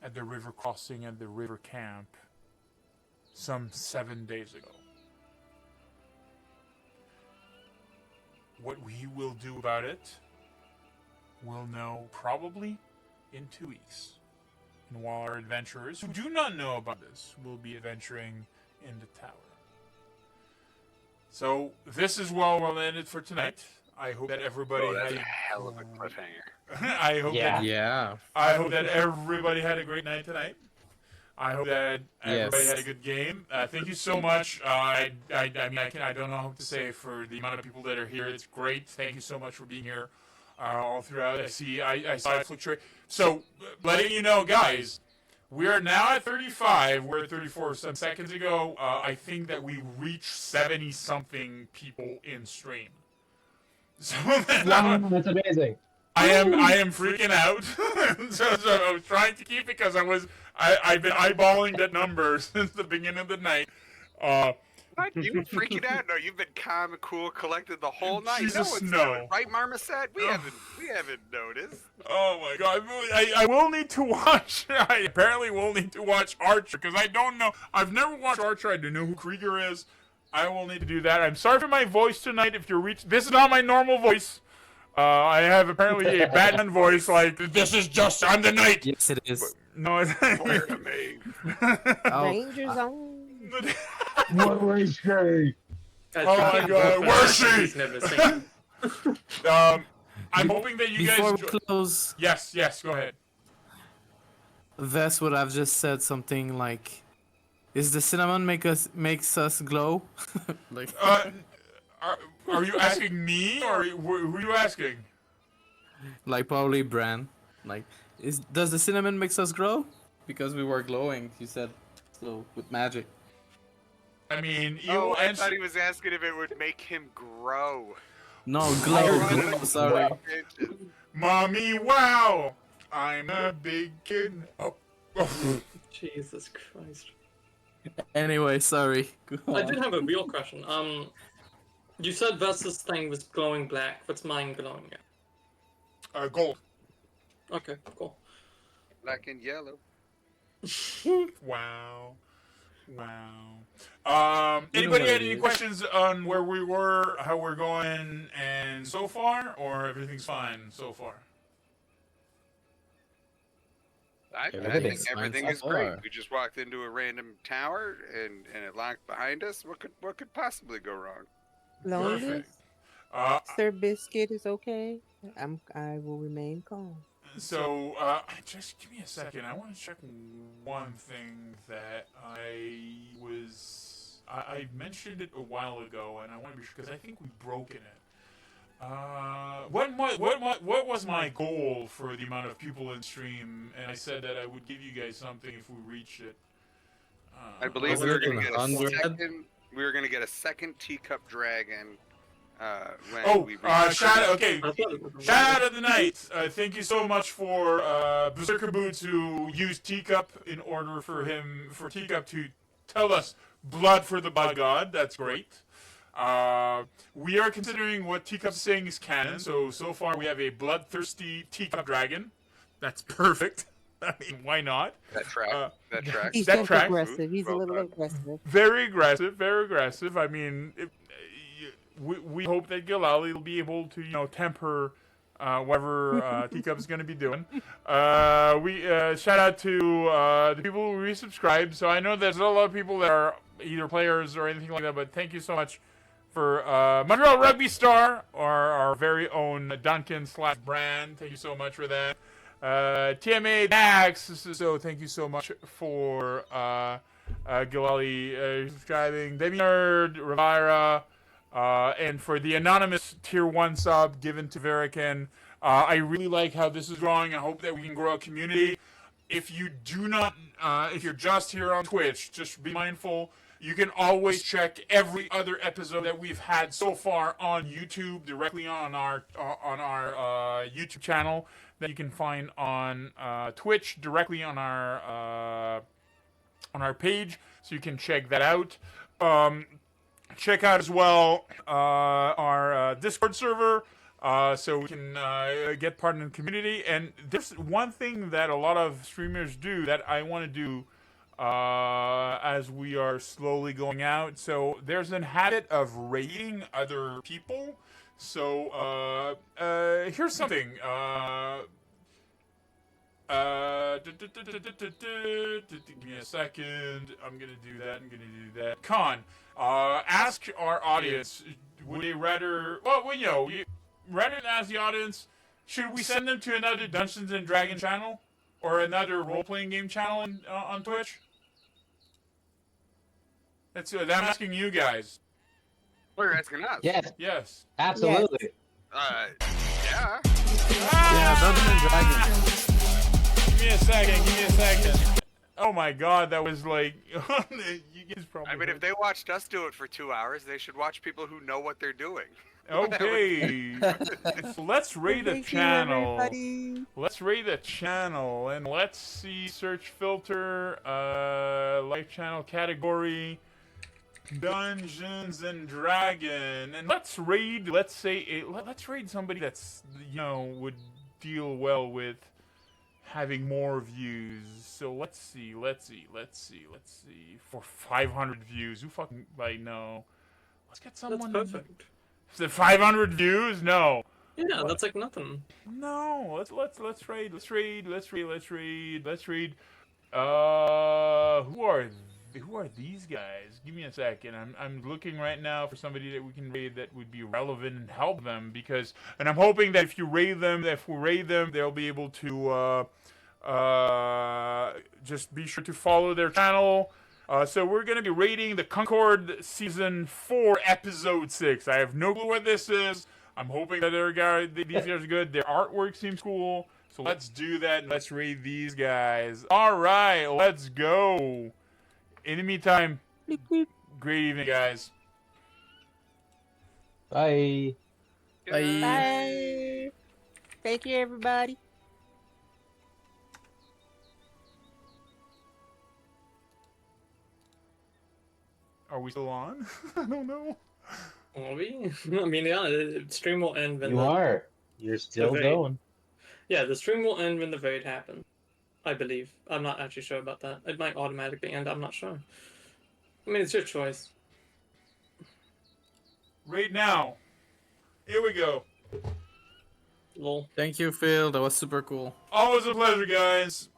at the river crossing at the river camp some 7 days ago. What we will do about it, we'll know probably in 2 weeks. And while our adventurers who do not know about this will be adventuring in the tower. So, this is well ended for tonight. I hope that everybody That's had a hell of a cliffhanger. I hope I hope that everybody had a great night tonight. I hope that everybody had a good game. Thank you so much. I mean, I don't know what to say for the amount of people that are here. It's great. Thank you so much for being here all throughout. I saw it fluctuate. So, letting you know, guys, we are now at 35. We're at 34 some seconds ago. I think that we reached 70-something people in stream. So That's amazing. I am freaking out. so I was trying to keep it because I've been eyeballing that number since the beginning of the night. What? You been freaking out? No, you've been calm and cool, collected the whole night. Jesus, no. no. Right, Marmoset? We haven't noticed. Oh my god! I will need to watch. I apparently will need to watch Archer because I don't know. I've never watched Archer. I don't know who Krieger is. I will need to do that. I'm sorry for my voice tonight. If you're this is not my normal voice. I have apparently a Batman voice. Like this is just I'm the knight. Yes, it is. But, no, it's Fire to me. Danger zone. What was she? Oh my god, where's she? He's never seen. I'm hoping that you Before guys. we close, Yes, go ahead. Vess would have just said something like, "Is the cinnamon makes us glow?" Like, Are you asking me or who are you asking? like probably Bran. Like, does the cinnamon makes us glow? Because we were glowing, you said, so with magic. I mean, you Oh, I answer. thought he was asking if it would make him grow. No, glow. Sorry. Mommy, wow! I'm a big kid. Oh. Jesus Christ. Anyway, sorry. Go I on. did have a real question. You said Vess's thing was glowing black. What's mine glowing at? Gold. Okay, cool. Black and yellow. Wow. Wow. You know Anybody what had it any is. questions on where we were, how we're going, and so far, or everything's fine so far? I think Everything's fine everything so is great. far. We just walked into a random tower and it locked behind us. What could possibly go wrong? Long as Perfect. Uh, Sir Biscuit is okay, I will remain calm. so, just give me a second. I want to check one thing that I mentioned it a while ago, and I want to be sure because I think we've broken it. What was my goal for the amount of people in stream? And I said that I would give you guys something if we reached it. I believe Wasn't we were it going to get a 100? second. We were going to get a second teacup dragon. When Oh, we reached shout out! Okay, I thought it was shout out of the night. Thank you so much for Berserker Boots who used Teacup in order for Teacup to tell us blood for the blood god. That's great. We are considering what Teacup's saying is canon. So far we have a bloodthirsty Teacup dragon. That's perfect. I mean, why not? that track. That track. He's That just tracks. aggressive. He's a Well little done. aggressive. Very aggressive, very aggressive. I mean, we hope that Gilali will be able to, temper whatever Teacup's going to be doing. We shout out to the people who resubscribed. So I know there's not a lot of people that are either players or anything like that, but thank you so much for Montreal Rugby Star, our very own Duncan/Brand. Thank you so much for that. TMA Dax, so thank you so much for Gilali subscribing. Debbie Nerd, Rivira, and for the anonymous tier 1 sub given to Verican. I really like how this is growing. I hope that we can grow a community. If you do not, if you're just here on Twitch, just be mindful. You can always check every other episode that we've had so far on YouTube, directly on our YouTube channel that you can find on Twitch, directly on our page, so you can check that out. Check out as well our Discord server, so we can get part in the community. And there's one thing that a lot of streamers do that I want to do as we are slowly going out. So there's a habit of raiding other people. So here's something. Give me a second. I'm gonna do that. Con, ask our audience. Would they rather? Well, rather than ask the audience, should we send them to another Dungeons and Dragons channel or another role-playing game channel on Twitch? I'm asking you guys. Well, you're asking us. Yes, Yes. absolutely. Yeah. Yeah, Dungeons and Dragons. Give me a second. Oh my god, that was like you guys probably. I mean, if they watched us do it for 2 hours, they should watch people who know what they're doing. Okay, so let's raid a Thank you, channel. everybody. Let's raid a channel and let's see search filter, life channel category, Dungeons and Dragon, and let's raid. Let's raid somebody that's would deal well with having more views. So let's see. For 500 views, who fucking no? Let's get someone. That's perfect. Is it 500 views? No. Yeah, that's like nothing. No. Let's raid. Who are these guys? Give me a second. I'm looking right now for somebody that we can raid that would be relevant and help them and I'm hoping that if we raid them, they'll be able to just be sure to follow their channel. So we're going to be rating the Concord Season 4, Episode 6. I have no clue what this is. I'm hoping that these guys are good. Their artwork seems cool. So let's do that and let's raid these guys. All right, let's go. In the meantime, great evening, guys. Bye. Bye. Bye. Take care, everybody. Are we still on? I don't know. Are we? I mean, yeah, the stream will end when You are. You're still Okay. going. Yeah, the stream will end when the raid happens. I believe. I'm not actually sure about that. It might automatically end. I'm not sure. I mean, it's your choice. Right now. Here we go. Lol. Thank you, Phil. That was super cool. Always a pleasure, guys.